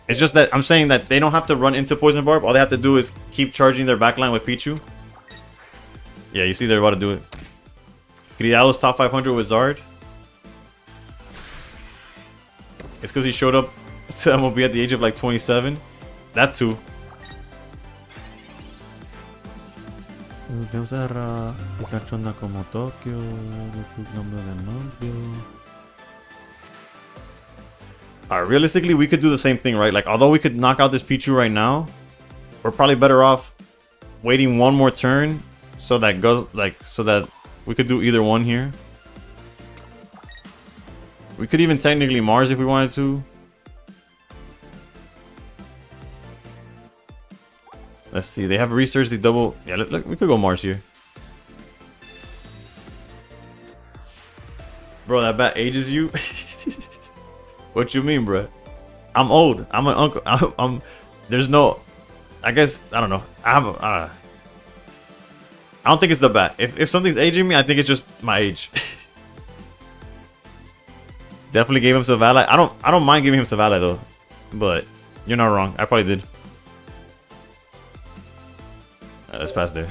It's just that I'm saying that they don't have to run into Poison Barb. All they have to do is keep charging their backline with Pichu. Yeah, you see they're about to do it. Grialo's top 500 with Zard. It's because he showed up to MLB at the age of like 27. That too. Alright, realistically, we could do the same thing, right? Like, although we could knock out this Pichu right now, we're probably better off waiting one more turn so that goes like so that we could do either one here. We could even technically Mars if we wanted to. Let's see. They have research. They double. Yeah, look, we could go Mars here. Bro, that bat ages you. What you mean, bro? I'm old. I'm an uncle. I'm there's no. I guess I don't know. I don't think it's the bat. If something's aging me, I think it's just my age. Definitely gave him Savali. I don't mind giving him Savali though, but you're not wrong. I probably did. Let's pass there.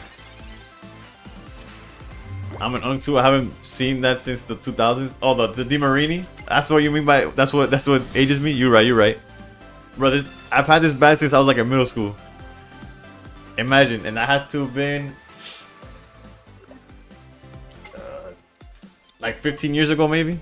I'm an Unk too. I haven't seen that since the 2000s. Oh, the DeMarini. That's what you mean by that's what ages me. You're right. Bro, I've had this bat since I was like in middle school. Imagine, and I had to have been like 15 years ago, maybe.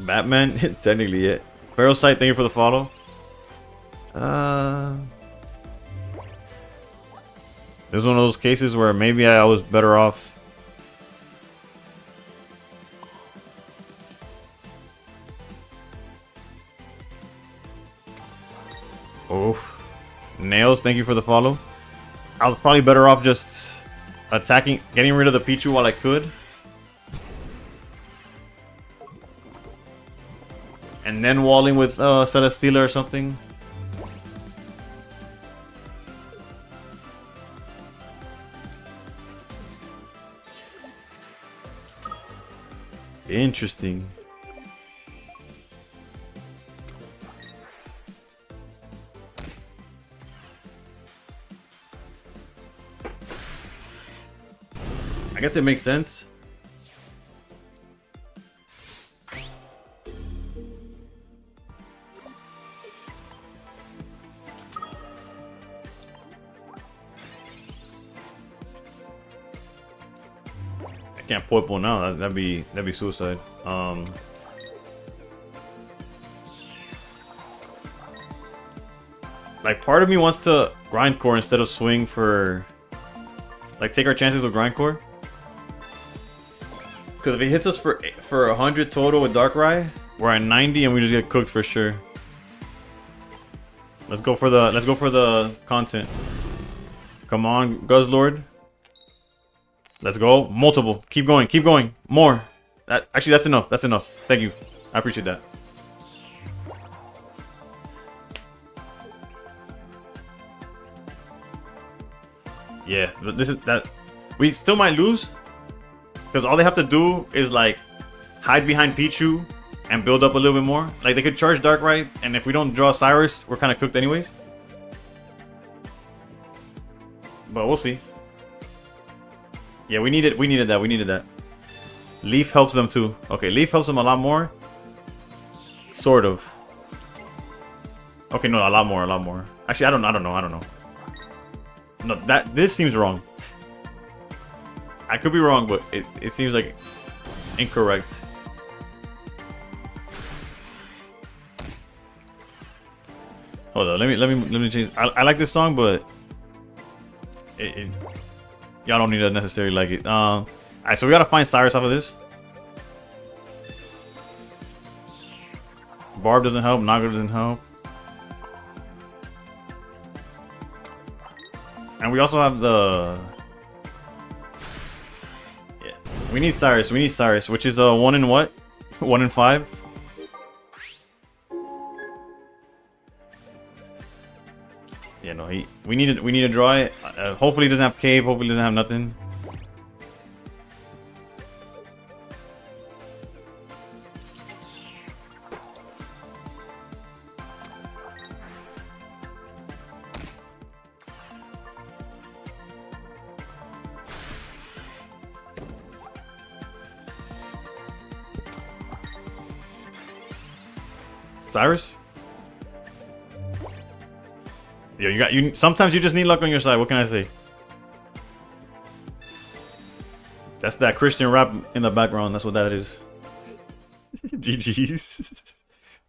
Batman? Technically, yeah. Parasite, thank you for the follow. This is one of those cases where maybe I was better off. Oof. Nails, thank you for the follow. I was probably better off just attacking, getting rid of the Pichu while I could. And then walling with Celesteela or something. Interesting. I guess it makes sense. I can't purple now. That'd be suicide. Like part of me wants to grindcore instead of swing for, like, take our chances with grindcore. Because if it hits us for 100 total with Darkrai, we're at 90 and we just get cooked for sure. Let's go for the content. Come on, Guzzlord. Let's go. Multiple. Keep going. Keep going. More. Actually, that's enough. That's enough. Thank you. I appreciate that. Yeah, but this is that. We still might lose. Because all they have to do is, like, hide behind Pichu and build up a little bit more. Like, they could charge Darkrai, and if we don't draw Cyrus, we're kind of cooked anyways. But we'll see. Yeah, we needed that. Leaf helps them too. Okay, Leaf helps them a lot more. Sort of. Okay, no, a lot more. Actually, I don't know. No, this seems wrong. I could be wrong, but it seems like incorrect. Hold on, let me change. I like this song, but y'all don't need to necessarily like it. Alright, so we gotta find Cyrus off of this. Barb doesn't help, Naga doesn't help. And we also have the... Yeah, we need Cyrus, which is 1 in what? 1 in 5? Yeah, no, we need to draw it. Hopefully he doesn't have Cave, hopefully he doesn't have nothing. Cyrus? Yo, sometimes you just need luck on your side. What can I say? That's that Christian rap in the background. That's what that is. GG's.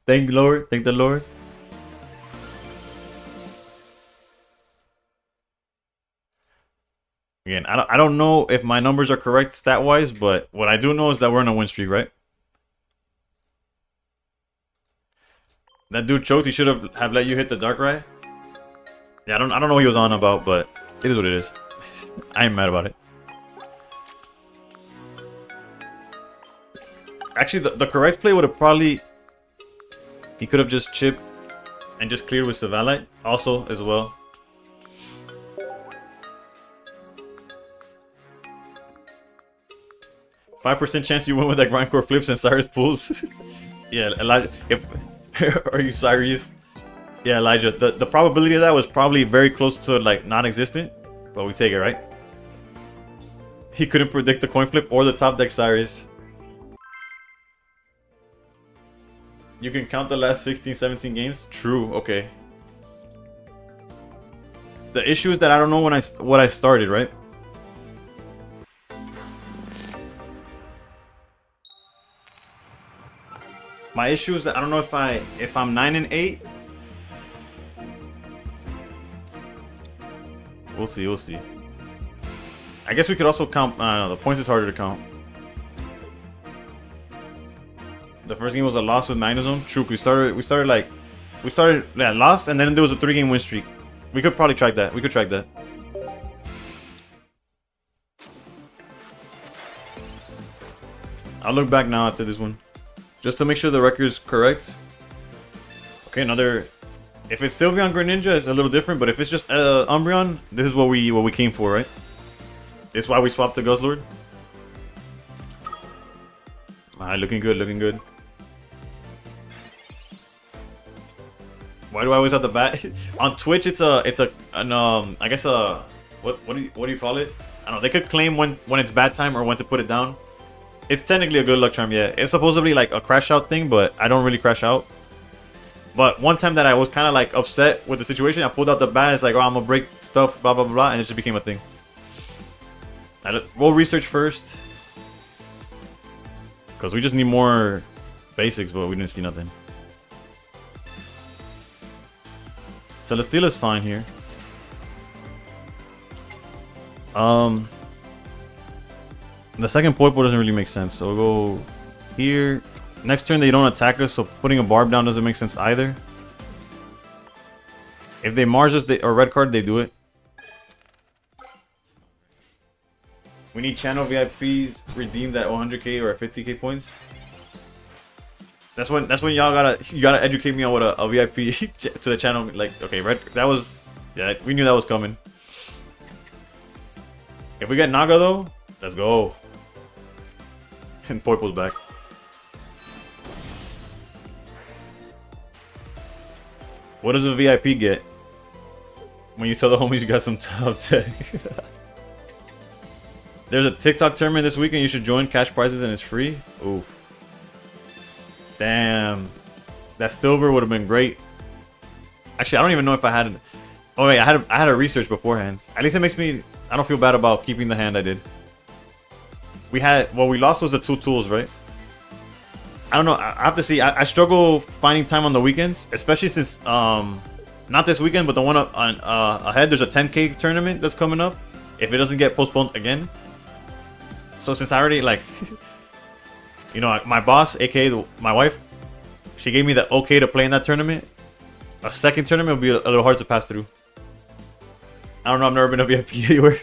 Thank the Lord. Thank the Lord. Again, I don't know if my numbers are correct stat-wise, but what I do know is that we're on a win streak, right? That dude choked. He should have let you hit the Darkrai. Yeah, I don't know what he was on about, but it is what it is. I ain't mad about it. Actually, the correct play would have probably... He could have just chipped and just cleared with Savalite also as well. %5 chance you win with that Grindcore flips and Cyrus pulls. Yeah, Elijah. Are you serious? Yeah, Elijah. The probability of that was probably very close to like non-existent, but we take it, right? He couldn't predict the coin flip or the top deck Cyrus. You can count the last 16, 17 games. True. Okay. The issue is that I don't know what I started, right? My issue is that I don't know if I'm 9 and 8. We'll see. We'll see. I guess we could also count. I don't know. The points is harder to count. The first game was a loss with Magnezone. True. We started yeah, lost, and then there was a 3-game win streak. We could probably track that. We could track that. I'll look back now after this one, just to make sure the record is correct. Okay, another. If it's Sylveon Greninja, it's a little different. But if it's just Umbreon, this is what we came for, right? This is why we swapped to Guzzlord. Alright, looking good, looking good. Why do I always have the bat? On Twitch, it's I guess what do you call it? I don't know. They could claim when it's bad time or when to put it down. It's technically a good luck charm, yeah. It's supposedly like a crash out thing, but I don't really crash out. But one time that I was kind of like upset with the situation, I pulled out the bat. It's like, oh, I'm gonna break stuff, blah blah blah, blah, and it just became a thing. We'll research first, because we just need more basics, but we didn't see nothing. Celesteela is fine here. The second Poipo doesn't really make sense, so we'll go here. Next turn they don't attack us, so putting a barb down doesn't make sense either. If they Mars us or red card, they do it. We need channel VIPs redeemed at 100k or 50k points. That's when y'all gotta educate me on what a VIP to the channel. Like, okay, red, that was, yeah, we knew that was coming. If we get Naga though, let's go. And Poipo's back. What does a VIP get when you tell the homies you got some top tech? There's a TikTok tournament this weekend. You should join. Cash prizes and it's free. Ooh. Damn. That silver would have been great. Actually, I don't even know if I had. Oh wait, I had a research beforehand. At least it makes me. I don't feel bad about keeping the hand I did. We had. What we lost was the 2 tools, right? I don't know. I have to see. I struggle finding time on the weekends, especially since not this weekend, but the one on ahead. There's a 10k tournament that's coming up. If it doesn't get postponed again. So since I already like, you know, my boss, aka my wife, she gave me the okay to play in that tournament. A second tournament would be a little hard to pass through. I don't know. I've never been a VIP anywhere.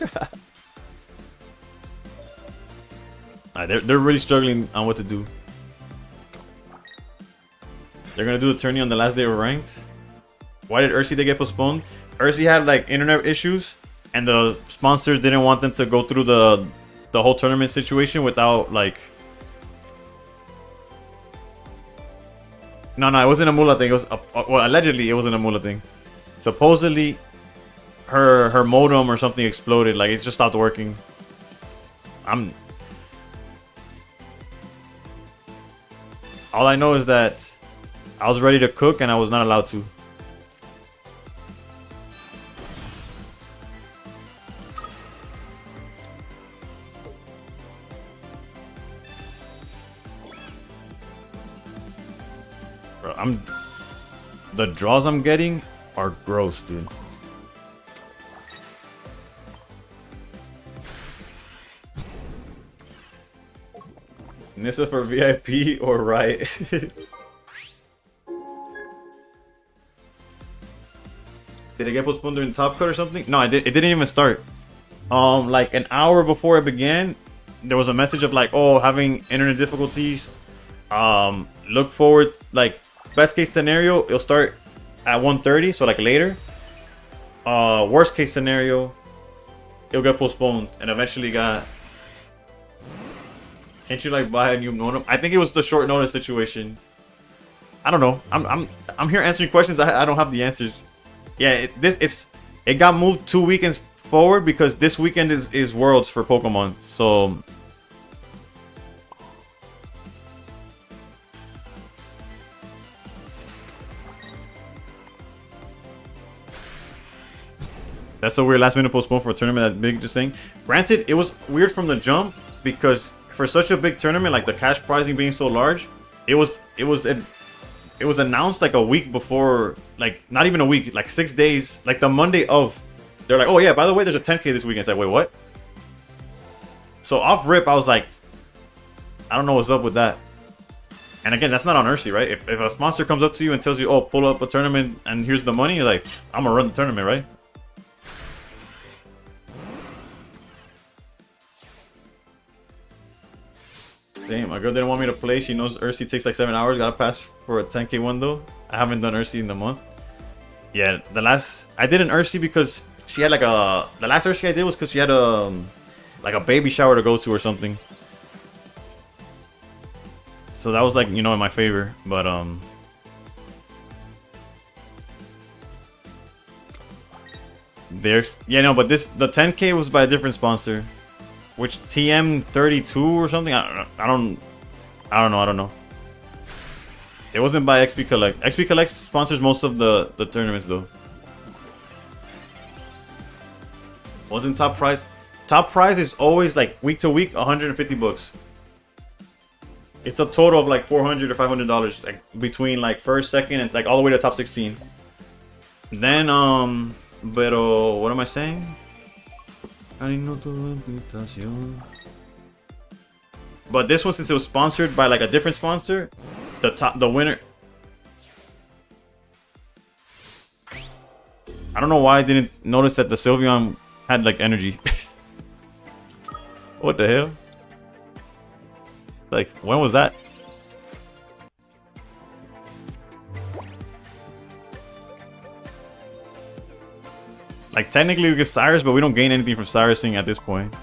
They're really struggling on what to do. They're gonna do the tourney on the last day of ranked. Why did Ursi get postponed? Ursi had like internet issues, and the sponsors didn't want them to go through the whole tournament situation without like. No, it wasn't a Mula thing. It was well, allegedly it wasn't a Mula thing. Supposedly, her modem or something exploded. Like it just stopped working. All I know is that I was ready to cook and I was not allowed to. Bro, the draws I'm getting are gross, dude. Nissa for VIP or right? Did it get postponed during Top Cut or something? No, it didn't even start. Like an hour before it began, there was a message of like, oh, having internet difficulties. Look forward, like best case scenario, it'll start at 1:30, so like later. Worst case scenario, it'll get postponed and eventually got. Can't you like buy a new modem? I think it was the short notice situation. I don't know. I'm here answering questions. I don't have the answers. Yeah, it got moved 2 weekends forward because this weekend is Worlds for Pokemon. So that's a weird last minute postpone for a tournament that big. Just saying. Granted, it was weird from the jump because for such a big tournament, like the cash prizing being so large, it was announced like a week before, like not even a week, like 6 days, like the Monday of. They're like, oh yeah, by the way, there's a 10K this weekend. It's like, wait, what? So off rip, I was like, I don't know what's up with that. And again, that's not on Ursi, right? If a sponsor comes up to you and tells you, oh, pull up a tournament and here's the money, you're like, I'm gonna run the tournament, right? Damn, my girl didn't want me to play. She knows Ursi takes like 7 hours. Gotta pass for a 10K one though. I haven't done Ursi in the month. Yeah, I did an Ursi because she had like the last Ursi I did was because she had like a baby shower to go to or something. So that was like, you know, in my favor, but yeah, no, but the 10K was by a different sponsor, which TM32 or something. I don't know. It wasn't by XP Collect. XP Collect sponsors most of the tournaments though. Wasn't top prize. Top prize is always like week to week 150 bucks. It's a total of like $400 or $500, like between like first, second, and like all the way to top 16. Then pero what am I saying? But this one, since it was sponsored by like a different sponsor, the winner. I don't know why I didn't notice that the Sylveon had like energy. What the hell? Like, when was that? Like, technically we get Cyrus, but we don't gain anything from Cyrusing at this point.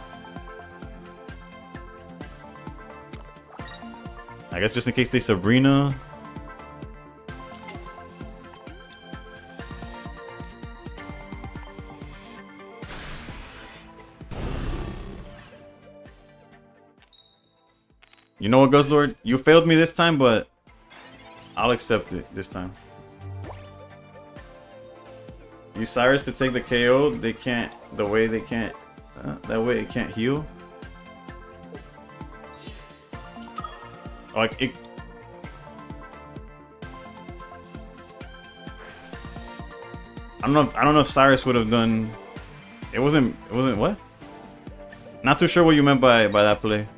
I guess just in case they Sabrina. You know what, Guzzlord? You failed me this time, but I'll accept it this time. Use Cyrus to take the KO. They can't. The way they can't. That way it can't heal. Like it. I don't know if Cyrus would have done. It wasn't what? Not too sure what you meant by that play.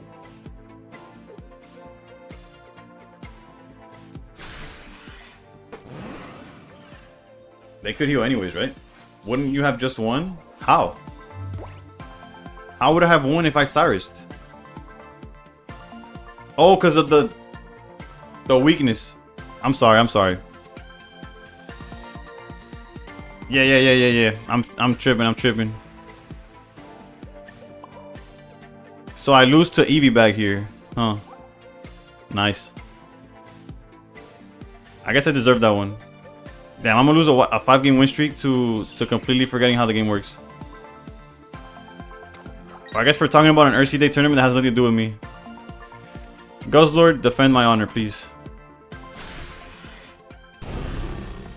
They could heal anyways, right? Wouldn't you have just one? How? How would I have one if I Cyrused? Oh, because of the weakness. I'm sorry. Yeah. I'm tripping. So I lose to Eevee back here. Huh. Nice. I guess I deserve that one. Damn, I'm gonna lose a 5-game win streak to completely forgetting how the game works. Or I guess we're talking about an Ursi Day tournament that has nothing to do with me. Guzzlord, defend my honor, please.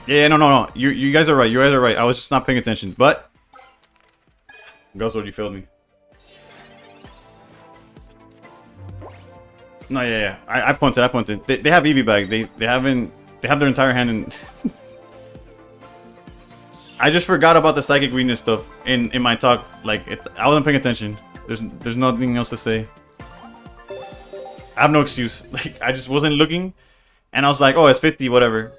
Yeah, no. You guys are right. You guys are right. I was just not paying attention. But Guzzlord, you failed me. No, yeah. I punted. They have Eevee back. They have their entire hand in. I just forgot about the psychic weakness stuff in my talk. Like I wasn't paying attention. There's nothing else to say. I have no excuse. Like I just wasn't looking, and I was like, oh, it's 50, whatever.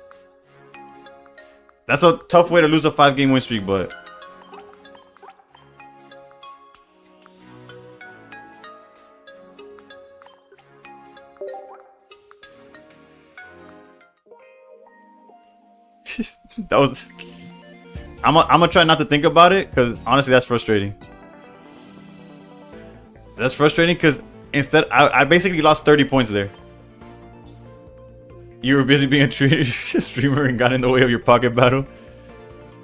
That's a tough way to lose a 5-game win streak, but. That was. I'm gonna try not to think about it, because honestly that's frustrating. That's frustrating because instead I basically lost 30 points there. You were busy being a streamer and got in the way of your pocket battle.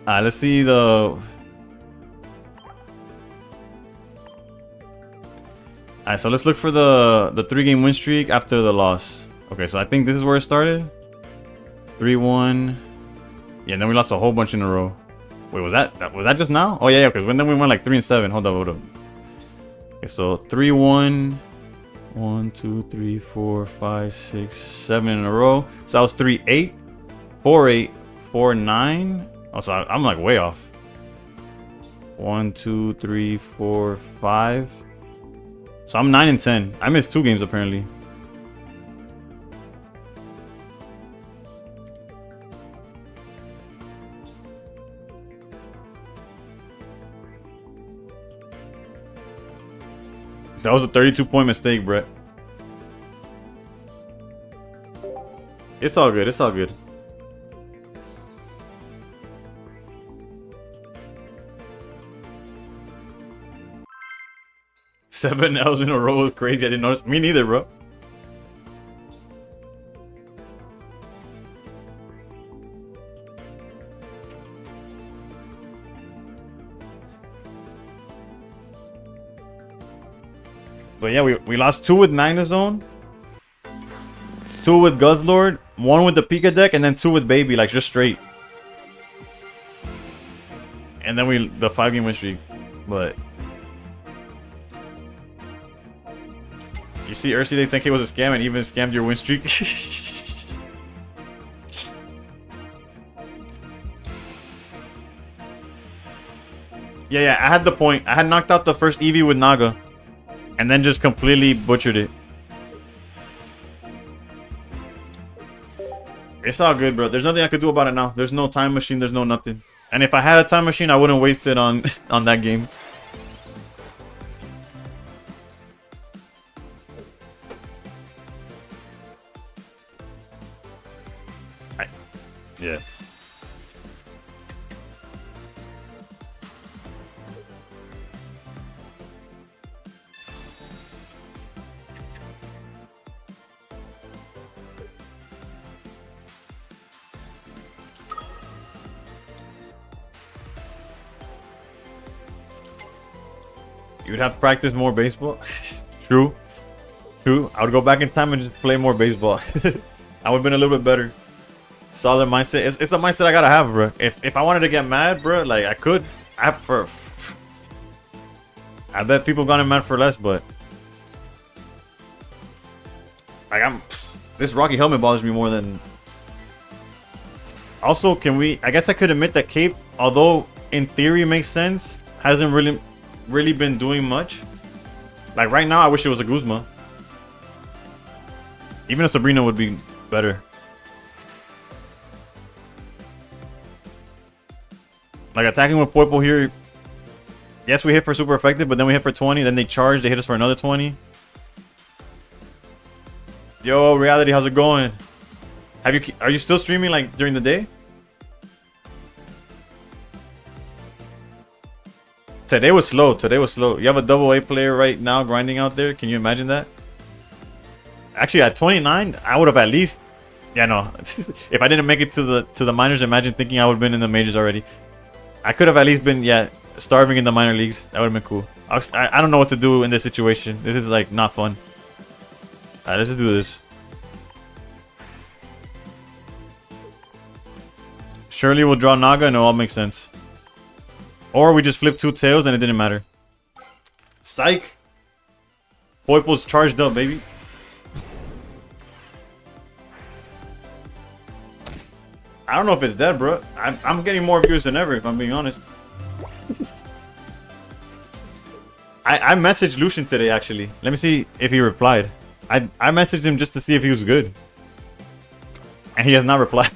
Let's see the. Alright, so let's look for the 3-game win streak after the loss. Okay, so I think this is where it started. 3-1. Yeah, then we lost a whole bunch in a row. Wait, was that just now? Oh yeah, because then we went like 3-7. Hold up. Okay, so 3-1. 1, 2, 3, 4, 5, 6, 7 in a row. So I was 3, 8, 4, 8, 4, 9. Oh, so I'm like way off. 1, 2, 3, 4, 5. So I'm 9 and 10. I missed 2 games apparently. That was a 32-point mistake, Brett. It's all good. It's all good. Seven L's in a row was crazy. I didn't notice. Me neither, bro. But yeah, we lost 2 with Magnezone, 2 with Guzzlord, 1 with the Pika deck, and then 2 with Baby, like just straight. And then the 5-game win streak. But you see, Ursi Day 10K was a scam and even scammed your win streak. Yeah, I had the point. I had knocked out the first Eevee with Naga. And then just completely butchered it. It's all good, bro. There's nothing I could do about it now. There's no time machine. There's no nothing. And if I had a time machine, I wouldn't waste it on on that game. Yeah. You would have to practice more baseball. True. True. I would go back in time and just play more baseball. I would have been a little bit better. Solid mindset. It's the mindset I gotta have, bro. If I wanted to get mad, bro, like I could. I bet people got mad for less, but like this Rocky helmet bothers me more than. Also, I guess I could admit that Cape, although in theory makes sense, hasn't really been doing much. Like right now, I wish it was a Guzma. Even a Sabrina would be better. Like attacking with Poipo here. Yes, we hit for super effective, but then we hit for 20. Then they charge. They hit us for another 20. Yo, Reality, how's it going? Are you still streaming like during the day? Today was slow. Today was slow. You have a double A player right now grinding out there. Can you imagine that? Actually, at 29, I would have at least. Yeah, no. If I didn't make it to the minors, imagine thinking I would have been in the majors already. I could have at least been, yeah, starving in the minor leagues. That would have been cool. I don't know what to do in this situation. This is like not fun. Alright, let's just do this. Surely we'll draw Naga. No, all makes sense. Or we just flip 2 tails and it didn't matter. Psych. Poipo's charged up, baby. I don't know if it's dead, bro. I'm getting more views than ever, if I'm being honest. I messaged Lucian today, actually. Let me see if he replied. I messaged him just to see if he was good. And he has not replied.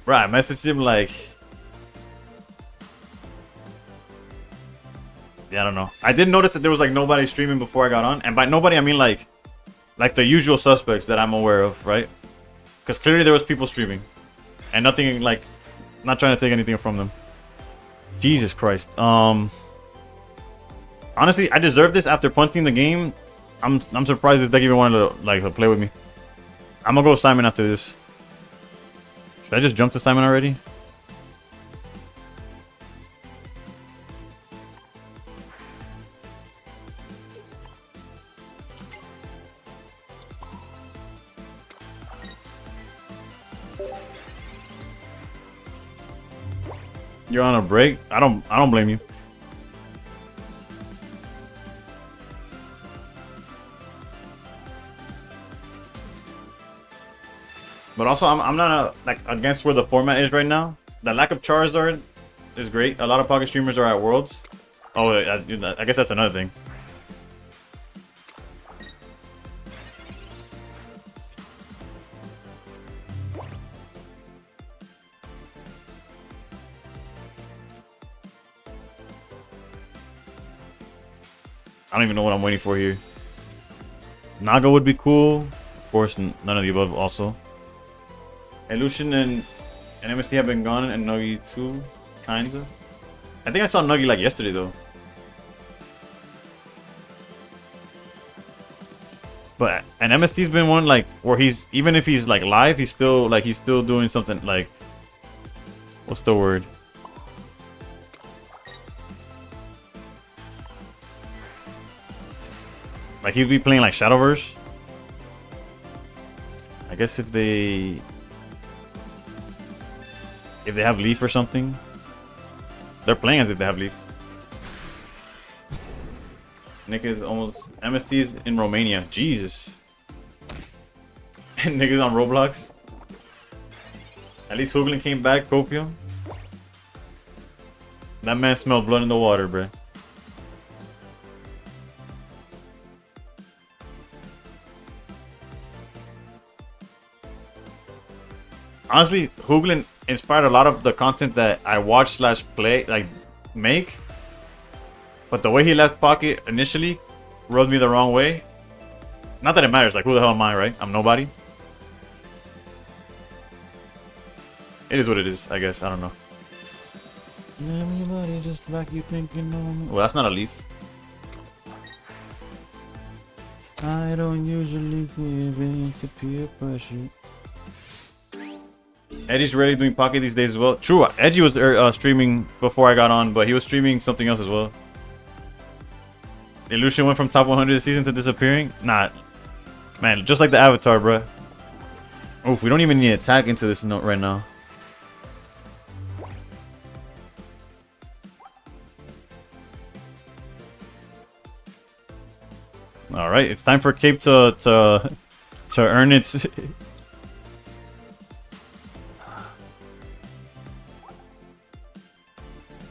Bro, I messaged him like... Yeah, I don't know. I did notice that there was like nobody streaming before I got on. And by nobody, I mean like the usual suspects that I'm aware of, right? Because clearly there was people streaming. And nothing like... Not trying to take anything from them. Jesus Christ. Honestly, I deserve this after punting the game. I'm surprised this deck even wanted to like play with me. I'm gonna go Simon after this. Should I just jump to Simon already? You're on a break? I don't blame you. But also, I'm not like against where the format is right now. The lack of Charizard is great. A lot of pocket streamers are at Worlds. Oh, I guess that's another thing. I don't even know what I'm waiting for here. Naga would be cool. Of course, none of the above also. Illusion and MST have been gone, and Nuggy too, kinda. I think I saw Nuggy like yesterday though. But and MST's been one like where he's even if he's like live, he's still doing something like what's the word? Like he'd be playing like Shadowverse. I guess if they have Leaf or something, they're playing as if they have Leaf. Nick is almost MST's in Romania. Jesus. And Nick is on Roblox. At least Hooglin came back, Copium. That man smelled blood in the water, bruh. Honestly, Hooglin inspired a lot of the content that I watch slash play, like make. But the way he left Pocket initially rubbed me the wrong way. Not that it matters, like who the hell am I, right? I'm nobody. It is what it is, I guess. I don't know. Everybody just like you think you know me. Well, that's not a leaf. I don't usually give in to peer pressure. Edgy's rarely doing Pocket these days as well. True, Edgy was streaming before I got on, but he was streaming something else as well. Illusion went from top 100 this season to disappearing? Nah. Man, just like the Avatar, bruh. Oof, we don't even need to attack into this note right now. Alright, it's time for Cape to earn its...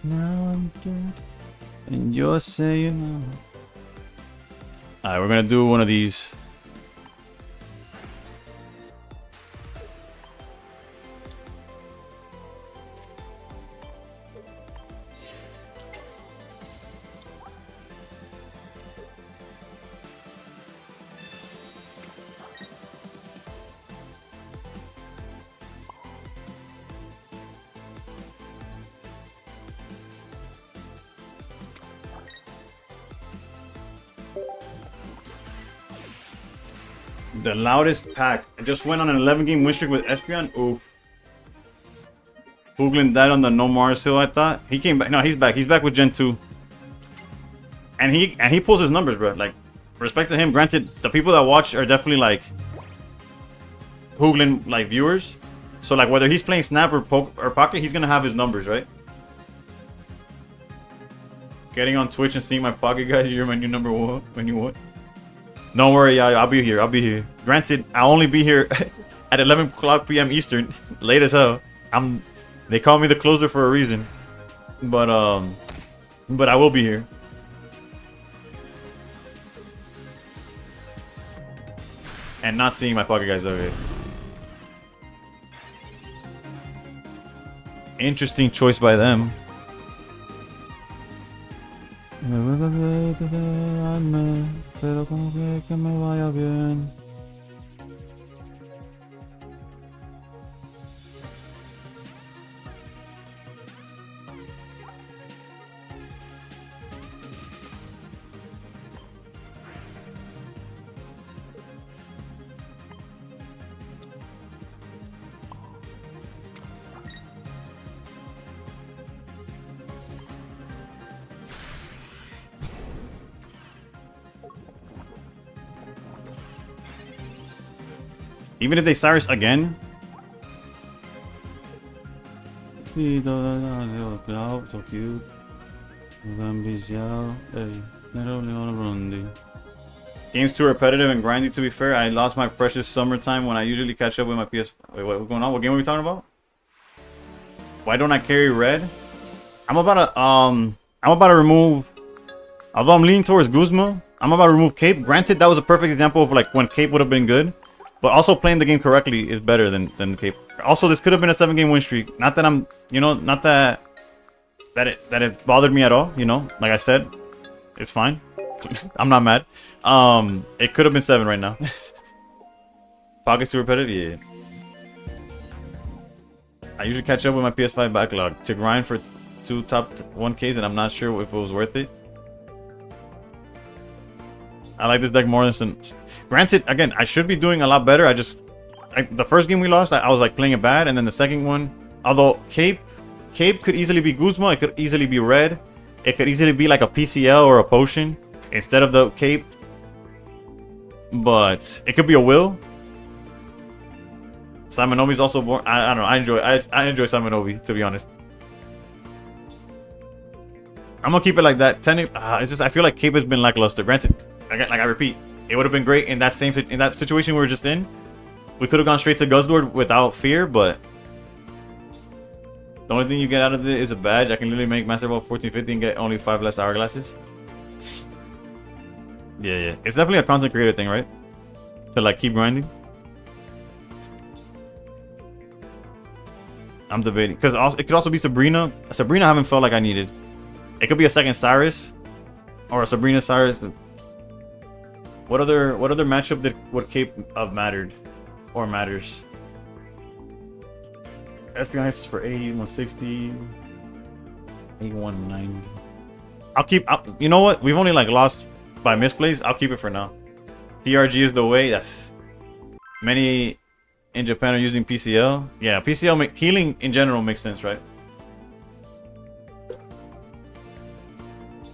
Now I'm dead, and you're saying no. Alright, we're gonna do one of these. The loudest pack. I just went on an 11-game win streak with Espeon. Oof. Hooglin died on the No Mars Hill, I thought. He came back. No, he's back. He's back with Gen 2. And he pulls his numbers, bro. Like, respect to him. Granted, the people that watch are definitely like Hooglin like viewers. So like whether he's playing Snap or Pocket, he's gonna have his numbers, right? Getting on Twitch and seeing my Pocket guys, you're my new number one when you what? Don't worry, yeah, I'll be here. I'll be here. Granted, I'll only be here at 11 o'clock p.m. Eastern. Late as hell. They call me the closer for a reason. But I will be here. And not seeing my Pocket guys over here. Interesting choice by them. Pero como que me vaya bien. Even if they Cyrus again. So cute. Game's too repetitive and grindy, to be fair. I lost my precious summertime when I usually catch up with my PS... Wait, what's going on? What game are we talking about? Why don't I carry red? I'm about to remove... Although I'm leaning towards Guzma, I'm about to remove Cape. Granted, that was a perfect example of like when Cape would have been good. But also playing the game correctly is better than Cape. Also, this could have been a 7-game win streak. Not that I'm... You know, not that... That it bothered me at all, you know? Like I said, it's fine. I'm not mad. It could have been 7 right now. Pockets too repetitive? Yeah. I usually catch up with my PS5 backlog to grind for 2 top 1Ks, and I'm not sure if it was worth it. I like this deck more than some... Granted, again, I should be doing a lot better. The first game we lost, I was like playing it bad, and then the second one, although Cape could easily be Guzma, it could easily be red, it could easily be like a PCL or a potion instead of the Cape. But it could be a will. Simon Obi's also born. I don't know. I enjoy Simon Obi, to be honest. I'm gonna keep it like that. It's just I feel like Cape has been lackluster. Granted, again, like I repeat, it would have been great in that situation we were just in. We could have gone straight to Guzzlord without fear, but the only thing you get out of it is a badge. I can literally make Master Ball 1450 and get only 5 less hourglasses. Yeah. It's definitely a content creator thing, right? To like keep grinding. I'm debating because it could also be Sabrina. Sabrina, I haven't felt like I needed. It could be a second Cyrus or a Sabrina Cyrus. What other matchup would Cape of mattered or matters? SPI is for 80, 160, 8190. I'll keep. You know what? We've only like lost by misplays. I'll keep it for now. TRG is the way. That's many in Japan are using PCL. Yeah, PCL healing in general makes sense, right?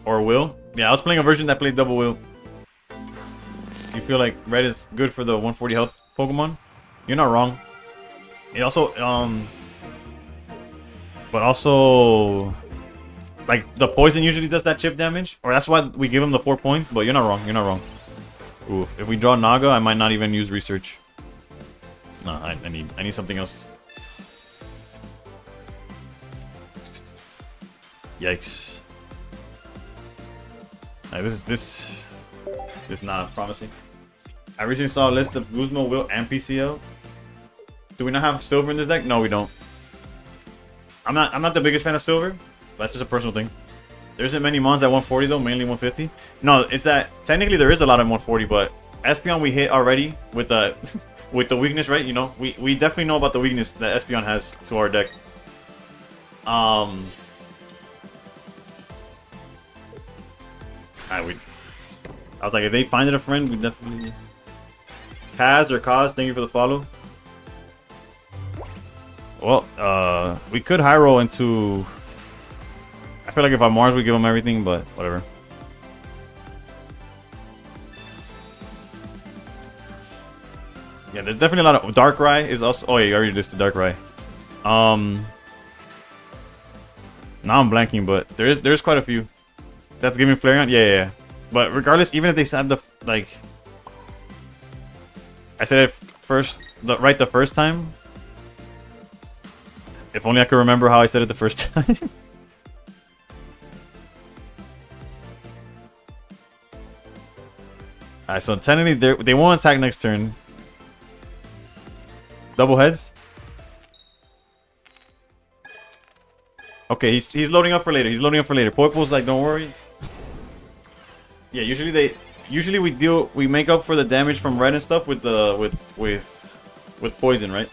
Or will. Yeah, I was playing a version that played double will. You feel like red is good for the 140 health Pokemon? You're not wrong. It also but also like the poison usually does that chip damage, or that's why we give him the 4 points. But you're not wrong. You're not wrong. Oof. If we draw Naga, I might not even use research. No, I need something else. Yikes. This is not promising. I recently saw a list of Guzma, Will, and PCL. Do we not have silver in this deck? No, we don't. I'm not the biggest fan of silver. But that's just a personal thing. There isn't many mons at 140 though, mainly 150. No, it's that technically there is a lot at 140, but Espeon we hit already with the with the weakness, right? You know, we definitely know about the weakness that Espeon has to our deck. I was like, if they find it a friend, we definitely. Kaz or Kaz, thank you for the follow. Well, we could high roll into. I feel like if I'm Mars, we give him everything, but whatever. Yeah, there's definitely a lot of Darkrai is also. Oh yeah, you already listed Darkrai. Now I'm blanking, but there's quite a few. That's giving Flareon. Yeah. But regardless, even if they have the like, I said it first, right the first time. If only I could remember how I said it the first time. Alright, so technically they won't attack next turn. Double heads. Okay, he's loading up for later. He's loading up for later. Poipo's like, don't worry. Yeah, usually we make up for the damage from red and stuff with the with poison, right?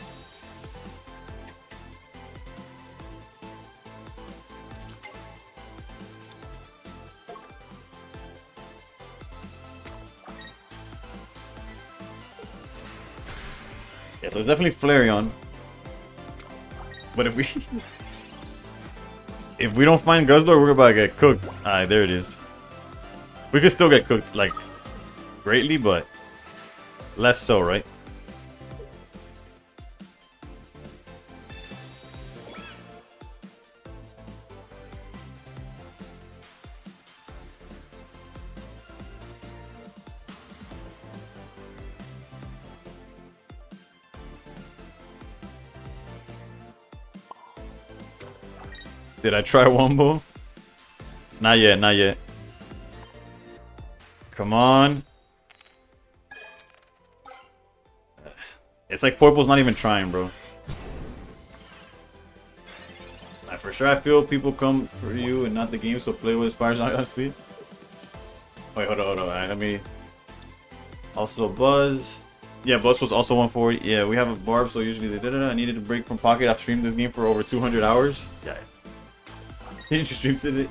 Yeah, so it's definitely Flareon. But if we don't find Guzzlord, we're about to get cooked. Alright, there it is. We could still get cooked, like, greatly, but less so, right? Did I try Wombo? Not yet, not yet. Come on. It's like Purple's not even trying, bro. For sure, I feel people come for you and not the game, so play with Aspires, honestly. Wait, hold on, hold on. Right, let me... Also, Buzz. Yeah, Buzz was also 140. Yeah, we have a Barb, so usually they did it. I needed a break from Pocket. I've streamed this game for over 200 hours. Yeah. Didn't you stream today?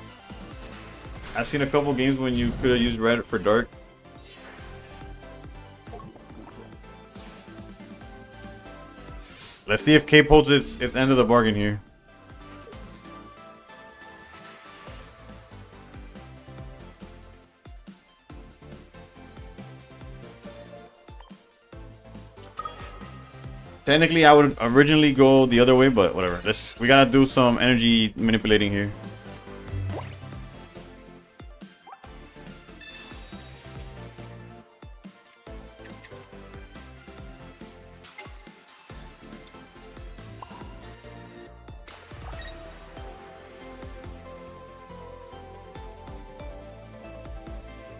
I've seen a couple games when you could have used Red for Dark. Let's see if Cape holds its end of the bargain here. Technically, I would originally go the other way, but whatever. We gotta do some energy manipulating here.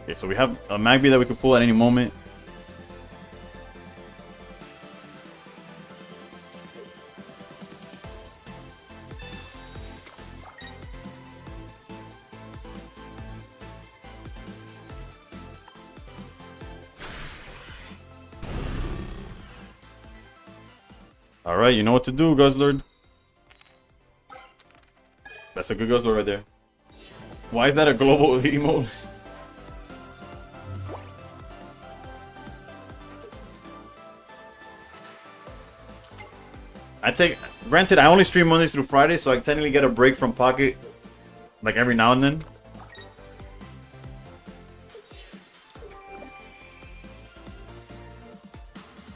Okay, so we have a Magby that we could pull at any moment. Alright, you know what to do, Guzzlord. That's a good Guzzlord right there. Why is that a global emote? Granted, I only stream Mondays through Fridays, so I technically get a break from Pocket, like every now and then.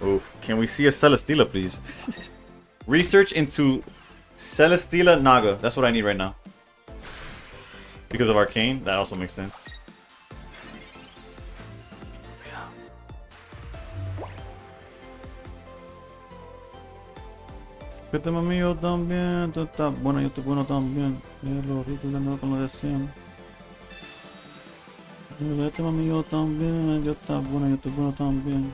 Oof. Can we see a Celesteela, please? Research into Celesteela Naga. That's what I need right now. Because of Arcane, that also makes sense. Que te mami yo también, tú estás buena, yo estoy bueno también. Lo rico que ando con lo de siempre. Vete mami yo también, yo estás buena, yo estoy bueno también.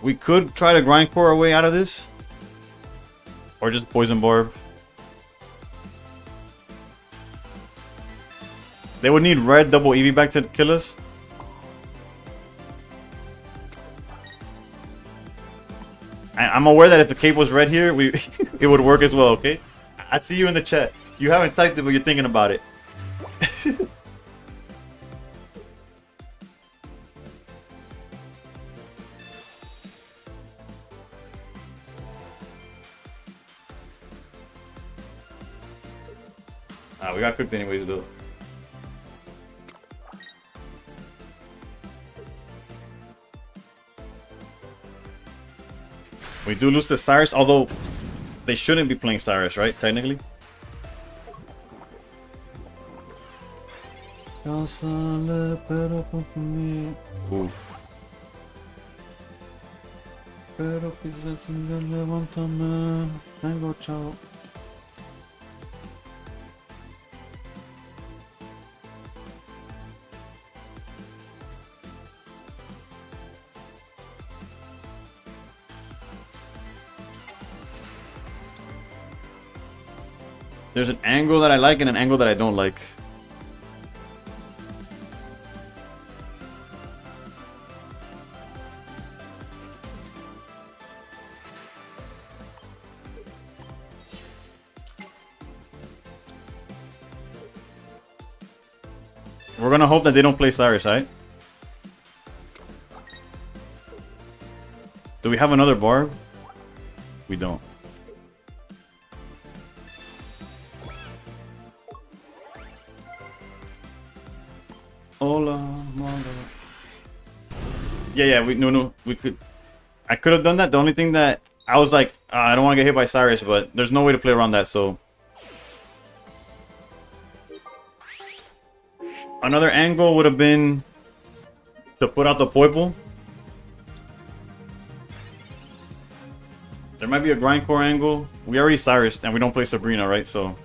We could try to grindcore our way out of this. Or just Poison Barb. They would need red double EV back to kill us. I'm aware that if the cape was red here, it would work as well, okay? I see you in the chat. You haven't typed it, but you're thinking about it. We got cooked anyways, though. We do lose to Cyrus, although they shouldn't be playing Cyrus, right? Technically. Oof. There's an angle that I like and an angle that I don't like. We're gonna hope that they don't play Cyrus, right? Do we have another Barb? We don't. Hola, mother. Yeah, we could. I could have done that. The only thing that I was like, I don't want to get hit by Cyrus, but there's no way to play around that, so. Another angle would have been to put out the Poiple. There might be a grindcore angle. We already Cyrus, and we don't play Sabrina, right? So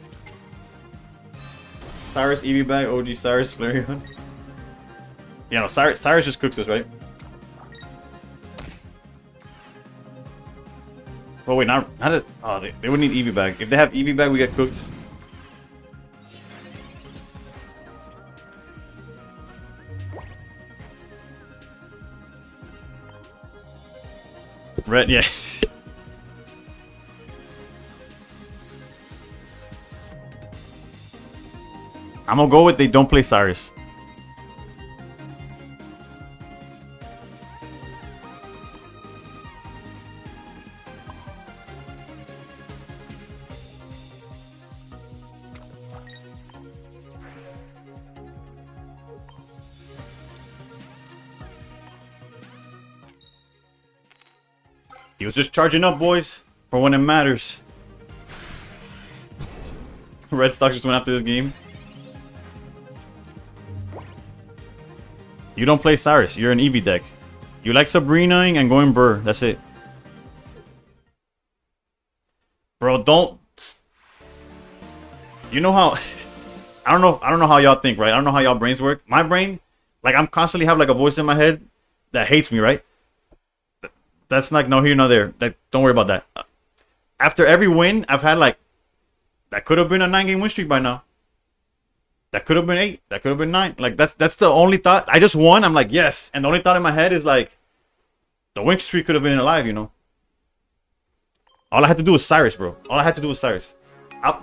Cyrus, EV bag, OG Cyrus, Flareon. Yeah, no, Cyrus just cooks us, right? Oh wait, not a, oh, they would need EV bag. If they have EV bag, we get cooked. Red, yeah. I'm gonna go with they don't play Cyrus. He was just charging up, boys, for when it matters. Red Stock just went after this game. You don't play Cyrus. You're an EV deck. You like Sabrinaing and going Burr. That's it. Bro, don't. You know how? I don't know how y'all think, right? I don't know how y'all brains work. My brain, like, I'm constantly have like a voice in my head that hates me, right? That's like no here, no there. Like, don't worry about that. After every win, I've had like, that could have been a 9-game win streak by now. That could have been 8. That could have been 9. Like, that's the only thought. I just won. I'm like, yes. And the only thought in my head is like, the win streak could have been alive, you know? All I had to do was Cyrus, bro. All I had to do was Cyrus. I'll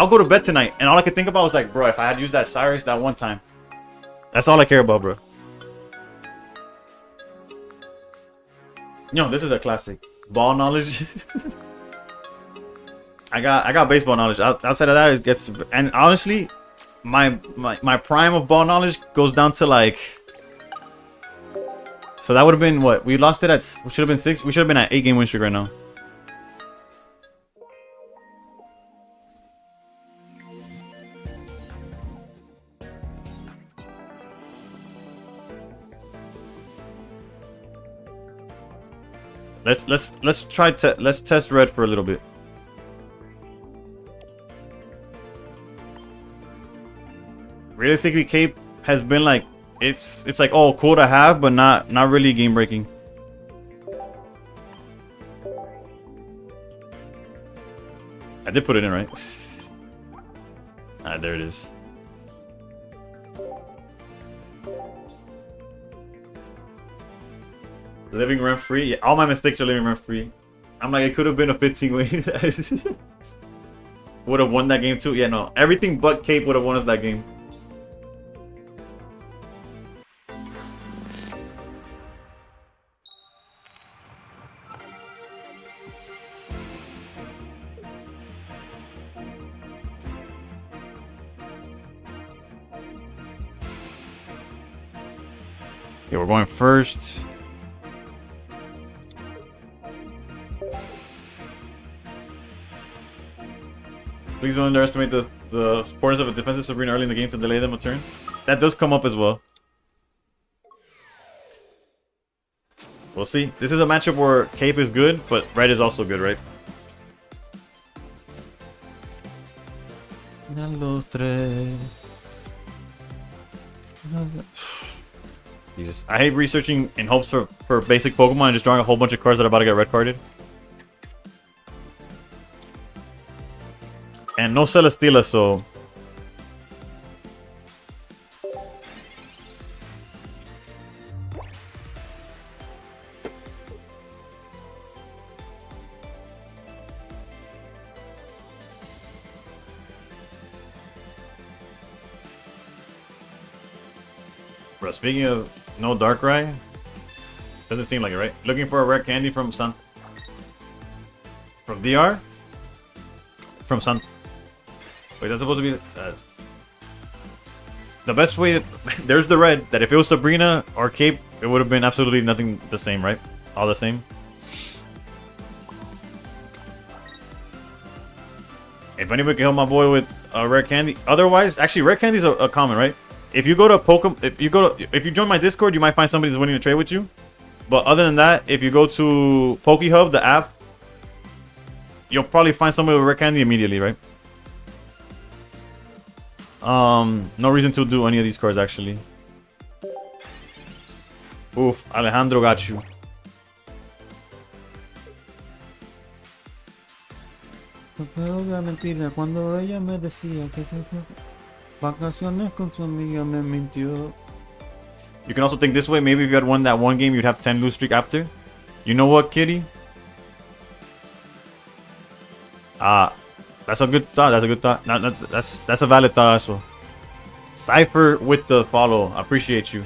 go to bed tonight. And all I could think about was like, bro, if I had used that Cyrus that one time. That's all I care about, bro. Yo, this is a classic. Ball knowledge. I got baseball knowledge. Outside of that, it gets, and honestly, my prime of ball knowledge goes down to like, so that would have been what? We lost it at, should have been 6. We should have been at 8-game win streak right now. Let's test red for a little bit. Realistically, Cape has been like, it's like, oh, cool to have, but not really game breaking. I did put it in, right? Alright, there it is. Living rent free. Yeah, all my mistakes are living rent free. I'm like, it could have been a 15 win. Would have won that game too. Yeah, no, everything but Cape would have won us that game. Okay, we're going first. Please don't underestimate the importance of a defensive Sabrina early in the game to delay them a turn. That does come up as well. We'll see. This is a matchup where Cape is good, but red is also good, right? Jesus. I hate researching in hopes for basic Pokemon and just drawing a whole bunch of cards that are about to get red carded. And no Celesteela, so... Bro, speaking of no Darkrai, doesn't seem like it, right? Looking for a rare candy from DR? From Sun... Wait, that's supposed to be the best way. There's the red that if it was Sabrina or Cape, it would have been absolutely nothing the same, right? All the same. If anybody can help my boy with a rare candy, otherwise, actually, rare candy is a common, right? If you go to if you join my Discord, you might find somebody that's willing to trade with you. But other than that, if you go to PokeHub, the app, you'll probably find somebody with rare candy immediately, right? No reason to do any of these cards actually. Oof, Alejandro got you. Cuando ella me decía que vacaciones con su amiga me mintió. You can also think this way. Maybe if you had won that one game, you'd have 10 lose streak after. You know what, Kitty? That's a good thought. That's a good thought. That's a valid thought also. Cypher with the follow. I appreciate you.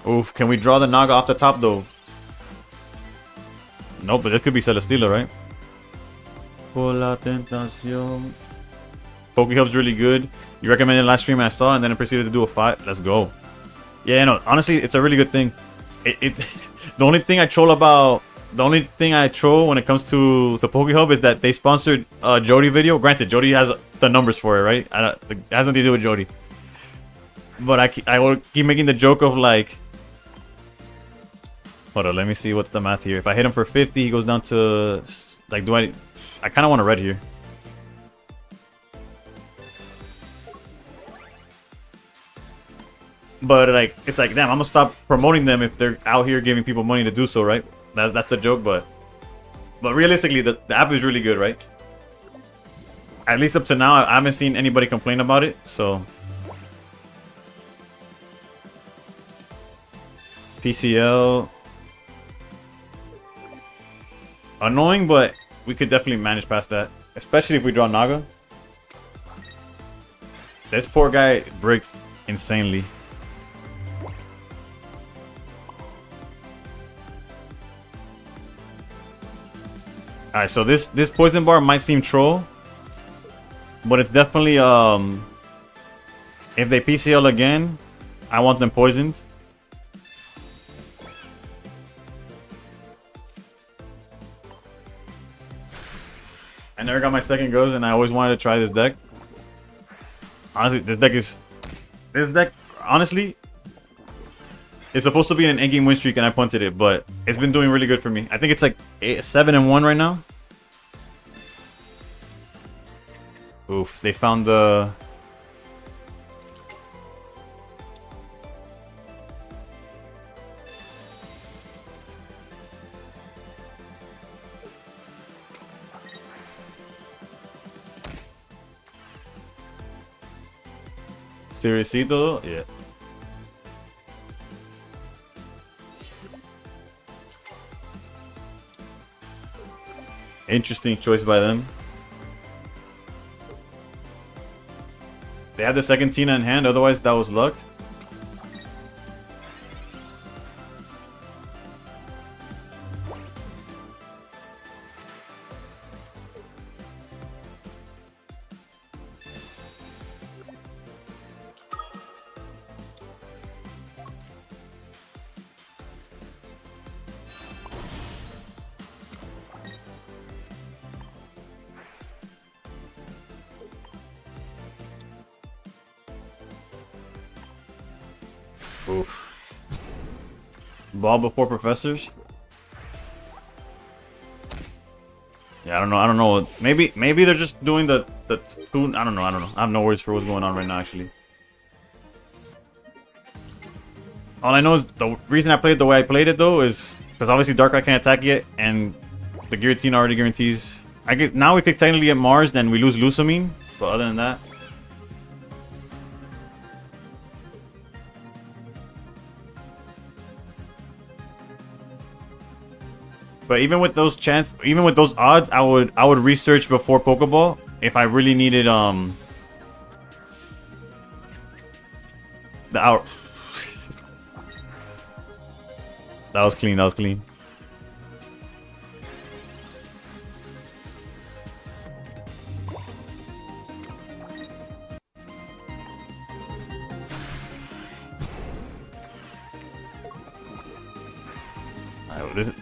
Oof, can we draw the Naga off the top though? No, but it could be Celesteela, right? Por la tentación. Pokehub's really good. You recommended last stream I saw, and then I proceeded to do a 5. Let's go. Yeah, no, honestly, it's a really good thing. The only thing I troll when it comes to the Pokehub is that they sponsored Jody video. Granted, Jody has the numbers for it, right? It has nothing to do with Jody. But I will keep making the joke of like, hold on, let me see what's the math here. If I hit him for 50, he goes down to like, I kind of want a red here. But like, it's like, damn, I'm gonna stop promoting them if they're out here giving people money to do so, right? That's the joke, but realistically, the app is really good, right? At least up to now, I haven't seen anybody complain about it, so. PCL. Annoying, but we could definitely manage past that. Especially if we draw Naga. This poor guy breaks insanely. Alright, so this poison bar might seem troll, but it's definitely if they PCL again, I want them poisoned. I never got my second goes, and I always wanted to try this deck. Honestly, this deck honestly, it's supposed to be an 8-game win streak, and I punted it, but it's been doing really good for me. I think it's like 7-1 right now. Oof, they found the... Seriously, yeah. Interesting choice by them. They had the second Tina in hand, otherwise that was luck. Oof. Ball before professors? Yeah, I don't know. Maybe they're just doing the tune. I don't know. I have no words for what's going on right now, actually. All I know is the reason I played the way I played it, though, is because obviously Darkrai can't attack yet, and the guillotine already guarantees. I guess now we could technically get Mars, then we lose Lusamine, but other than that. But even with those odds, I would research before Pokeball if I really needed the out. That was clean. That was clean.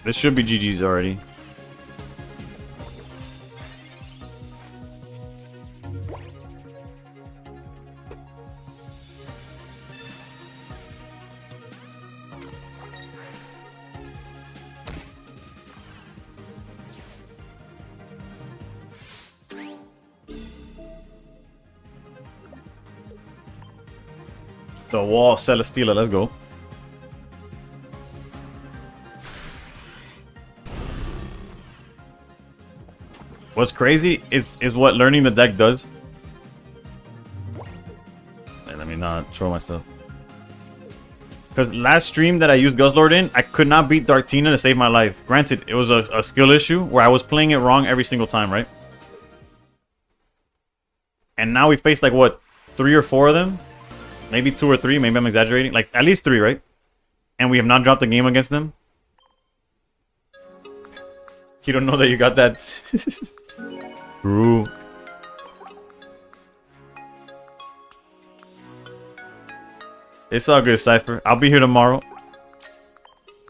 This should be GG's already. The wall Celesteela, let's go. What's crazy is what learning the deck does. Wait, let me not troll myself. Because last stream that I used Guzzlord in, I could not beat Dartina to save my life. Granted, it was a skill issue where I was playing it wrong every single time, right? And now we faced like, what, 3 or 4 of them? Maybe 2 or 3, maybe I'm exaggerating. Like, at least 3, right? And we have not dropped a game against them. You don't know that you got that. True. It's all good, Cypher. I'll be here tomorrow.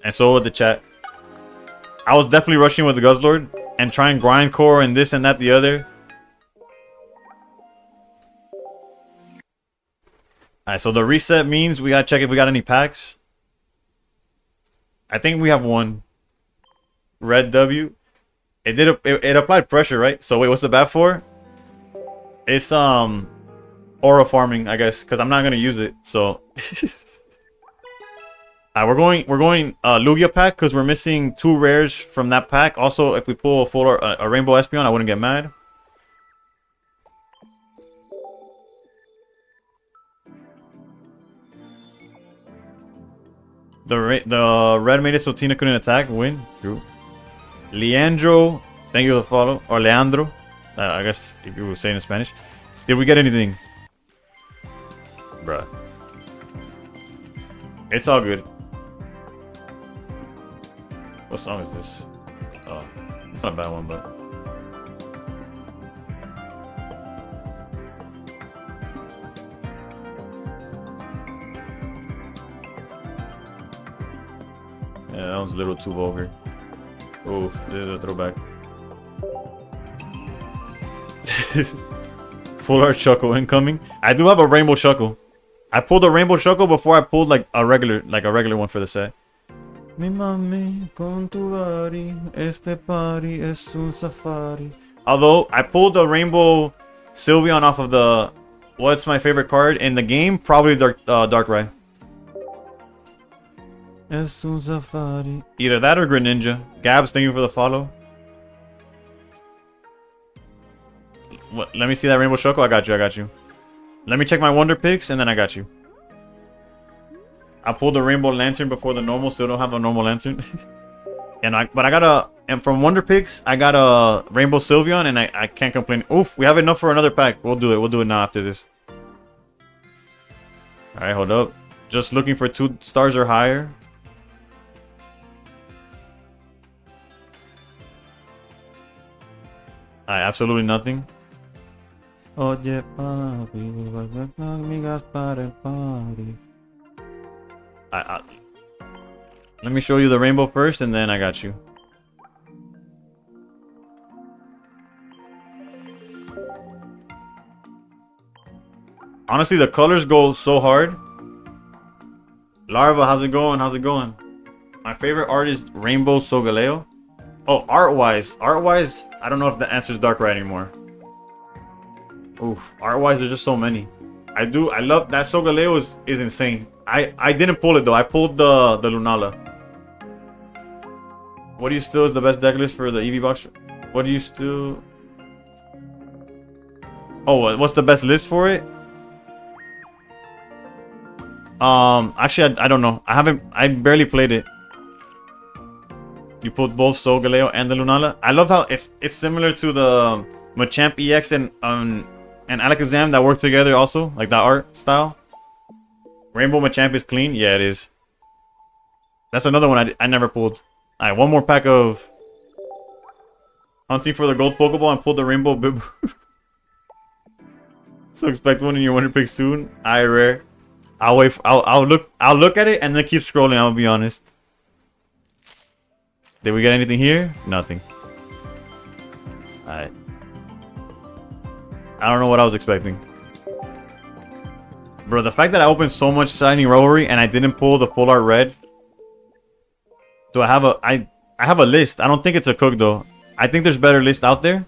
And so will the chat. I was definitely rushing with the Guzzlord and trying grindcore and this and that the other. Alright, so the reset means we gotta check if we got any packs. I think we have one. Red W. It applied pressure, right? So wait, what's the bat for? It's aura farming, I guess, because I'm not gonna use it. So alright, we're going Lugia pack because we're missing 2 rares from that pack. Also, if we pull a Rainbow Espeon, I wouldn't get mad. The red made it so Tina couldn't attack. Win. True. Leandro. Thank you for the follow. Or Leandro. I guess if you were saying in Spanish. Did we get anything? Bruh. It's all good. What song is this? Oh, it's not a bad one, but... yeah, that was a little too vulgar. Oof, this is a throwback. Full art Shuckle incoming. I do have a rainbow Shuckle. I pulled a rainbow Shuckle before I pulled like a regular one for the set. Mi mami con tu body, este party es un safari. Although I pulled a rainbow Sylveon off of the what's my favorite card in the game, probably Darkrai. Es un safari. Either that or Greninja. Gabs, thank you for the follow. What, let me see that rainbow Shuckle. I got you. Let me check my wonder picks and then I got you. I pulled the rainbow lantern before the normal. Still don't have a normal lantern. And from wonder picks, I got a rainbow Sylveon and I can't complain. Oof, we have enough for another pack. We'll do it. We'll do it now after this. Alright, hold up. Just looking for 2 stars or higher. Absolutely nothing. Oye, papi, amigas para el party. Let me show you the rainbow first, and then I got you. Honestly, the colors go so hard. Larva, how's it going? How's it going? My favorite art is Rainbow Solgaleo. Oh, art-wise, I don't know if the answer is Darkrai anymore. Oof, art-wise, there's just so many. I love that Solgaleo is insane. I didn't pull it though. I pulled the Lunala. What do you still is the best deck list for the EV box? What do you still? Oh, what's the best list for it? Actually, I don't know. I barely played it. You pulled both Solgaleo and the Lunala. I love how it's similar to the Machamp EX and Alakazam that work together also, like that art style. Rainbow Machamp is clean. Yeah, it is. That's another one I never pulled. Alright, one more pack of hunting for the gold Pokeball and pulled the Rainbow Bib. So expect one in your winter pick soon. Alright, rare. I'll wait. I'll look at it and then keep scrolling. I'll be honest. Did we get anything here? Nothing. Alright. I don't know what I was expecting. Bro, the fact that I opened so much Signing Rivalry and I didn't pull the full art red. Do I have I have a list. I don't think it's a cook though. I think there's better lists out there.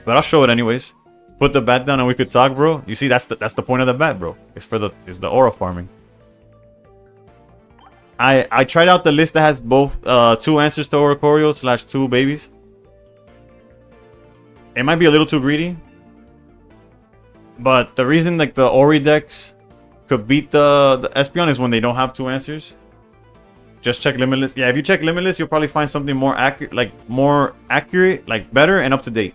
But I'll show it anyways. Put the bat down and we could talk, bro. You see, that's the point of the bat, bro. It's the aura farming. I tried out the list that has both 2 answers to Oricorio / 2 babies. It might be a little too greedy, but the reason like the Ori decks could beat the Espeon is when they don't have 2 answers. Just check Limitless. Yeah, if you check Limitless, you'll probably find something more accurate, like better and up to date.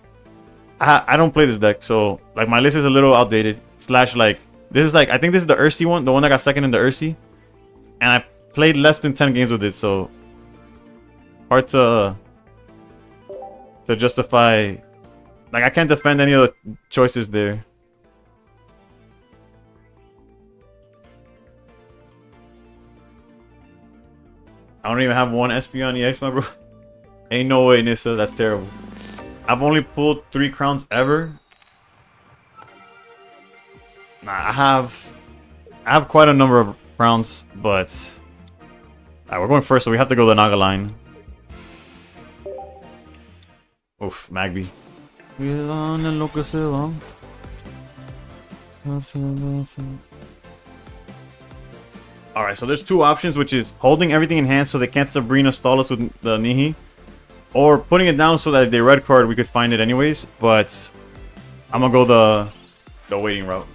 I don't play this deck, so like my list is a little outdated. / like this is like I think this is the Ursi one, the one that got second in the Ursi, and I played less than 10 games with it, so hard to justify. Like I can't defend any of the choices there. I don't even have 1 Espeon EX, my bro. Ain't no way, Nissa. That's terrible. I've only pulled 3 crowns ever. Nah, I have quite a number of crowns, but alright, we're going first, so we have to go the Naga line. Oof, Magby. Alright, so there's 2 options, which is holding everything in hand so they can't Sabrina stall us with the Nihi, or putting it down so that if they red card, we could find it anyways, but I'm gonna go the waiting route.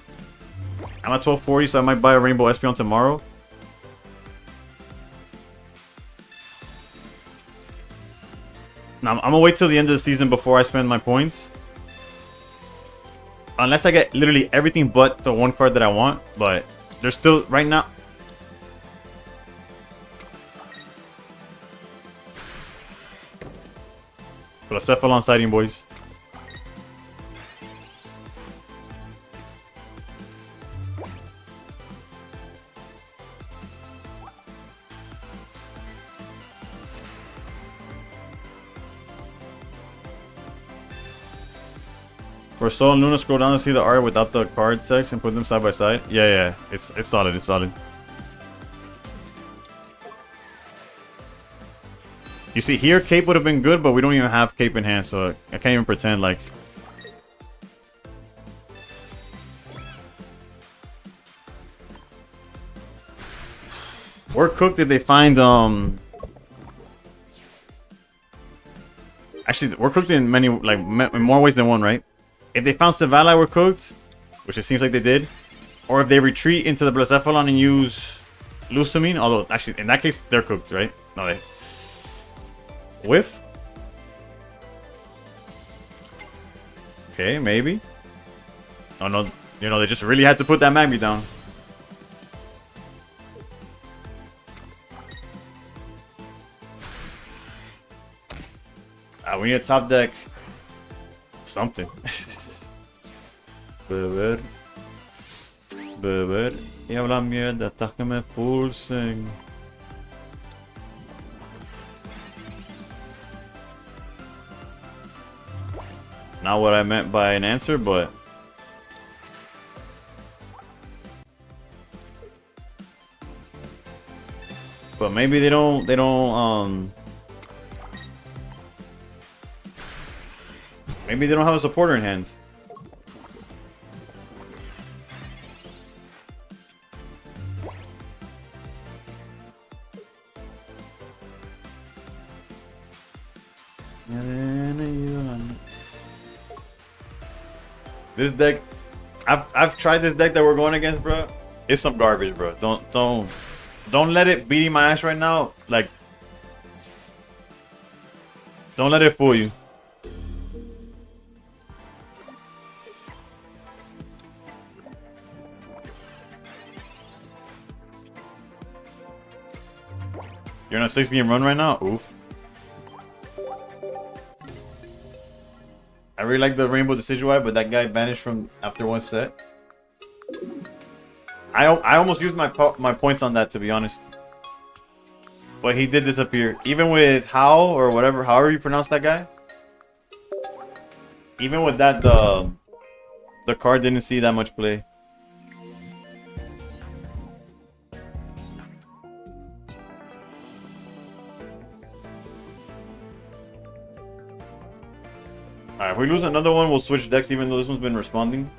I'm at 1240, so I might buy a Rainbow Espeon tomorrow. Now, I'm gonna wait till the end of the season before I spend my points. Unless I get literally everything but the 1 card that I want, but there's still, right now... Blacephalon sighting, boys. For Sol and Luna, scroll down to see the art without the card text and put them side by side. Yeah, it's solid, it's solid. You see, here Cape would have been good, but we don't even have Cape in hand, so I can't even pretend like... We're cooked if they find, Actually, we're cooked in many, like, in more ways than one, right? If they found Savali, we're cooked, which it seems like they did. Or if they retreat into the Blacephalon and use Lusamine, although, actually, in that case, they're cooked, right? No, they... Whiff? Okay, maybe. Oh no, you know, they just really had to put that Magby down. We need a top deck. Something. Beber. Jävla mjöd, attacka med pulsing. Not what I meant by an answer, but maybe they don't maybe they don't have a supporter in hand. This deck, I've tried this deck that we're going against, bro. It's some garbage, bro. Don't let it beat my ass right now. Like, don't let it fool you. You're on a 6-game run right now? Oof. I really like the Rainbow Decidueye, but that guy vanished from after 1 set. I almost used my points on that, to be honest. But he did disappear. Even with How or whatever, however you pronounce that guy. Even with that, the card didn't see that much play. Alright, if we lose another one, we'll switch decks even though this one's been responding.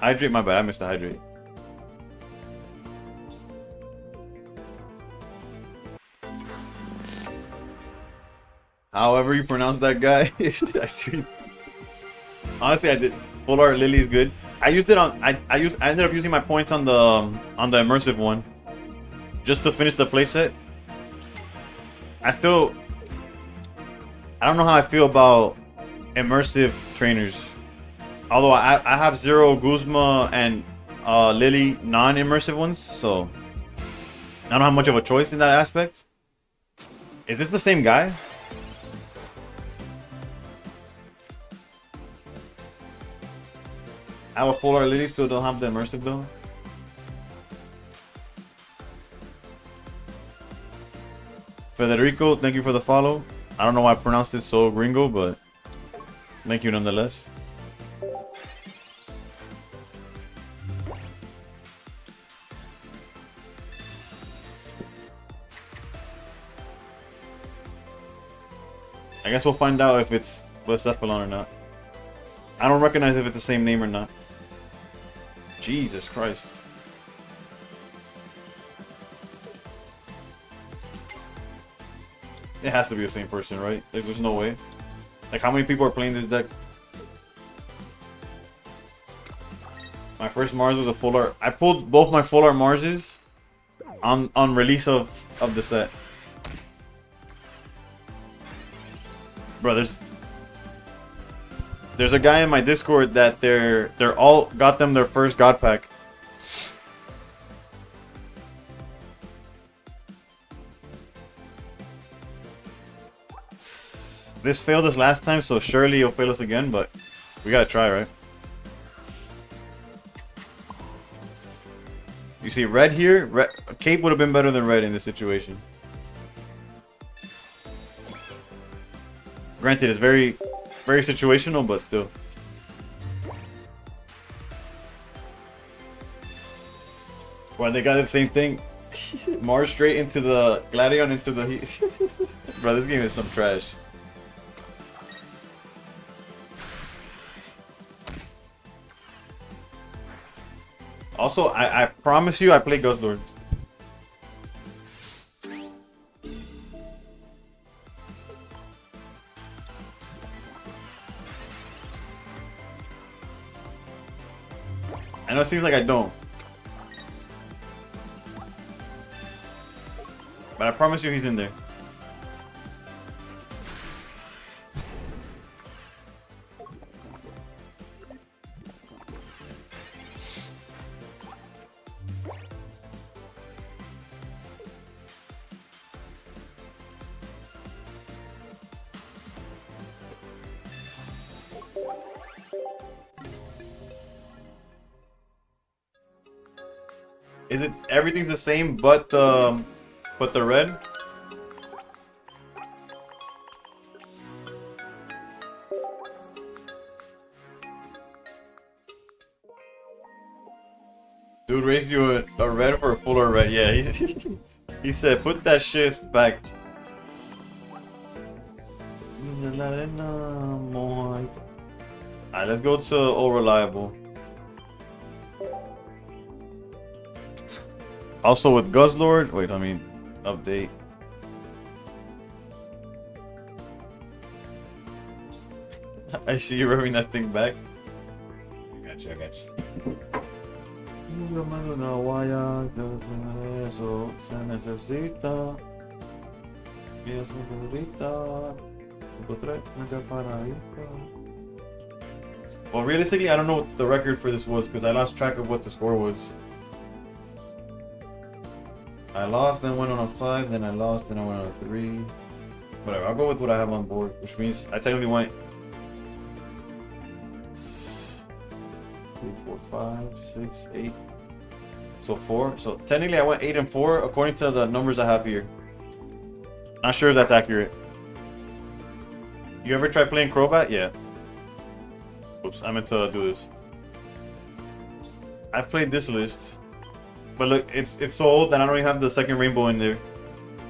Hydrate, my bad. I missed the hydrate. However you pronounce that guy. I see. Honestly, I did. Full art Lily is good. I used it on. I ended up using my points on the immersive one, just to finish the playset. I don't know how I feel about immersive trainers. Although I have Zero, Guzma, and Lily non-immersive ones, so I don't have much of a choice in that aspect. Is this the same guy? I have a full art Lily, still don't have the immersive though. Federico, thank you for the follow. I don't know why I pronounced it so gringo, but thank you nonetheless. I guess we'll find out if it's Blacephalon or not. I don't recognize if it's the same name or not. Jesus Christ. It has to be the same person, right? Like, there's no way. Like, how many people are playing this deck? My first Mars was a full art. I pulled both my full art Marses on release of the set. Bro, there's a guy in my Discord that they're all got them their first God Pack. This failed us last time, so surely it'll fail us again, but we gotta try, right? You see red here? Cape would have been better than red in this situation. Granted, it's very, very situational, but still. Why they got the same thing? Mars straight into the Gladion into the heat. Bro, this game is some trash. Also, I promise you I play Ghost Lord. I know it seems like I don't. But I promise you he's in there. Is it everything's the same but the red? Dude raised you a red for a fuller red. Yeah, he said put that shit back. Alright, let's go to All Reliable. Also with Guzzlord, wait, I mean, update. I see you rubbing that thing back. I got you, I got you. Well, realistically, I don't know what the record for this was because I lost track of what the score was. I lost, then went on a 5, then I lost, then I went on a 3. Whatever, I'll go with what I have on board, which means I technically went 3, 4, 5, 6, 8. So 4. So technically I went 8 and 4 according to the numbers I have here. Not sure if that's accurate. You ever try playing Crobat? Yeah. Oops, I meant to do this. I've played this list. But look, it's so old that I don't even have the second rainbow in there.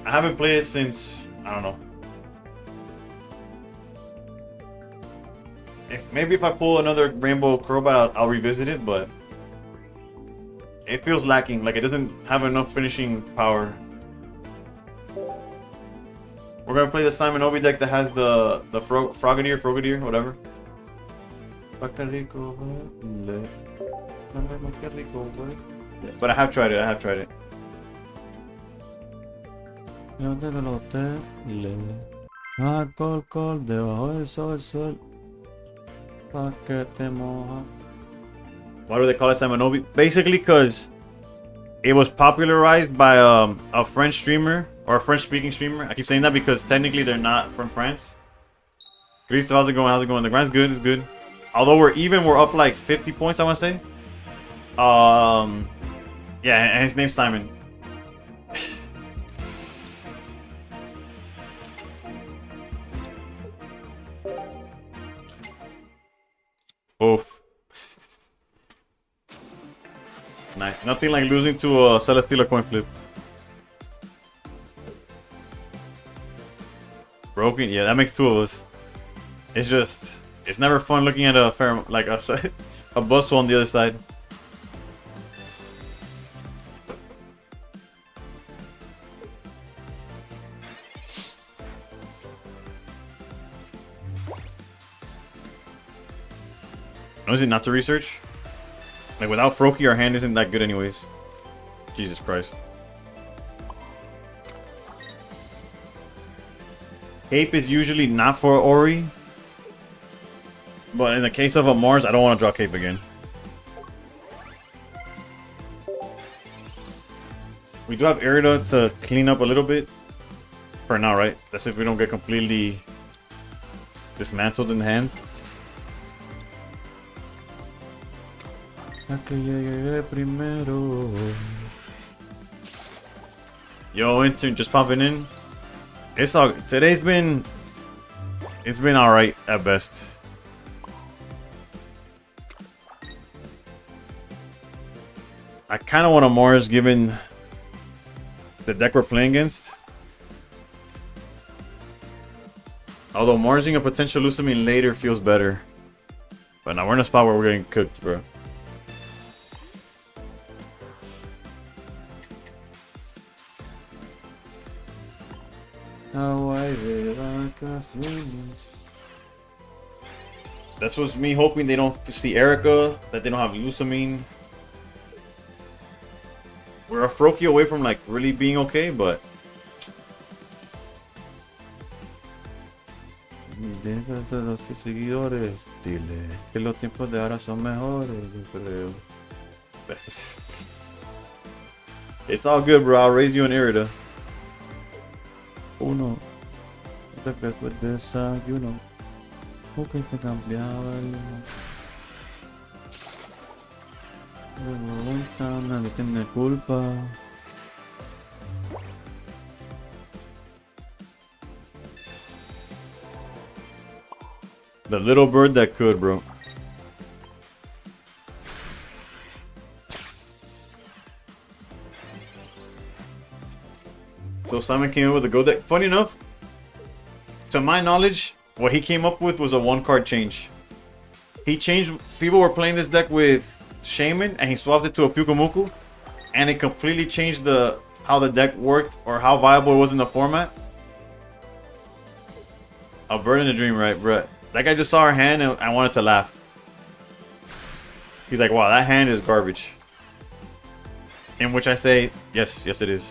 I haven't played it since, I don't know. Maybe if I pull another rainbow Crobat, I'll revisit it, but It feels lacking, like it doesn't have enough finishing power. We're gonna play the Simon Obi deck that has the Frogadier, whatever. But I have tried it. Why do they call it Simon Obi? Basically, because it was popularized by a French streamer or a French-speaking streamer. I keep saying that because technically they're not from France. Cristo, how's it going? The grind's good. It's good. Although we're even, we're up like 50 points. I want to say. Yeah, and his name's Simon. Oof. Nice. Nothing like losing to a Celesteela coin flip. Broken? Yeah, that makes two of us. It's just, it's never fun looking at a fair, like a Buzzsaw on the other side. No, is it not to research? Like without Froakie, our hand isn't that good anyways. Jesus Christ. Cape is usually not for Ori. But in the case of a Mars, I don't want to draw Cape again. We do have Irida to clean up a little bit. For now, right? That's if we don't get completely dismantled in the hand. Yo, intern, just popping in. It's all today's been. It's been all right at best. I kind of want a Mars given the deck we're playing against. Although Marsing a potential Lusamine later feels better. But now we're in a spot where we're getting cooked, bro. That's what's me hoping they don't see Erica, that they don't have Lusamine. We're a Froakie away from like really being okay, but los seguidores, dile que los tiempos de ahora son mejores, yo creo. It's all good, bro. I'll raise you an Irida. Uno, después de desayuno, porque te cambiaba el uno. Nadie tiene culpa. The little bird that could, bro. So Simon came in with a go deck. Funny enough, to my knowledge, what he came up with was a one-card change. He changed. People were playing this deck with Shaman, and he swapped it to a Pyukumuku, and it completely changed how the deck worked or how viable it was in the format. A bird in a dream, right, bro? That guy just saw our hand and I wanted to laugh. He's like, wow, that hand is garbage. In which I say, yes, yes it is.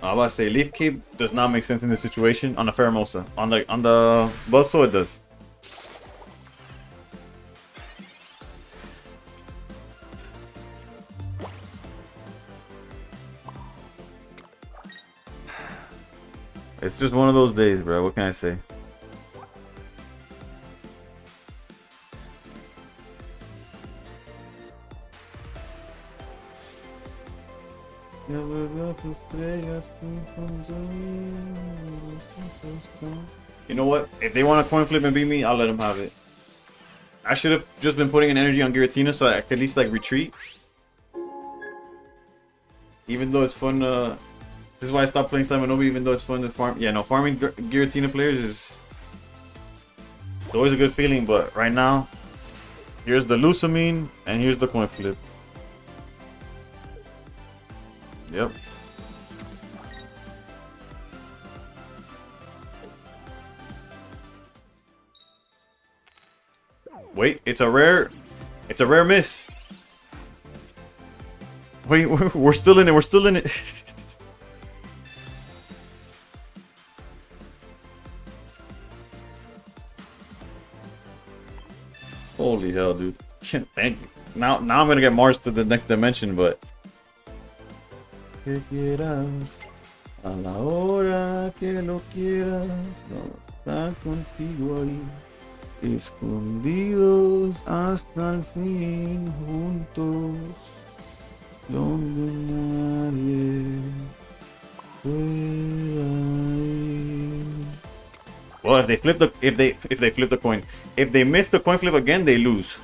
I was about to say Leaf Cape does not make sense in this situation on the Pheromosa. On the Buzzsaw it does. It's just one of those days, bro. What can I say? You know what? If they want to coin flip and beat me, I'll let them have it. I should have just been putting an energy on Giratina so I could at least like retreat. Even though it's fun this is why I stopped playing Slamanobi, even though it's fun to farm. Yeah, no, farming Giratina players is... It's always a good feeling, but right now, here's the Lusamine, and here's the coin flip. Yep. Wait, it's a rare miss. Wait, we're still in it, we're still in it. Holy hell, dude. Thank you. Now I'm gonna get Mars to the next dimension, but... Que quieras, a la hora que lo quieras, no está contigo ahí. Escondidos hasta el fin, juntos, donde nadie pueda ir. Well, if they flip the coin, if they miss the coin flip again, they lose.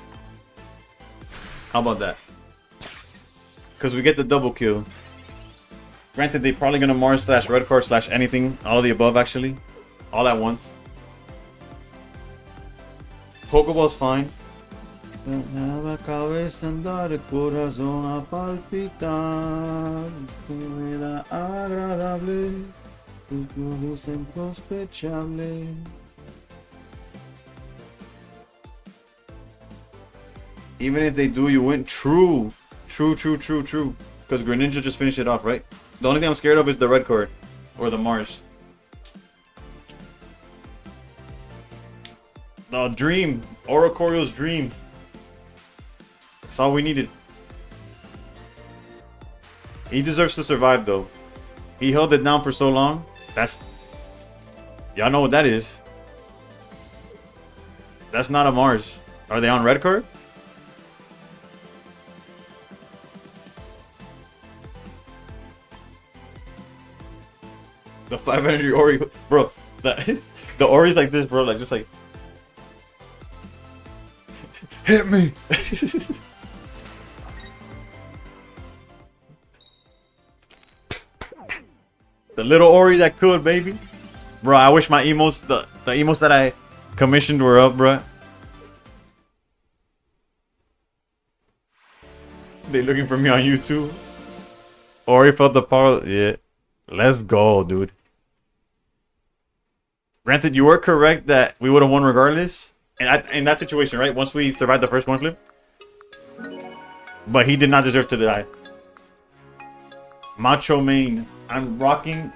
How about that? Because we get the double kill. Granted, they probably gonna Mars slash red card slash anything, all of the above actually, all at once. Pokeball's fine. La cabeza andar, el corazón a palpitar, era agradable, tus ojos insospechables. Even if they do, you win. True. Because Greninja just finished it off, right? The only thing I'm scared of is the red card. Or the Mars. The dream. Oricorio's dream. That's all we needed. He deserves to survive, though. He held it down for so long. That's... Y'all know what that is. That's not a Mars. Are they on red card? The 5 energy Ori, bro. The Ori's like this, bro. Like just like, hit me. The little Ori that could, baby. Bro, I wish my emotes, the emotes that I commissioned were up, bro. They looking for me on YouTube. Ori felt the power. Yeah. Let's go, dude. Granted, you were correct that we would have won regardless. And in that situation, right? Once we survived the first coin flip. But he did not deserve to die. Macho Main. I'm rocking.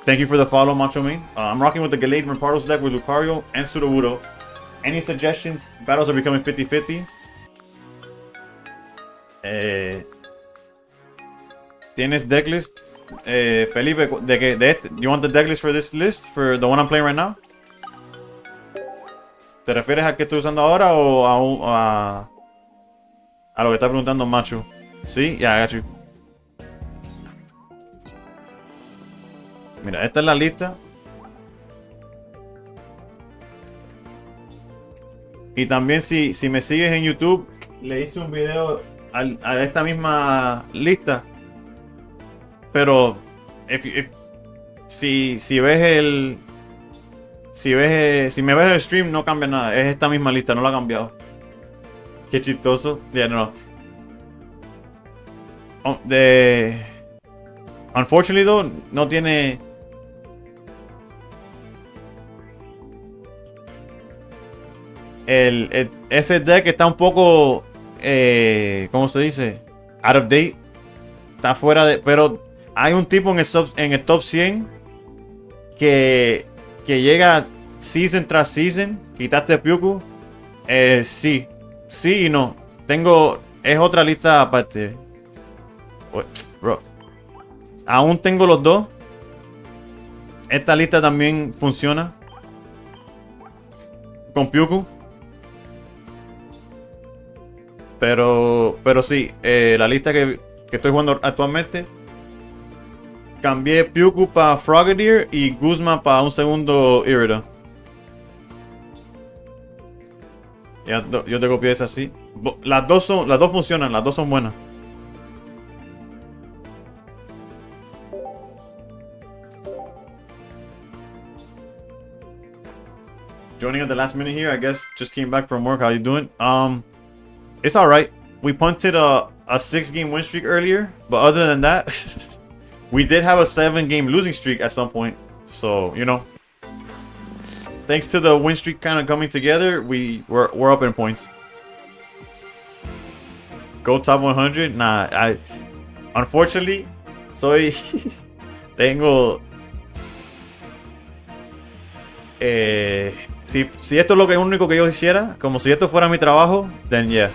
Thank you for the follow, Macho Main. I'm rocking with the Gallade Rampardos deck with Lucario and Sudowoodo. Any suggestions? Battles are becoming 50-50. ¿Tienes decklist? Felipe, do you want the decklist for this list? For the one I'm playing right now? ¿Te refieres a que estoy usando ahora o a lo que está preguntando Macho? Sí, yeah, I got you. Mira, esta es la lista. Y también si me sigues en YouTube, le hice un video a esta misma lista. Pero si ves el si me ves el stream no cambia nada, es esta misma lista, no la ha cambiado. Qué chistoso. Ya no. Unfortunately though, no tiene ese deck está un poco ¿cómo se dice? Out of date. Está fuera de, pero hay un tipo en el top 100 que llega season tras season. Quitaste Piuku. Sí y no. Es otra lista aparte. Bro. Aún tengo los dos. Esta lista también funciona con Piuku. Pero sí, la lista que que estoy jugando actualmente, cambié Pyuku para Frogadier y Guzma para un segundo Irida. Ya, yo te copié esa así. Las dos funcionan, las dos son buenas. Joining at the last minute here, I guess. Just came back from work. How you doing? It's all right. We punted a 6-game win streak earlier, but other than that, we did have a 7-game losing streak at some point. So you know, thanks to the win streak kind of coming together, we're up in points. Go top 100? Nah, unfortunately tengo si esto es lo único que yo hiciera, como si esto fuera mi trabajo, then yeah.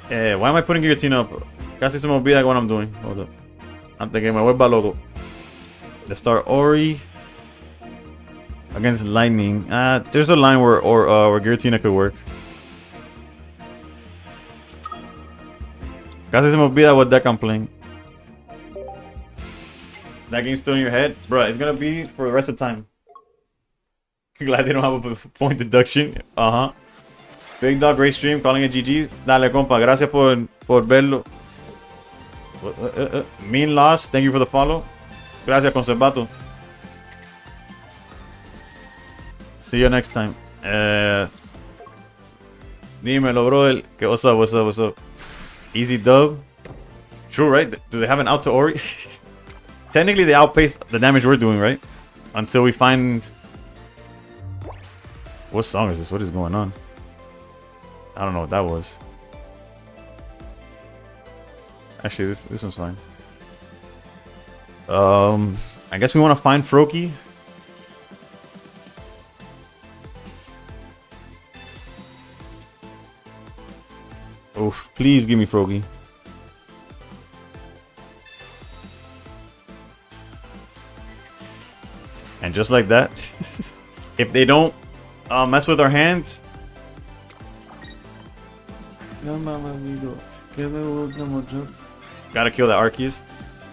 Why am I putting guillotine up? Casi se me olvida what I'm doing. Hold up. Antes que me vuelva loco. The start Ori against Lightning. There's a line where Guillotina could work. Casi se me olvida what deck I'm playing. That game's still in your head? Bro, it's gonna be for the rest of the time. Glad they don't have a point deduction. Big Dog, great stream, calling it GG's. Dale, compa, gracias por verlo. Mean Loss, thank you for the follow. Gracias, Conservato. See you next time. Dímelo, brother. What's up? Easy dub. True, right? Do they have an out to Ori? Technically, they outpaced the damage we're doing, right? Until we find... What song is this? What is going on? I don't know what that was. Actually, this one's fine. I guess we want to find Froakie. Oof, please give me Froakie. And just like that, if they don't mess with our hands, gotta kill the Arceus.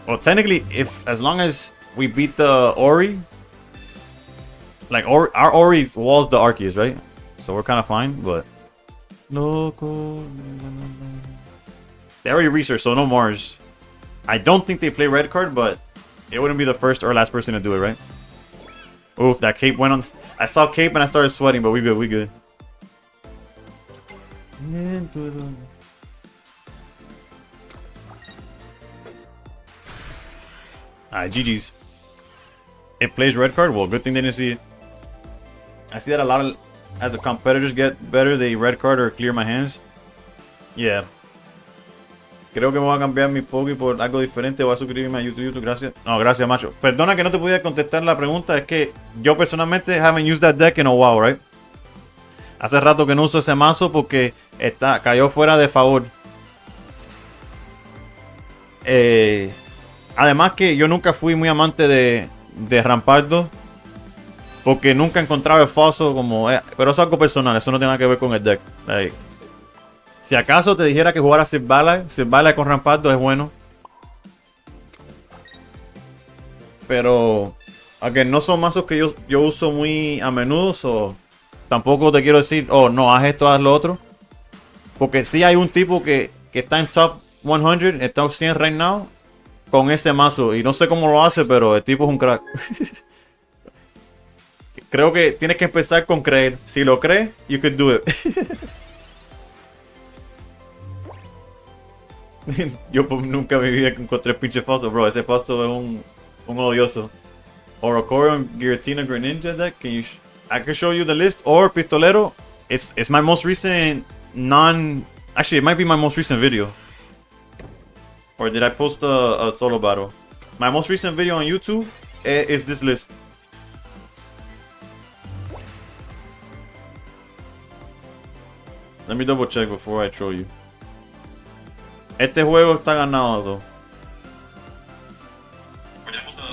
Well, technically, as long as we beat the Ori, like our Ori walls the Arceus, right? So we're kind of fine, but local. They already researched, so no Mars. I don't think they play red card, but it wouldn't be the first or last person to do it, right? Oof, that cape went on. I saw cape and I started sweating, but we good. Alright, GG's. It plays red card? Well, good thing they didn't see it. I see that a lot of, as the competitors get better, they red card or clear my hands. Yeah. Creo que me voy a cambiar mi Poké por algo diferente. Voy a suscribirme a YouTube. Gracias. No, gracias, macho. Perdona que no te pudiera contestar la pregunta. Es que yo personalmente haven't used that deck in a while, right? Hace rato que no uso ese mazo porque cayó fuera de favor. Además que yo nunca fui muy amante de Rampardo. Porque nunca encontraba el falso como... pero eso es algo personal. Eso no tiene nada que ver con el deck. Like, si acaso te dijera que jugara Sirvala con Rampardo es bueno. Pero... aunque no son mazos que yo uso muy a menudo. So, tampoco te quiero decir, oh no, haz esto, haz lo otro. Porque sí hay un tipo que está en top 100, en top 100 right now. Con ese mazo. Y no sé cómo lo hace, pero el tipo es un crack. Creo que tienes que empezar con creer. Si lo crees, you could do it. Yo nunca en mi vida encontré pinche falso, bro. Ese falso es un odioso. Orocorion, Giratina, Greninja deck. I can show you the list. Or Pistolero. It's my most recent actually, it might be my most recent video. Or did I post a solo battle? My most recent video on YouTube is this list. Let me double check before I show you. Este juego está ganado, though.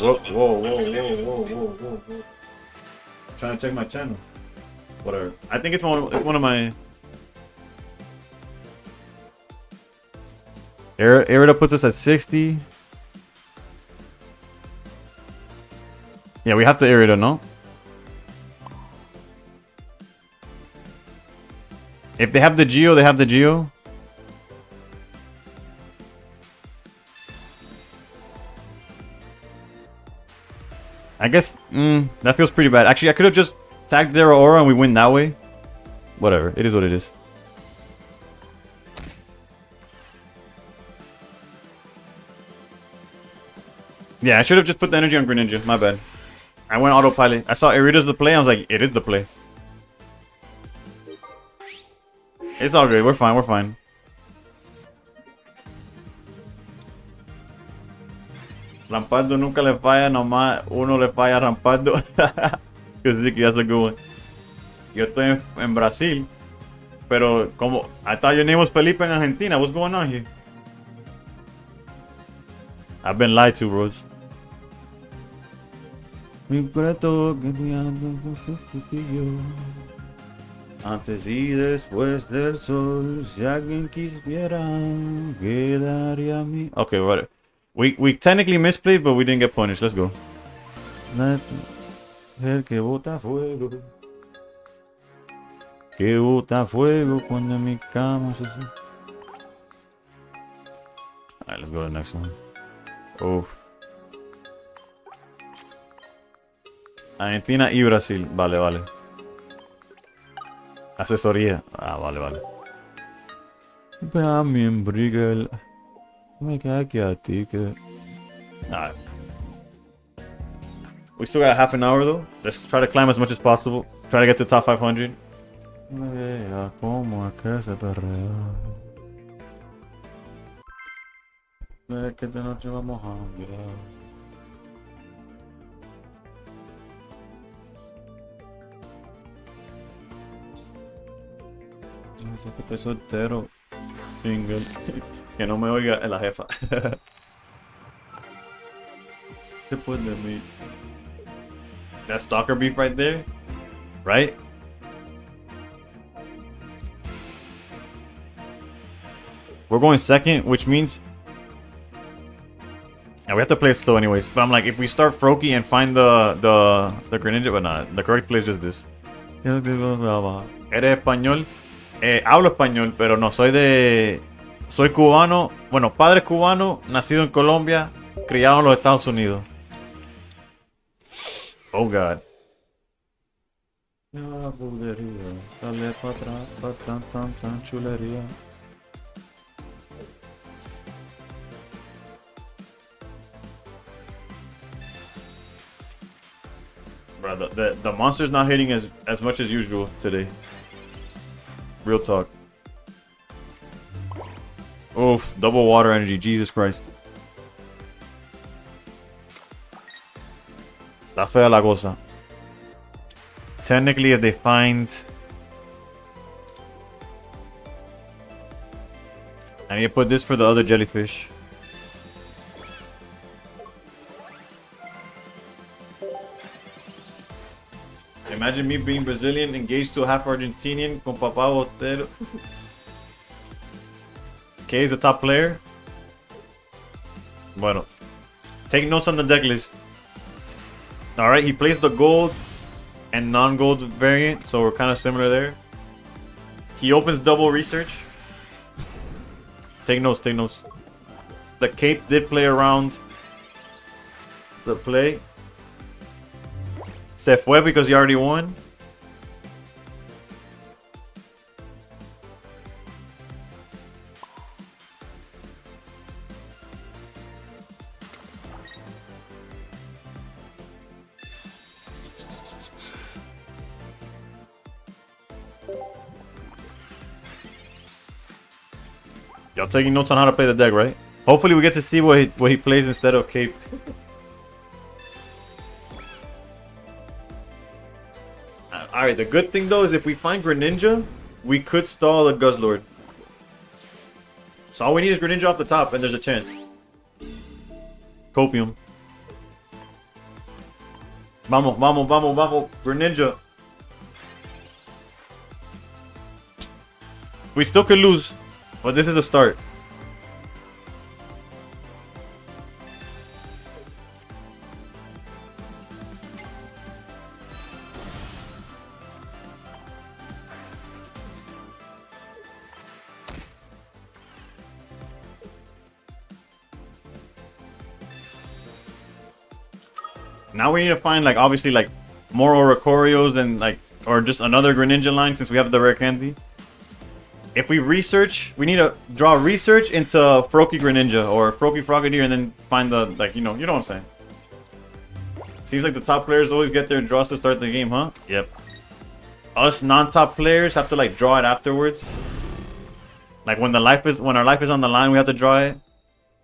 Whoa. Trying to check my channel. Whatever. I think it's one of my... Irida puts us at 60. Yeah, we have to Irida, no? If they have the Geo, they have the Geo. I guess that feels pretty bad. Actually, I could have just tagged Zero Aura and we win that way. Whatever, it is what it is. Yeah, I should have just put the energy on Greninja. My bad. I went autopilot. I saw Irida's the play. I was like, it is the play. It's all good. We're fine. We're fine. Rampardo nunca le falla, nomás uno le falla a Rampardo. Because that's a good one. Yo estoy en Brasil. Pero como... I thought your name was Felipe in Argentina. What's going on here? I've been lied to, bros. Antes y después del sol, si alguien quisiera, quedaría mi... Okay, whatever. We technically misplayed, but we didn't get punished. Let's go. El que bota fuego. Que bota fuego cuando en mi cama se... Alright, let's go to the next one. Uf. Argentina y Brasil. Vale, vale. Asesoría. Ah, vale, vale. También Brigel. Me queda aquí a ti que... Alright. We still got half an hour though. Let's try to climb as much as possible. Try to get to top 500. Vea cómo es que se perrea. Ve que de noche vamos a mirar. Dice que estoy soltero. Single. Que no me oiga la jefa. Después de mí. That stalker beef right there. Right? We're going second, which means... Yeah, we have to play it slow anyways. But I'm like, if we start Froakie and find the Greninja, but not. The correct play is just this. Eres español. Hablo español, pero no, soy de... Soy cubano. Bueno, padre cubano, nacido en Colombia, criado en los Estados Unidos. Oh, God. La bulería, dale para atrás, tan chulería. Bro, the monster's not hitting as much as usual today. Real talk. Oof, double water energy, Jesus Christ. Está fea la cosa. Technically, if they find... I need to put this for the other jellyfish. Imagine me being Brazilian, engaged to a half Argentinian, con papá botero. Okay, he's the top player. Bueno. Take notes on the deck list. Alright, he plays the gold and non-gold variant, so we're kind of similar there. He opens double research. Take notes, take notes. The cape did play around the play. Se fue because he already won. Y'all taking notes on how to play the deck, right? Hopefully we get to see what he plays instead of cape. Alright, the good thing though is if we find Greninja, we could stall the Guzzlord. So all we need is Greninja off the top and there's a chance. Copium. Vamos, vamos, vamos, vamos. Greninja. We still could lose, but this is a start. Now we need to find, like, obviously, like, more Oricorios and, like, or just another Greninja line since we have the rare candy. If we research, we need to draw research into Froakie Greninja or Froakie Frogadier and then find the, like, you know what I'm saying. Seems like the top players always get their draws to start the game, huh? Yep. Us non-top players have to, like, draw it afterwards. Like, when our life is on the line, we have to draw it.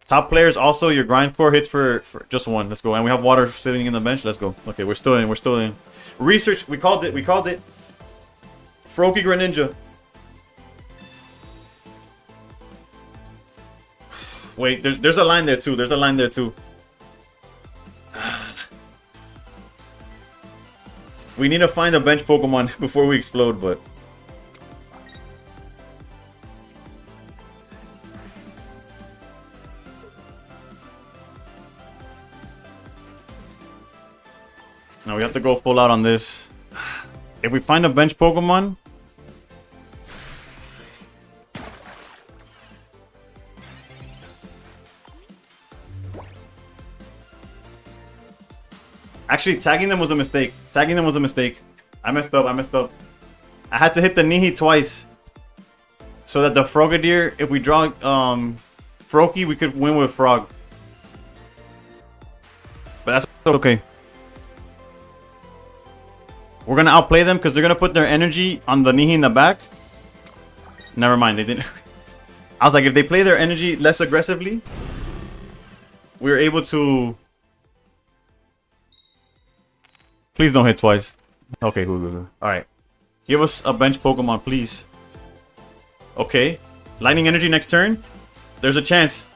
Top players also, your grind core hits for just one. Let's go. And we have water sitting in the bench. Let's go. Okay, we're still in. Research, we called it. Froakie Greninja. Wait, there's a line there too. We need to find a bench Pokemon before we explode, but... Now we have to go full out on this. If we find a bench Pokemon... Actually, tagging them was a mistake. I messed up. I had to hit the Nihi twice. So that the Frogadier, if we draw Froakie, we could win with Frog. But that's okay. We're gonna outplay them because they're gonna put their energy on the Nihi in the back. Never mind, they didn't. I was like, if they play their energy less aggressively, we're able to... Please don't hit twice. Okay, good. Alright. Give us a bench Pokemon, please. Okay. Lightning Energy next turn. There's a chance.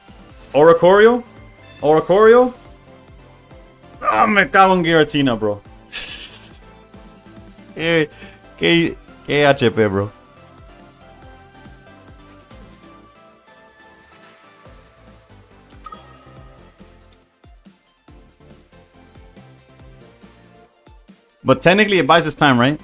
Oricorio? Ah, me cago en Giratina, bro. ¿Qué HP, bro? But technically it buys us time, right?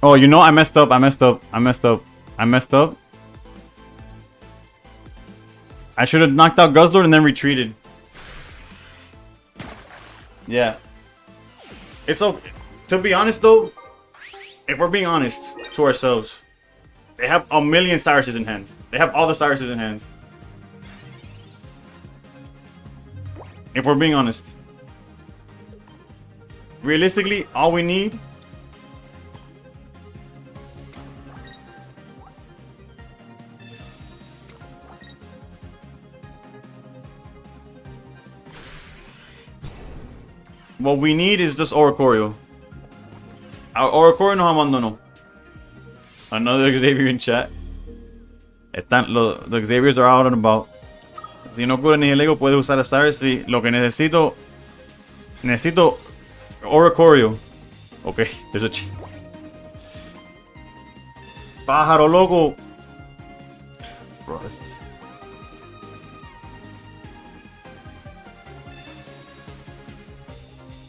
Oh, you know, I messed up. I should have knocked out Guzzlord and then retreated. Yeah. It's okay. To be honest, though, if we're being honest to ourselves, they have a million Cyruses in hand. They have all the Cyruses in hand. If we're being honest. Realistically, all we need... What we need is just Oricorio. Our Oricorio no abandono. Another Xavier in chat. The Xaviers are out and about. Si no cura ni el ego, puedes usar a Cyrus. Si lo que necesito Oricorio. Okay, there's a Pájaro loco. Bro,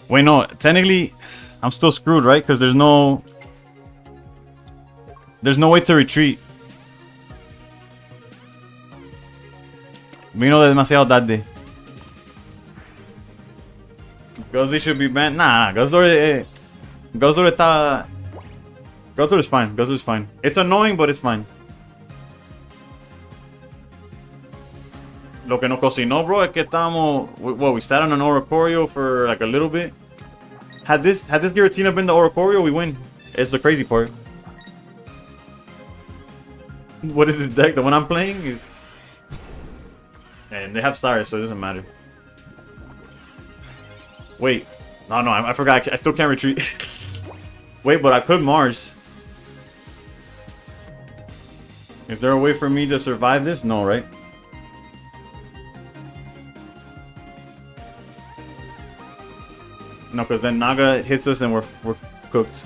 wait, no. Technically, I'm still screwed, right? Because there's no way to retreat. Vino demasiado tarde. Guzzly should be banned. Nah, Guzzlord is fine. It's annoying, but it's fine. Lo que nos cocinó, bro, es que estábamos... Well, we sat on an Oricorio for like a little bit. Had this Giratina been the Oricorio, we win. It's the crazy part. What is this deck? The one I'm playing is... And they have Cyrus, so it doesn't matter. Wait. No, I forgot. I still can't retreat. Wait, but I could Mars. Is there a way for me to survive this? No, right? No, because then Naga hits us and we're cooked.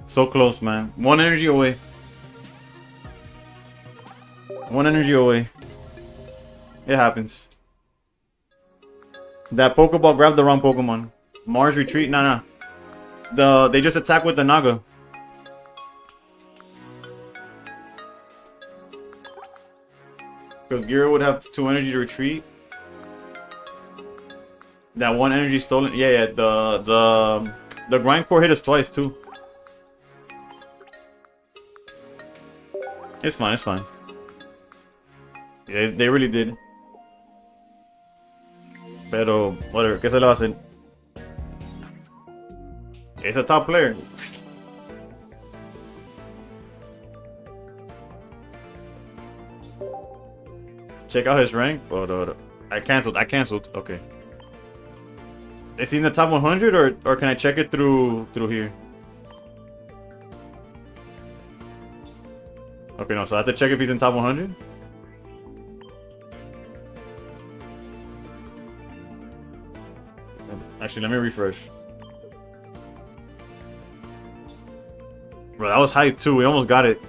So close, man. One energy away. One energy away. It happens. That Pokeball grabbed the wrong Pokemon. Mars retreat? Nah. They just attack with the Naga. Because Gira would have 2 energy to retreat. That 1 energy stolen. Yeah. The Grindcore hit us twice too. It's fine. Yeah, they really did. Pero, whatever, ¿qué se le va a hacer? It's a top player. Check out his rank. Oh, I canceled. Okay. Is he in the top 100 or can I check it through here? Okay, no, so I have to check if he's in top 100? Actually, let me refresh. Bro, that was hype too. We almost got it.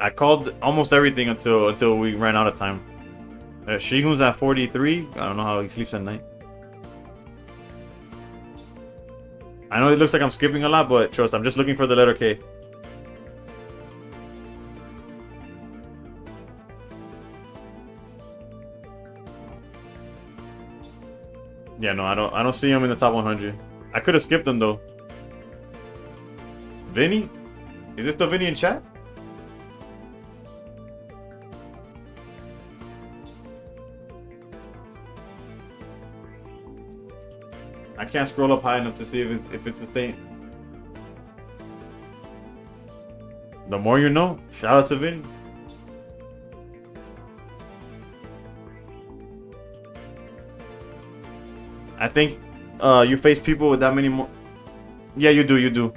I called almost everything until we ran out of time. Shigun's at 43. I don't know how he sleeps at night. I know it looks like I'm skipping a lot, but trust, I'm just looking for the letter K. Yeah, no, I don't see him in the top 100. I could have skipped him though. Vinny? Is this the Vinny in chat? I can't scroll up high enough to see if it's the same. The more you know. Shout out to Vinny. I think you face people with that many more. Yeah, you do.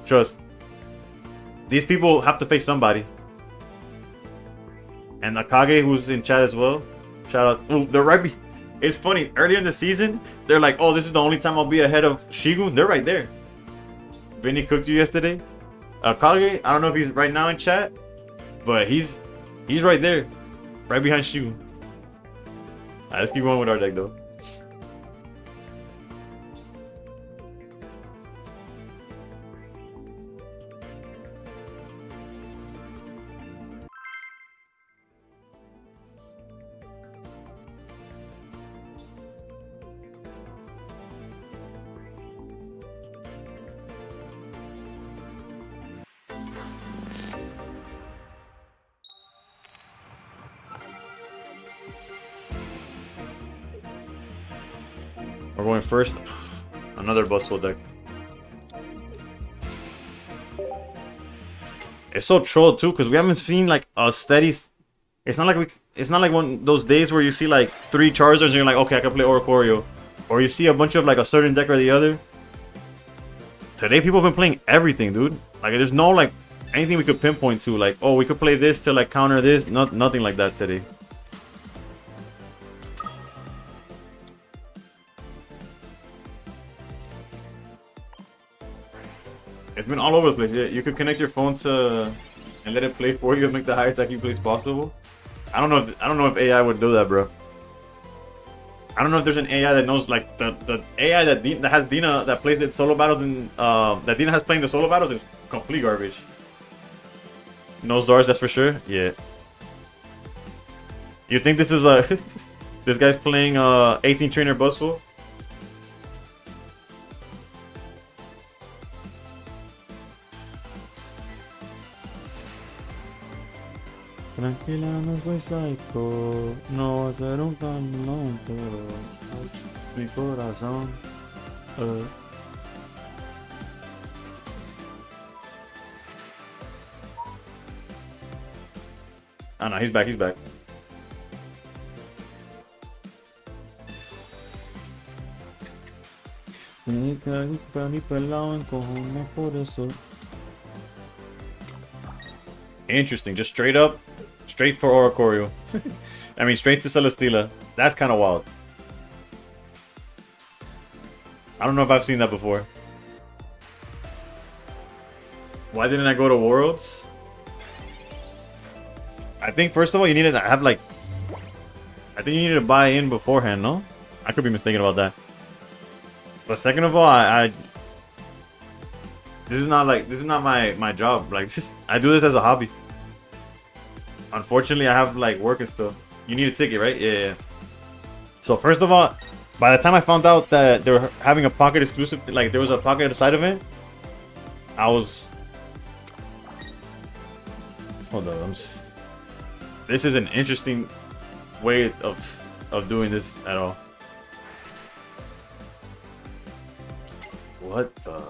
Trust. These people have to face somebody. And Akage, who's in chat as well. Shout out. Oh, they're right. It's funny. Earlier in the season, they're like, "Oh, this is the only time I'll be ahead of Shigun." They're right there. Vinny cooked you yesterday. Akage, I don't know if he's right now in chat, but he's right there, right behind Shigun. Alright, let's keep going with our deck though. We're going first. Another Bustle deck. It's so troll too, because we haven't seen like a steady. It's not like one those days where you see like 3 Charizards and you're like, okay, I can play Oricorio, or you see a bunch of like a certain deck or the other. Today people have been playing everything, dude. Like there's no like anything we could pinpoint to, like, oh, we could play this to like counter this. Nothing like that today. It's been all over the place. Yeah, you could connect your phone to and let it play for you and make the highest IQ plays possible. I don't know if AI would do that, bro. I don't know if there's an AI that knows, like the AI that has Dina that plays the solo battles and that Dina has playing the solo battles is complete garbage. Knows doors, that's for sure. Yeah. You think this is this guy's playing 18 trainer Buzzful? Tranquila, no soy psycho, no va a ser un caminón, pero mi corazón. Oh no, he's back. Interesting, just straight for Oricorio. I mean, straight to Celesteela. That's kind of wild. I don't know if I've seen that before. Why didn't I go to Worlds? I think first of all, you needed to have like... I think you needed to buy in beforehand, no? I could be mistaken about that. But second of all, I this is not my job. Like I do this as a hobby. Unfortunately, I have like work and stuff. You need a ticket, right? Yeah. So first of all, by the time I found out that they were having a pocket exclusive, like there was a pocket side event, I was... Hold on, this is an interesting way of doing this at all. What the...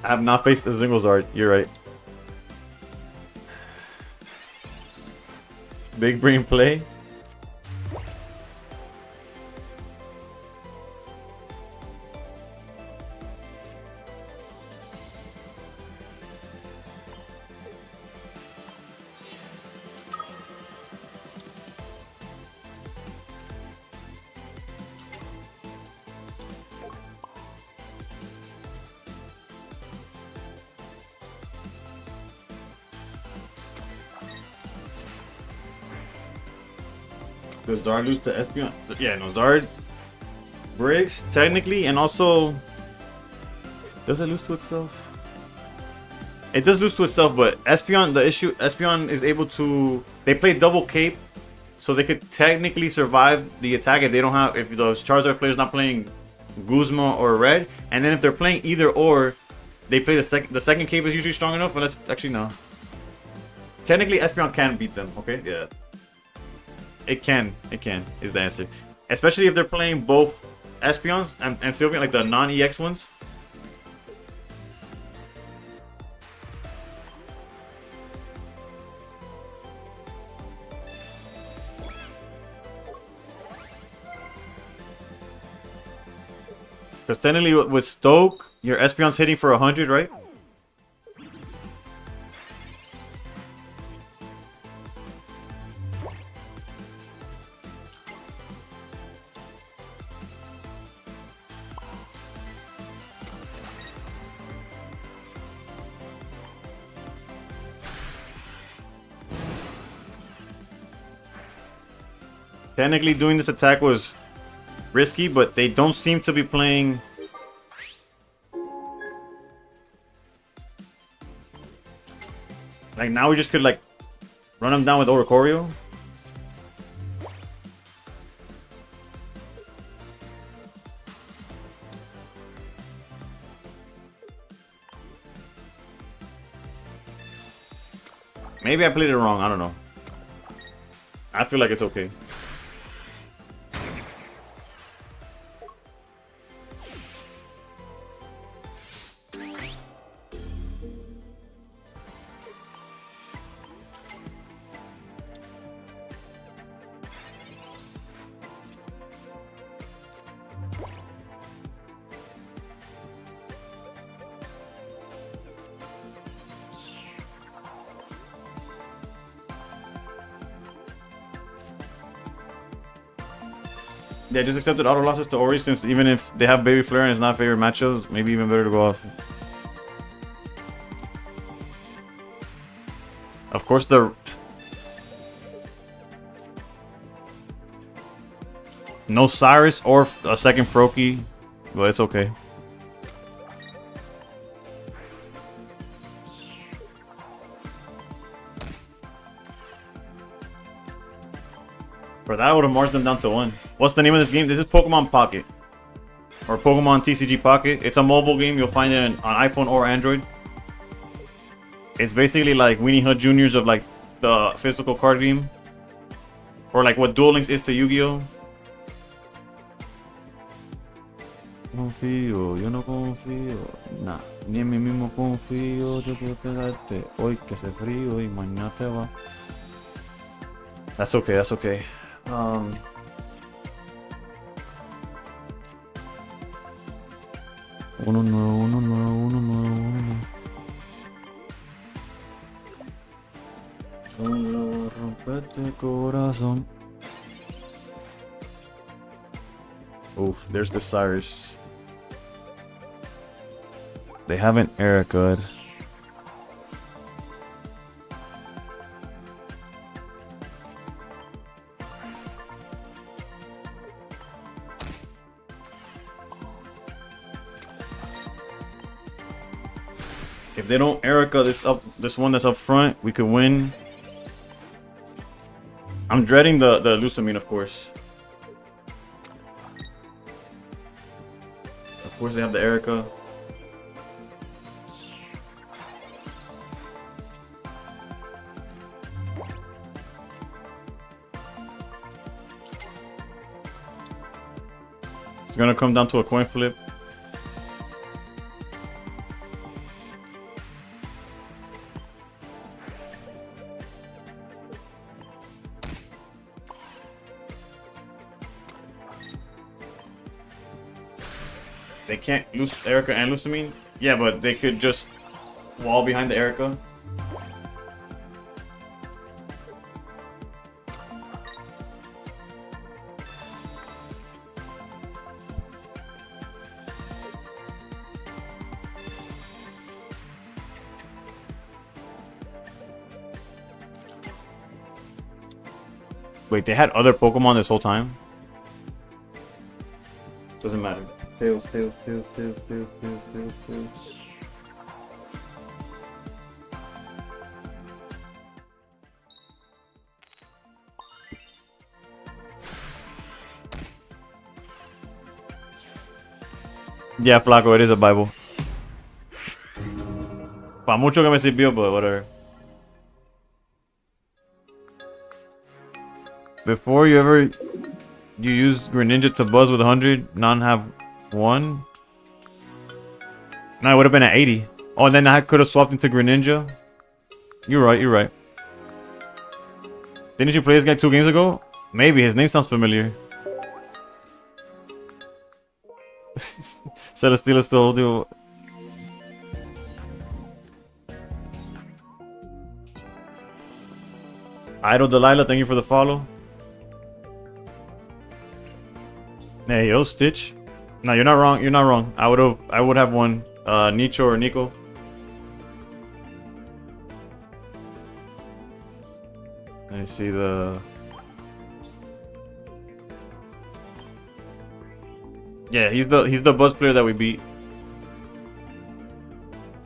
I have not faced a single Zard. You're right. Big brain play. Does Zard lose to Espeon? Yeah, no, Zard breaks technically, and also does it lose to itself? It does lose to itself, but Espeon, the issue, Espeon is able to... They play double cape, so they could technically survive the attack if they don't have... If those Charizard players not playing Guzma or Red, and then if they're playing either or, they play the second. The second cape is usually strong enough, but let's actually no. Technically, Espeon can beat them. Okay, yeah. It can is the answer. Especially if they're playing both Espeons and Sylveon, like the non-EX ones. Because technically with Stoke, your Espeon's hitting for 100, right? Technically doing this attack was risky, but they don't seem to be playing... Like now we just could like run them down with Oricorio. Maybe I played it wrong, I don't know. I feel like it's okay. Yeah, just accepted auto losses to Ori since even if they have Baby Flare and it's not favorite matchups, maybe even better to go off. Of course, no Cyrus or a second Froakie, but it's okay. For that, I would have marched them down to 1. What's the name of this game? This is Pokemon Pocket. Or Pokemon TCG Pocket. It's a mobile game. You'll find it on iPhone or Android. It's basically like Weenie Hood Juniors of like the physical card game. Or like what Duel Links is to Yu-Gi-Oh! Confío, yo no confío. Nah, ni en mí mismo confío. Yo quiero quedarte hoy que hace frío y mañana te va. That's okay, that's okay. Uno nuevo, uno nuevo, uno nuevo, uno nuevo. Solo rompete corazón. Oof, there's the Cyrus. They haven't Erica. If they don't Erica this one that's up front, we could win. I'm dreading the Lusamine, of course. Of course they have the Erica. It's gonna come down to a coin flip. They can't lose Erica and Lusamine? Yeah, but they could just wall behind the Erica. Wait, they had other Pokemon this whole time? Doesn't matter. Tails, tails, tails, tails, tails, tails, tails, tails. Yeah, Flaco, it is a Bible. Pa mucho que me sirvió, but whatever. Before you use Greninja to buzz with 100, non have 1? No, it would have been at 80. Oh, and then I could have swapped into Greninja. You're right, you're right. Didn't you play this guy 2 games ago? Maybe, his name sounds familiar. Celesteela still do. Idol Delilah, thank you for the follow. Hey, yo, Stitch. No, you're not wrong. You're not wrong. I would have won Nicho or Nico. Let me see the. Yeah, he's the buzz player that we beat.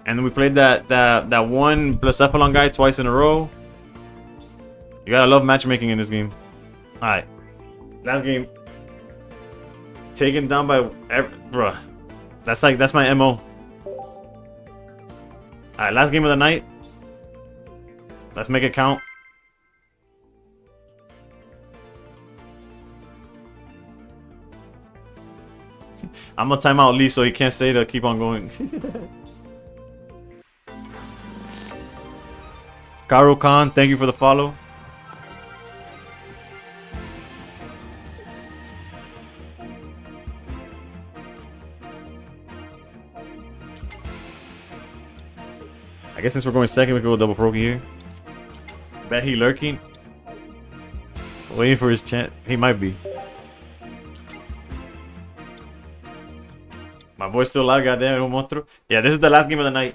And then we played that one Blacephalon guy twice in a row. You gotta love matchmaking in this game. All right, last game. Taken down by bruh. That's my MO. Alright, last game of the night. Let's make it count. I'm gonna time out Lee so he can't say to keep on going. Karo Khan, thank you for the follow. I guess since we're going second, we can go double Proki here. Bet he lurking. Waiting for his chance. He might be. My boy's still alive, goddamn, un monstruo. Yeah, this is the last game of the night.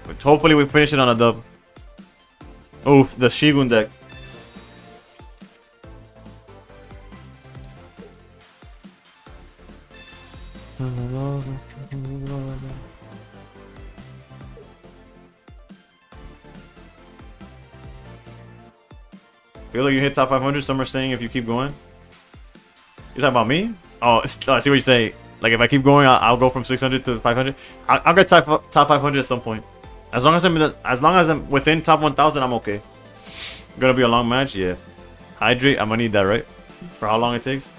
But hopefully we finish it on a dub. Oof, the Shigun deck. Feel like you hit top 500. Some are saying if you keep going. You're talking about me? Oh, I see what you're saying. Like if I keep going, I'll go from 600 to 500. I'll get top 500 at some point. As long as I'm within top 1,000, I'm okay. Gonna be a long match, yeah. Hydrate, I'm gonna need that, right? For how long it takes.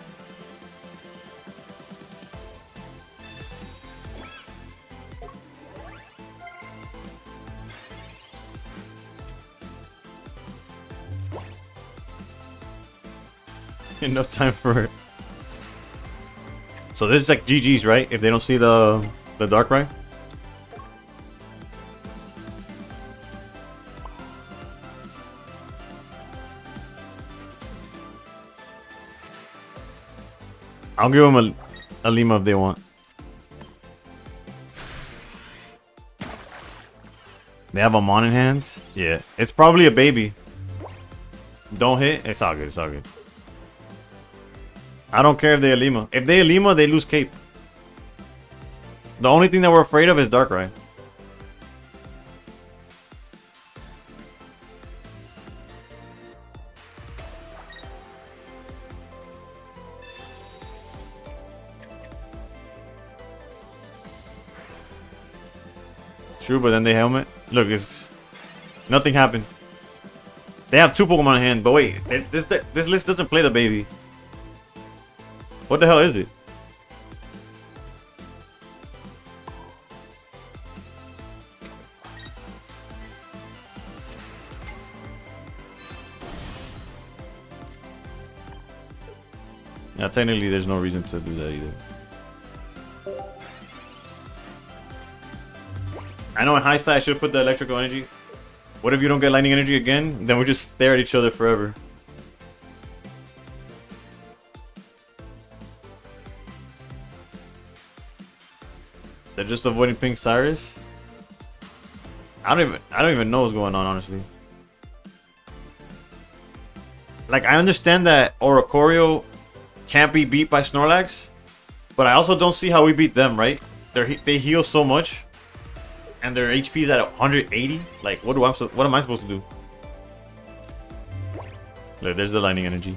Enough time for it. So this is like GG's, right? If they don't see the Darkrai. I'll give them a Lima if they want. They have a Mon in hand? Yeah. It's probably a baby. Don't hit. It's all good. It's all good. I don't care if they Lima. If they Lima, they lose Cape. The only thing that we're afraid of is Darkrai. True, but then they helmet. Look, it's nothing happened. They have 2 Pokemon in hand, but wait, this list doesn't play the baby. What the hell is it? Yeah, technically there's no reason to do that either. I know in hindsight I should put the electrical energy. What if you don't get lightning energy again? Then we just stare at each other forever. They're just avoiding Pink Cyrus. I don't even know what's going on, honestly. Like, I understand that Oricorio can't be beat by Snorlax, but I also don't see how we beat them, right? They heal so much, and their HP is at 180. Like, what am I supposed to do? Look, there's the lightning energy.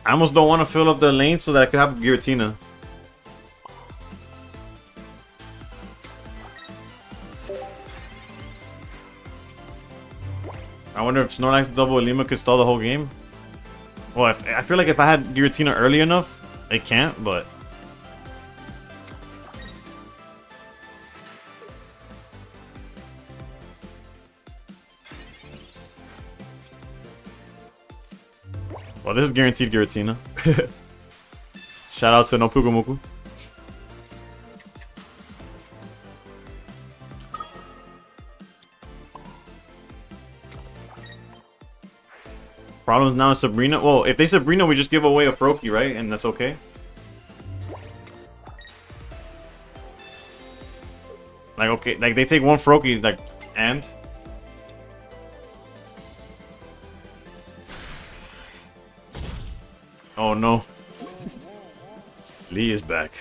I almost don't want to fill up the lane so that I could have Giratina. I wonder if Snorlax double Lima could stall the whole game. Well, I feel like if I had Giratina early enough, it can't, but... Well, this is guaranteed Giratina. Shout out to No Pukumuku. Problems now is Sabrina. Well, if they Sabrina, we just give away a Froakie, right? And that's okay. Like, okay, like they take one Froakie, like, and... Oh no. Lee is back.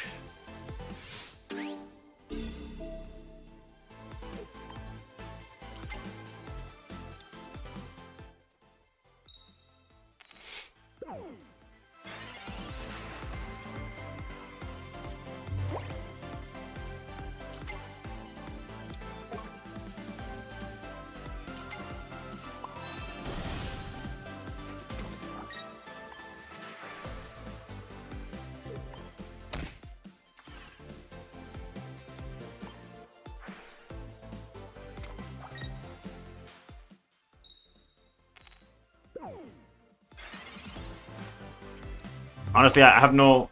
Honestly, I have no...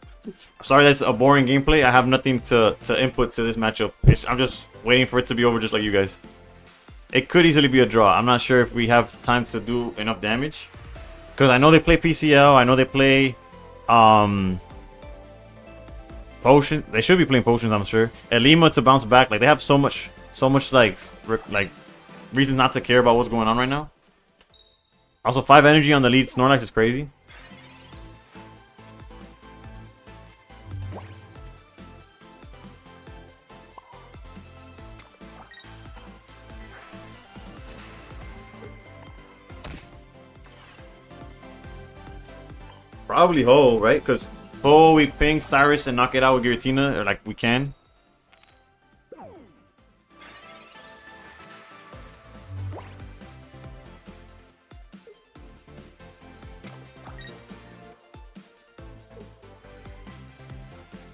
Sorry that's a boring gameplay. I have nothing to input to this matchup. I'm just waiting for it to be over just like you guys. It could easily be a draw. I'm not sure if we have time to do enough damage. Because I know they play PCL. I know they play... Potion. They should be playing Potions, I'm sure. Elima to bounce back. Like, they have so much like reasons not to care about what's going on right now. Also, 5 energy on the lead Snorlax is crazy. Probably Ho, right? Because Ho, we ping Cyrus and knock it out with Giratina, or like we can.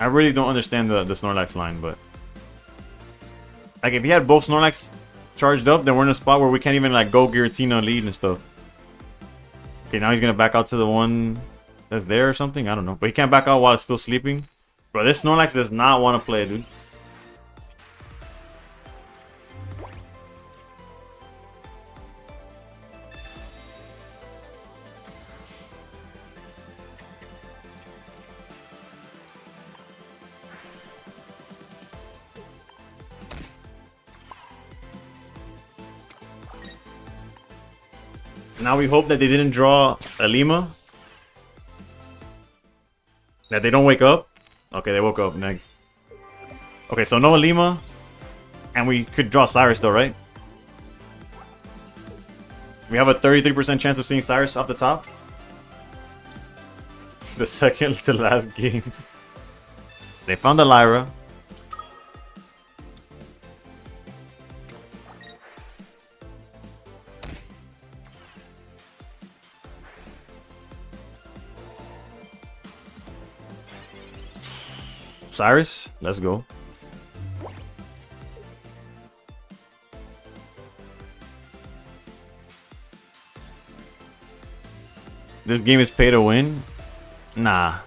I really don't understand the Snorlax line, but like if he had both Snorlax charged up, then we're in a spot where we can't even like go Giratina lead and stuff. Okay, now he's gonna back out to the one that's there or something. I don't know, but he can't back out while it's still sleeping. Bro, this Snorlax does not want to play, dude. Now we hope that they didn't draw a Lima. That they don't wake up. Okay, they woke up. Next. Okay, so no Lima. And we could draw Cyrus though, right? We have a 33% chance of seeing Cyrus off the top. The second to last game. They found the Lyra. Cyrus, let's go. This game is pay to win? Nah.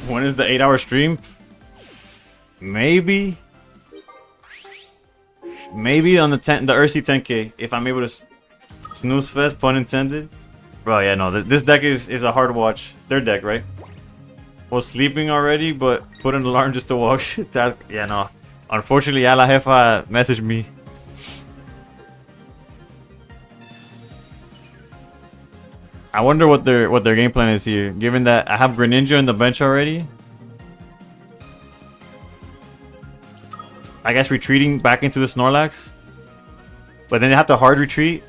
When is the 8-hour stream? Maybe on the Ursi 10K if I'm able to snooze fest, pun intended. Bro, yeah, no, this deck is a hard watch. Their deck, right? Was sleeping already, but put an alarm just to watch. Yeah, no. Unfortunately, Ya La Jefa messaged me. I wonder what their game plan is here, given that I have Greninja in the bench already. I guess retreating back into the Snorlax. But then they have to hard retreat.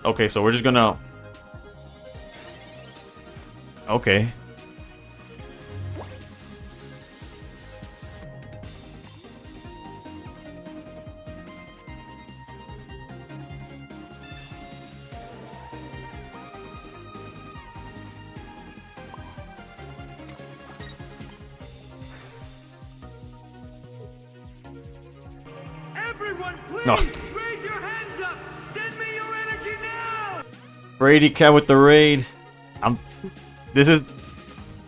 Okay, so we're just gonna... Okay. No. Raise your hands up. Send me your energy now. Brady Cat with the raid. This is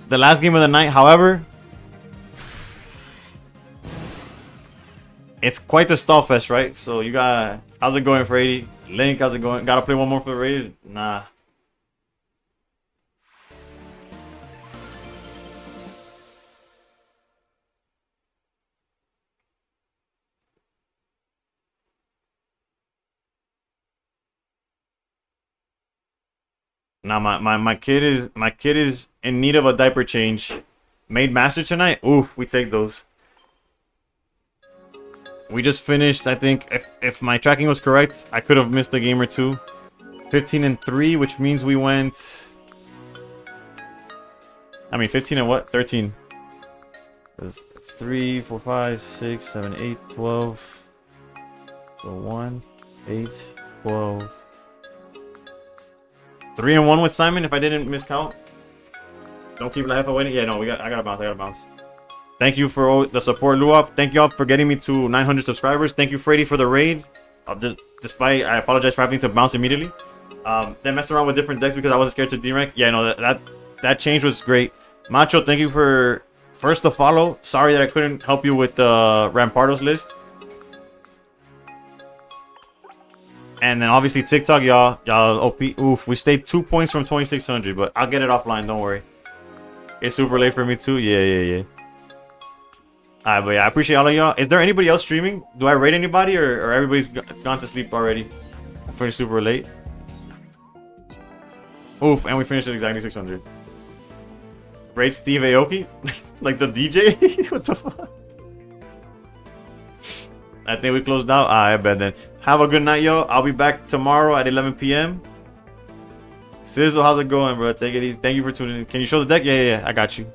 the last game of the night. However, it's quite the stall fest, right? So you got, how's it going, Brady? Link, how's it going? Gotta play one more for the raid? Nah. Now my kid is in need of a diaper change. Made master tonight? Oof, we take those. We just finished, I think, if my tracking was correct, I could have missed a game or two. 15-3, which means we went... I mean, 15 and what? 13. It's 3, 4, 5, 6, 7, 8, 12. So 1, 8, 12. 3 and 1 with Simon if I didn't miscount. Don't keep La Jefa waiting. Yeah, no, I gotta bounce. Thank you for all the support, Luop. Thank y'all for getting me to 900 subscribers. Thank you, Freddy, for the raid. Despite, I apologize for having to bounce immediately. Then messed around with different decks because I wasn't scared to D-rank. Yeah, no, that change was great. Macho, thank you for first the follow. Sorry that I couldn't help you with the Rampardos list. And then obviously TikTok, y'all OP. Oof, we stayed 2 points from 2600, but I'll get it offline. Don't worry. It's super late for me too. Yeah. Alright, but yeah, I appreciate all of y'all. Is there anybody else streaming? Do I rate anybody, or everybody's gone to sleep already? I finished super late. Oof, and we finished at exactly 600. Rate Steve Aoki. Like the DJ? What the fuck? I think we closed out. I bet then. Have a good night, yo. I'll be back tomorrow at 11 p.m. Sizzle, how's it going, bro? Take it easy. Thank you for tuning in. Can you show the deck? Yeah. I got you.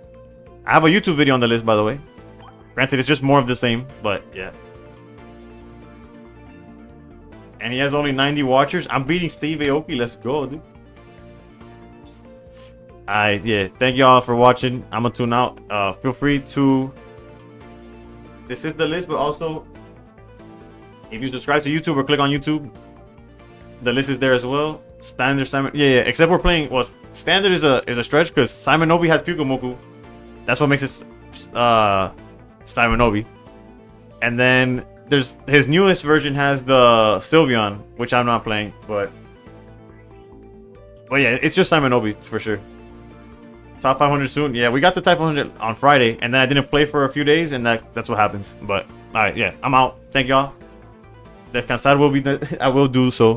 I have a YouTube video on the list, by the way. Granted, it's just more of the same, but yeah. And he has only 90 watchers. I'm beating Steve Aoki. Let's go, dude. Yeah. Thank y'all for watching. I'm gonna tune out. Feel free to. This is the list, but also, if you subscribe to YouTube or click on YouTube, the list is there as well. Standard Simon, yeah. Except we're playing. Well, standard is a stretch because Simon Nobi has Pyugamoku. That's what makes it Simon Nobi. And then there's his newest version has the Sylveon, which I'm not playing, but yeah, it's just Simon Nobi for sure. Top 500 soon. Yeah, we got the top 500 on Friday, and then I didn't play for a few days, and that's what happens. But all right, yeah, I'm out. Thank y'all. Descansar will be. I will do so.